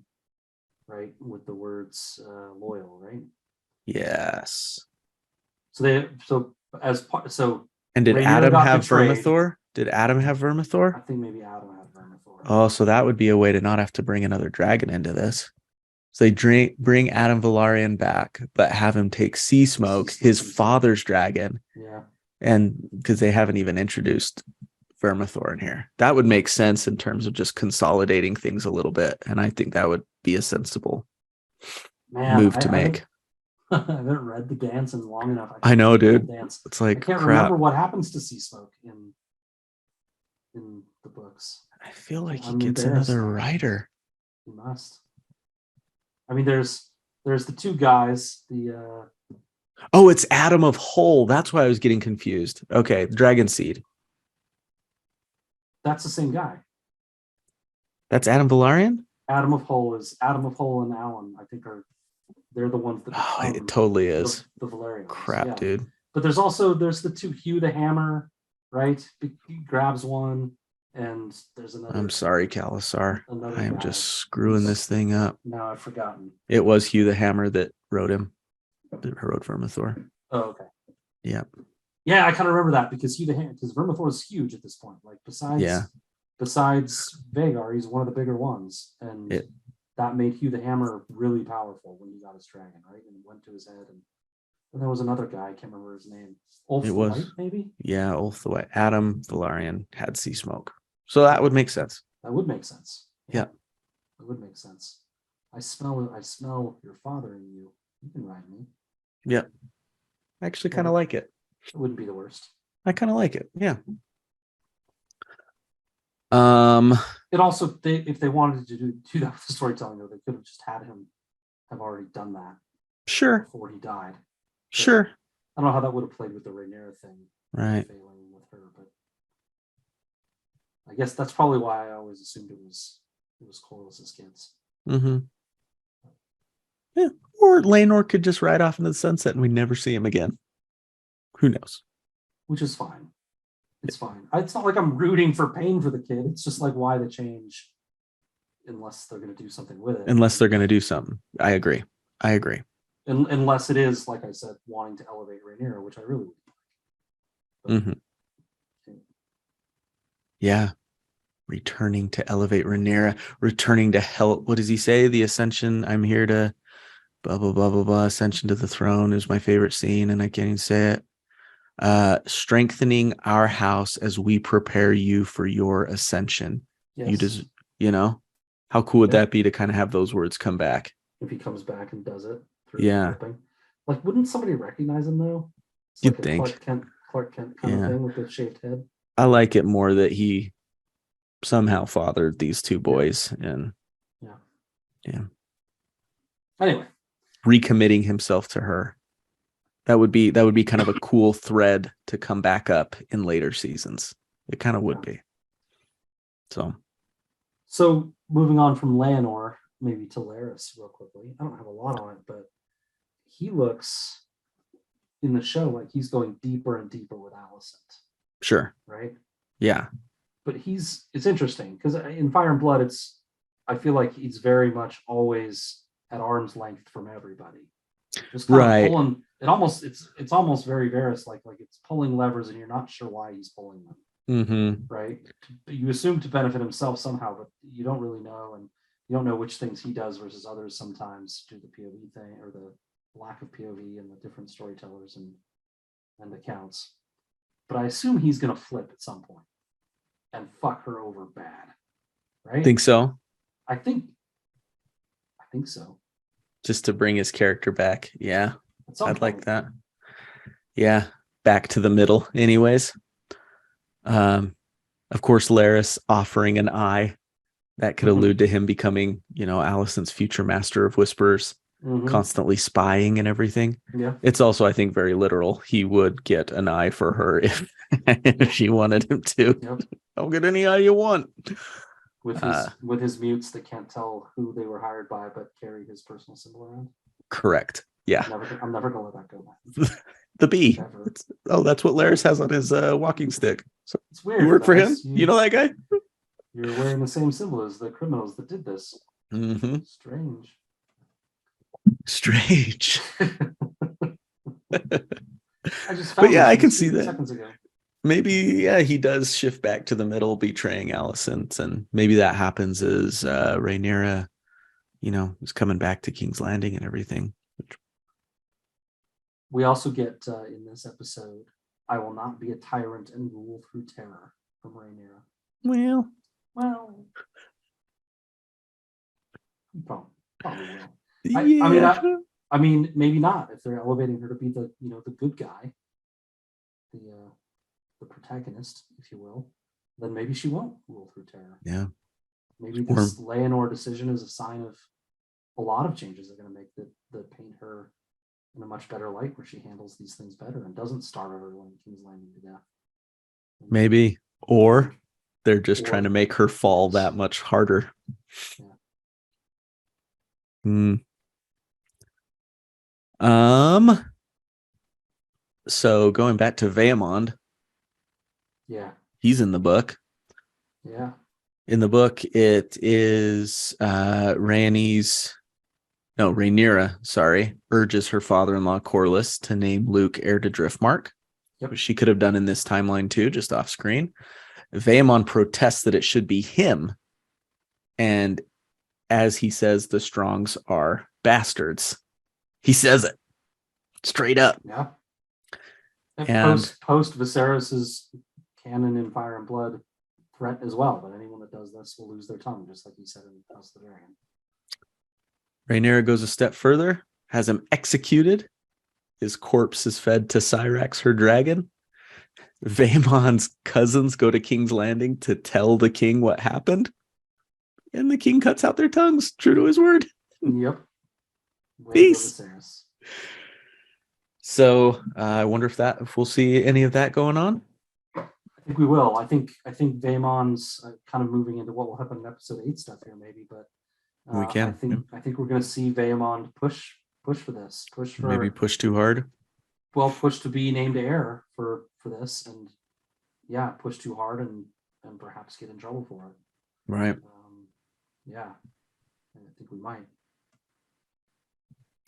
right? With the words loyal, right? Yes. And did Adam have Vermithor? Did Adam have Vermithor? I think maybe Adam had Vermithor. Oh, so that would be a way to not have to bring another dragon into this. So they bring Adam Velaryon back, but have him take Sea Smoke, his father's dragon. Yeah. And because they haven't even introduced Vermithor in here. That would make sense in terms of just consolidating things a little bit. And I think that would be a sensible move to make. I haven't read the dance in long enough. I know, dude. It's like I can't remember what happens to Sea Smoke in the books. I feel like he gets another rider. He must. I mean, there's the two guys. It's Adam of Hull. That's why I was getting confused. Okay, Dragon Seed. That's the same guy. That's Adam Velaryon? Adam of Hull and Alan, I think they're the ones that it totally is. The Valerians. Crap, dude. But there's the two Hugh the Hammer, right? He grabs one. And there's another. I'm sorry, Kalasar. Another I am guy just screwing this thing up. Now I've forgotten. It was Hugh the Hammer that wrote him. That wrote Vermithor. Oh, okay. Yeah. Yeah, I kind of remember that because Vermithor is huge at this point. Like besides Vagar, he's one of the bigger ones, and that made Hugh the Hammer really powerful when he got his dragon, right? And went to his head, and then there was another guy, I can't remember his name. Ulf the White, maybe? Yeah, Ulf the White. Adam Valarian had sea smoke. So that would make sense. That would make sense. Yeah. That would make sense. I smell your father in you. You can ride me. Yeah. I actually kind of like it. It wouldn't be the worst. I kind of like it. Yeah. It also, if they wanted to do that with the storytelling, though, they could have just had him have already done that. Sure. Before he died. Sure. I don't know how that would have played with the Rhaenyra thing. Right. Failing with her, but I guess that's probably why I always assumed it was Corlys's kids. Mm-hmm. Yeah. Or Laenor could just ride off into the sunset and we'd never see him again. Who knows? Which is fine. It's fine. It's not like I'm rooting for pain for the kid. It's just like, why the change unless they're going to do something with it. Unless they're going to do something. I agree. Unless it is, like I said, wanting to elevate Rhaenyra, which I really would like. Mm-hmm. Yeah. Returning to elevate Rhaenyra. Returning to hell. What does he say? The ascension. I'm here to blah, blah, blah, blah, blah. Ascension to the throne is my favorite scene, and I can't even say it. Strengthening our house as we prepare you for your ascension. Yes. How cool would that be to kind of have those words come back? If he comes back and does it. Yeah. Like, wouldn't somebody recognize him though? It's You'd like think. Clark Kent kind of thing with the shaved head. I like it more that he somehow fathered these two boys and Anyway, recommitting himself to her. That would be kind of a cool thread to come back up in later seasons. It kind of would be. So moving on from Laenor, maybe to Larys real quickly. I don't have a lot on it, but he looks in the show like he's going deeper and deeper with Alicent. Sure. Right? Yeah. But it's interesting because in Fire and Blood, I feel like he's very much always at arm's length from everybody. Just kind of pulling. It's almost very Varys like it's pulling levers and you're not sure why he's pulling them. Mm-hmm. Right? You assume to benefit himself somehow, but you don't really know, and you don't know which things he does versus others sometimes due to the POV thing or the lack of POV and the different storytellers and accounts. But I assume he's going to flip at some point and fuck her over bad. Right? Think so? I think so. Just to bring his character back. Yeah. I'd like that. Yeah. Back to the middle anyways. Of course, Larys offering an eye that could allude to him becoming, Alicent's future master of whispers, constantly spying and everything. Yeah. It's also, I think, very literal. He would get an eye for her if she wanted him to. Yep. Don't get any eye you want. With his mutes that can't tell who they were hired by, but carry his personal symbol around. Correct. Yeah. I'm never gonna let that go. The bee. That's what Larys has on his walking stick. So it's weird. You work for him? You know that guy? You're wearing the same symbol as the criminals that did this. Mm-hmm. Strange. I can see that. Seconds ago. Maybe, he does shift back to the middle, betraying Alicent, and maybe that happens as Rhaenyra, is coming back to King's Landing and everything. We also get in this episode, I will not be a tyrant and rule through terror from Rhaenyra. Well, probably will. Yeah. I mean, maybe not if they're elevating her to be the the good guy, the protagonist, if you will. Then maybe she won't rule through terror. Yeah. Maybe this Laenor decision is a sign of a lot of changes they're going to make that paint her in a much better light, where she handles these things better and doesn't starve everyone in King's Landing to death. Maybe, or they're just trying to make her fall that much harder. Yeah. So going back to Vaemond. Yeah. He's in the book. Yeah. In the book, it is Rhaenyra, urges her father-in-law Corlys to name Luke heir to Driftmark, Yep. which she could have done in this timeline too, just off screen. Vaemon protests that it should be him, and as he says, the Strongs are bastards. He says it straight up. Yeah. And Post Viserys's canon in Fire and Blood threat as well, that anyone that does this will lose their tongue, just like he said in House of the Dragon. Rhaenyra goes a step further, has him executed. His corpse is fed to Syrax, her dragon. Vaemon's cousins go to King's Landing to tell the king what happened. And the king cuts out their tongues, true to his word. Yep. Peace. So I wonder if we'll see any of that going on. I think we will. I think Vaemon's kind of moving into what will happen in episode 8 stuff here, maybe. But we can. I think we're going to see Vaemon push for this. Maybe push too hard. Well, push to be named heir for this, and yeah, push too hard and perhaps get in trouble for it. Right. Yeah, I think we might.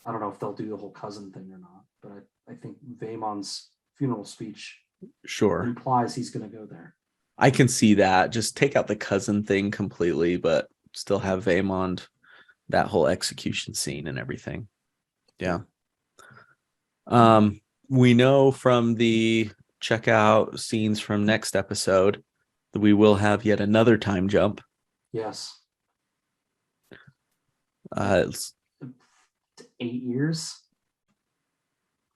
I don't know if they'll do the whole cousin thing or not, but I think Vaemon's funeral speech implies he's going to go there. I can see that. Just take out the cousin thing completely, but still have Vaemon, that whole execution scene and everything. Yeah. We know from the checkout scenes from next episode that we will have yet another time jump. Yes. It's 8 years.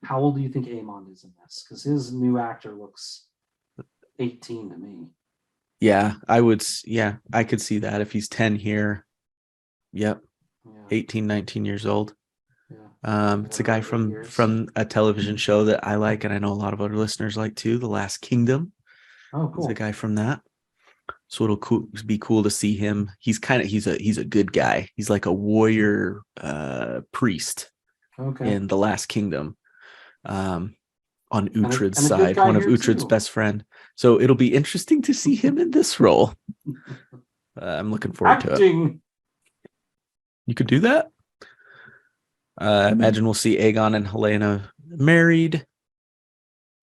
How old do you think Aemon is in this? Because his new actor looks 18 to me. Yeah, I could see that if he's 10 here. Yep. Yeah. 18, 19 years old. Yeah. It's a guy from a television show that I like, and I know a lot of other listeners like too, The Last Kingdom. Oh, cool. It's a guy from that. So it'll be cool to see him. He's a good guy. He's like a warrior priest in The Last Kingdom. On Uhtred's side, one of Uhtred's best friend. So it'll be interesting to see him in this role. I'm looking forward to it. You could do that. I imagine we'll see Aegon and Helena married.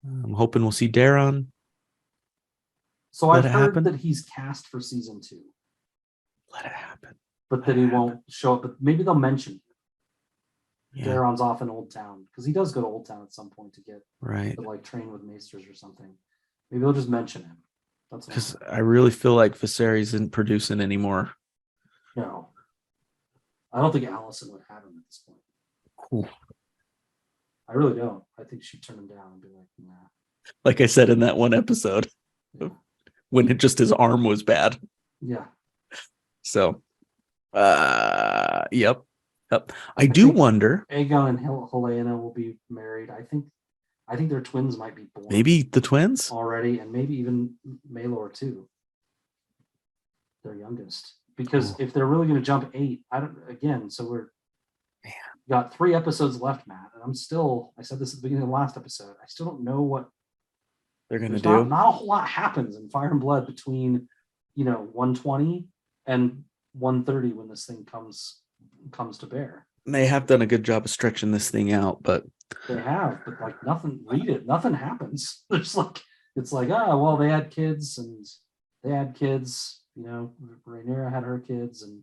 I'm hoping we'll see Daron. So I've heard that he's cast for season 2. Let it happen. But that he won't show up. But maybe they'll mention Daron's off in Old Town, because he does go to Old Town at some point to get to like train with maesters or something. Maybe they'll just mention him. That's because I really feel like Viserys isn't producing anymore. No, I don't think Allison would have him at this point. Cool. I really don't. I think she'd turn him down and be like, nah. Like I said in that one episode, when his arm was bad. Yeah. So, yep. I do wonder. Aegon and Helena will be married. I think their twins might be born. Maybe the twins already, and maybe even Maelor too. Their youngest. Because if they're really going to jump 8, so we're got 3 episodes left, Matt, and I said this at the beginning of the last episode. I still don't know what they're going to do. Not a whole lot happens in Fire and Blood between 120 and 130 when this thing comes to bear. They have done a good job of stretching this thing out, but they have, but like nothing happens. It's like they had kids, Rhaenyra had her kids, and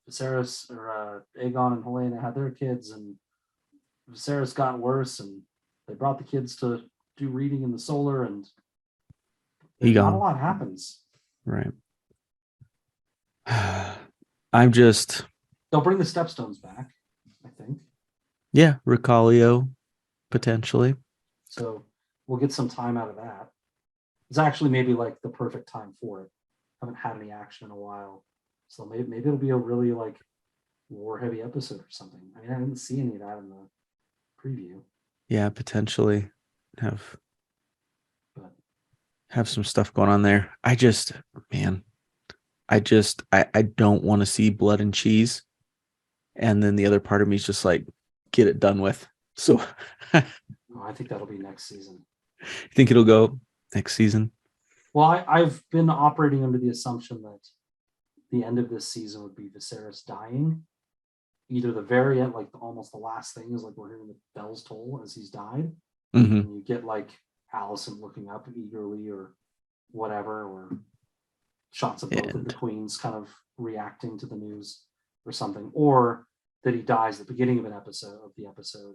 Viserys or Aegon and Helena had their kids, and Viserys got worse, and they brought the kids to do reading in the solar, and not a lot happens. Right. They'll bring the Stepstones back, I think. Yeah, Recalio, potentially. So we'll get some time out of that. It's actually maybe like the perfect time for it. Haven't had any action in a while. So maybe it'll be a really like war-heavy episode or something. I mean, I didn't see any of that in the preview. Yeah, potentially have some stuff going on there. I don't want to see blood and cheese. And then the other part of me is just like, get it done with. So I think that'll be next season. You think it'll go next season? Well, I've been operating under the assumption that the end of this season would be Viserys dying. Either the very end, like almost the last thing is like we're hearing the bells toll as he's died. Mm-hmm. And you get like Alicent looking up eagerly or whatever, or shots of both of the queens kind of reacting to the news or something, or that he dies at the beginning of the episode,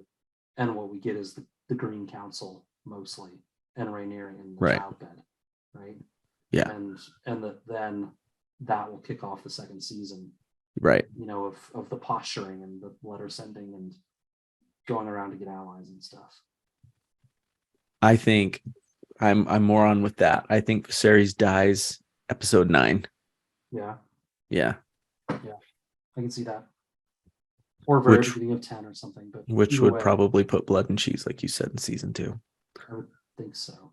and what we get is the Green Council mostly, and Rhaenyra in the child bed, right? Yeah, and then that will kick off the second season, right? Of the posturing and the letter sending and going around to get allies and stuff. I think I'm more on with that. I think Viserys dies episode 9. Yeah. I can see that. Or very beginning of 10 or something, but which would probably put blood and cheese, like you said, in season 2. I would think so.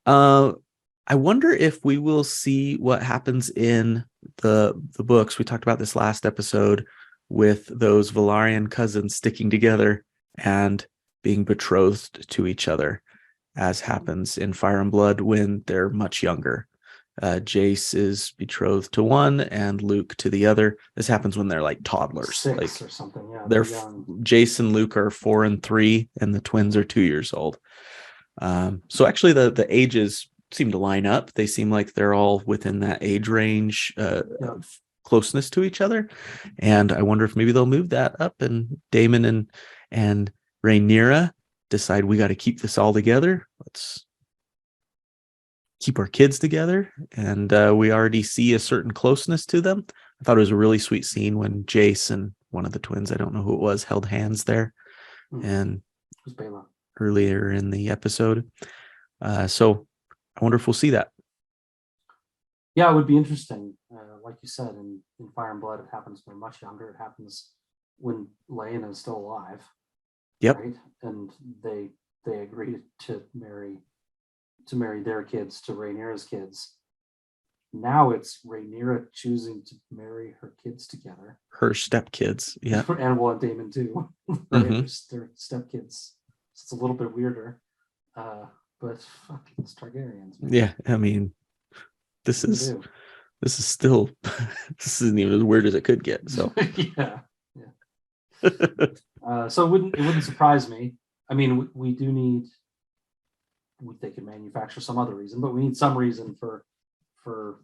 I wonder if we will see what happens in the books. We talked about this last episode with those Velaryon cousins sticking together and being betrothed to each other, as happens in Fire and Blood when they're much younger. Jace is betrothed to one and Luke to the other. This happens when they're like toddlers, 6 or something. Yeah, they're Jace and Luke are 4 and 3, and the twins are 2 years old. So actually, the ages seem to line up. They seem like they're all within that age range of closeness to each other, and I wonder if maybe they'll move that up, and Daemon and Rhaenyra decide we got to keep this all together. Let's keep our kids together, and we already see a certain closeness to them. I thought it was a really sweet scene when Jace and one of the twins, I don't know who it was, held hands there, and it was Baela earlier in the episode. So I wonder if we'll see that. Yeah, it would be interesting. Like you said, in Fire and Blood, it happens when they're much younger. It happens when Laena is still alive. Yep. Right? And they agreed to marry their kids to Rhaenyra's kids. Now it's Rhaenyra choosing to marry her kids together. Her stepkids, yeah. And Daemon too. Right? They're stepkids. It's a little bit weirder. But fuck, it's Targaryens, man. Yeah, I mean, this is still this isn't even as weird as it could get. So yeah. So it wouldn't surprise me. I mean, we do need. They could manufacture some other reason, but we need some reason for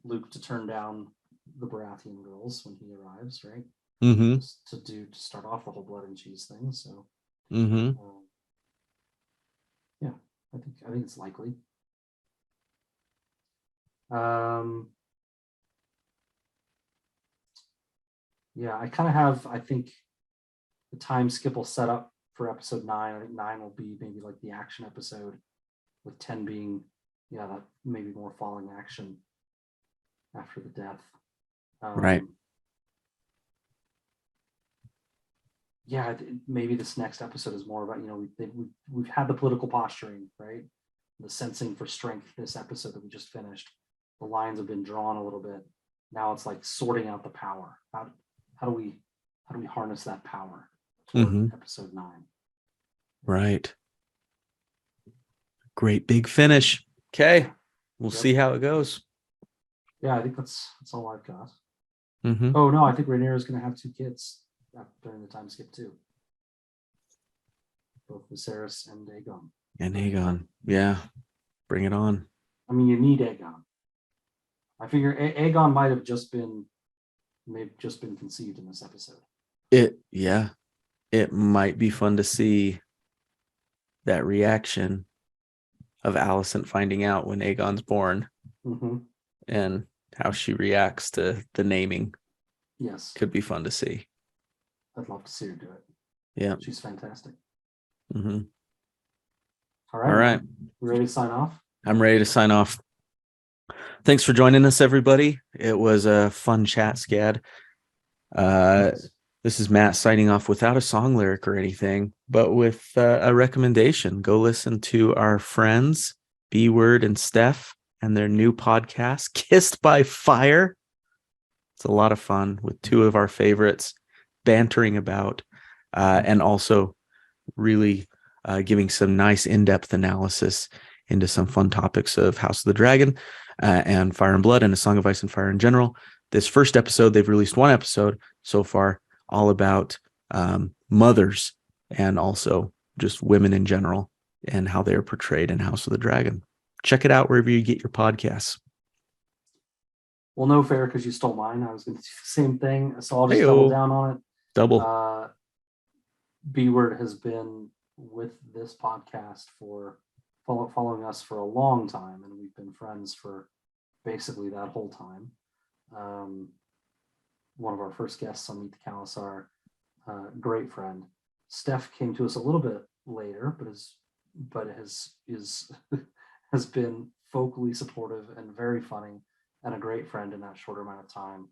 Luke to turn down the Baratheon girls when he arrives, right? To start off the whole blood and cheese thing. So, yeah, I think it's likely. Yeah, I kind of have. I think the time skip will set up for episode 9. I think 9 will be maybe like the action episode, with 10 being, that maybe more falling action after the death. Right. Yeah, maybe this next episode is more about, we've had the political posturing, right? The sensing for strength this episode that we just finished. The lines have been drawn a little bit. Now it's like sorting out the power. How do we harness that power toward episode 9? Right. Great big finish. Okay. We'll see how it goes. Yeah, I think that's all I've got. Oh no, I think Rhaenyra is going to have 2 kids during the time skip too. Both Viserys and Aegon. Yeah. Bring it on. I mean, you need Aegon. I figure Aegon might have just been conceived in this episode. It might be fun to see that reaction of Alicent finding out when Aegon's born, and how she reacts to the naming. Yes, could be fun to see. I'd love to see her do it. Yeah, she's fantastic. All right. We ready to sign off? I'm ready to sign off. Thanks for joining us, everybody. It was a fun chat, Scad. This is Matt signing off without a song lyric or anything, but with a recommendation. Go listen to our friends, B-Word and Steph, and their new podcast, Kissed by Fire. It's a lot of fun with 2 of our favorites bantering about, and also really giving some nice in-depth analysis into some fun topics of House of the Dragon and Fire and Blood and A Song of Ice and Fire in general. This first episode, they've released one episode so far, all about mothers and also just women in general and how they are portrayed in House of the Dragon. Check it out wherever you get your podcasts. Well, no fair, because you stole mine. I was going to do the same thing, so I'll just Heyo. double down on it. Double. B-Word has been with this podcast for following us for a long time, and we've been friends for basically that whole time. One of our first guests on Meet the Kalasar, great friend. Steph came to us a little bit later, but has been vocally supportive and very funny and a great friend in that short amount of time.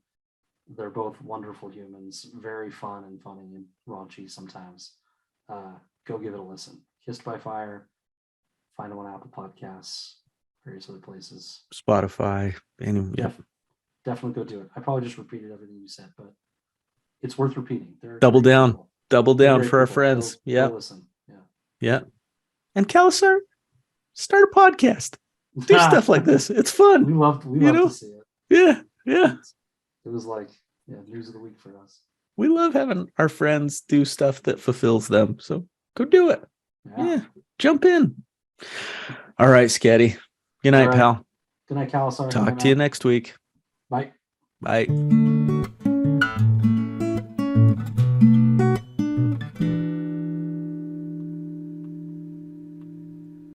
They're both wonderful humans, very fun and funny and raunchy sometimes. Go give it a listen. Kissed by Fire. Find them on Apple Podcasts, various other places. Spotify. Definitely go do it. I probably just repeated everything you said, but it's worth repeating. Double down. People. Double down They're for our people. friends. Go listen. Yeah. And Kalasar, start a podcast. Do stuff like this. It's fun. We love to see it. Yeah. It was like news of the week for us. We love having our friends do stuff that fulfills them. So go do it. Yeah. Jump in. All right, Scatty. Good night, pal. Good night, Kalasar. Talk to you next week. Bye. Bye.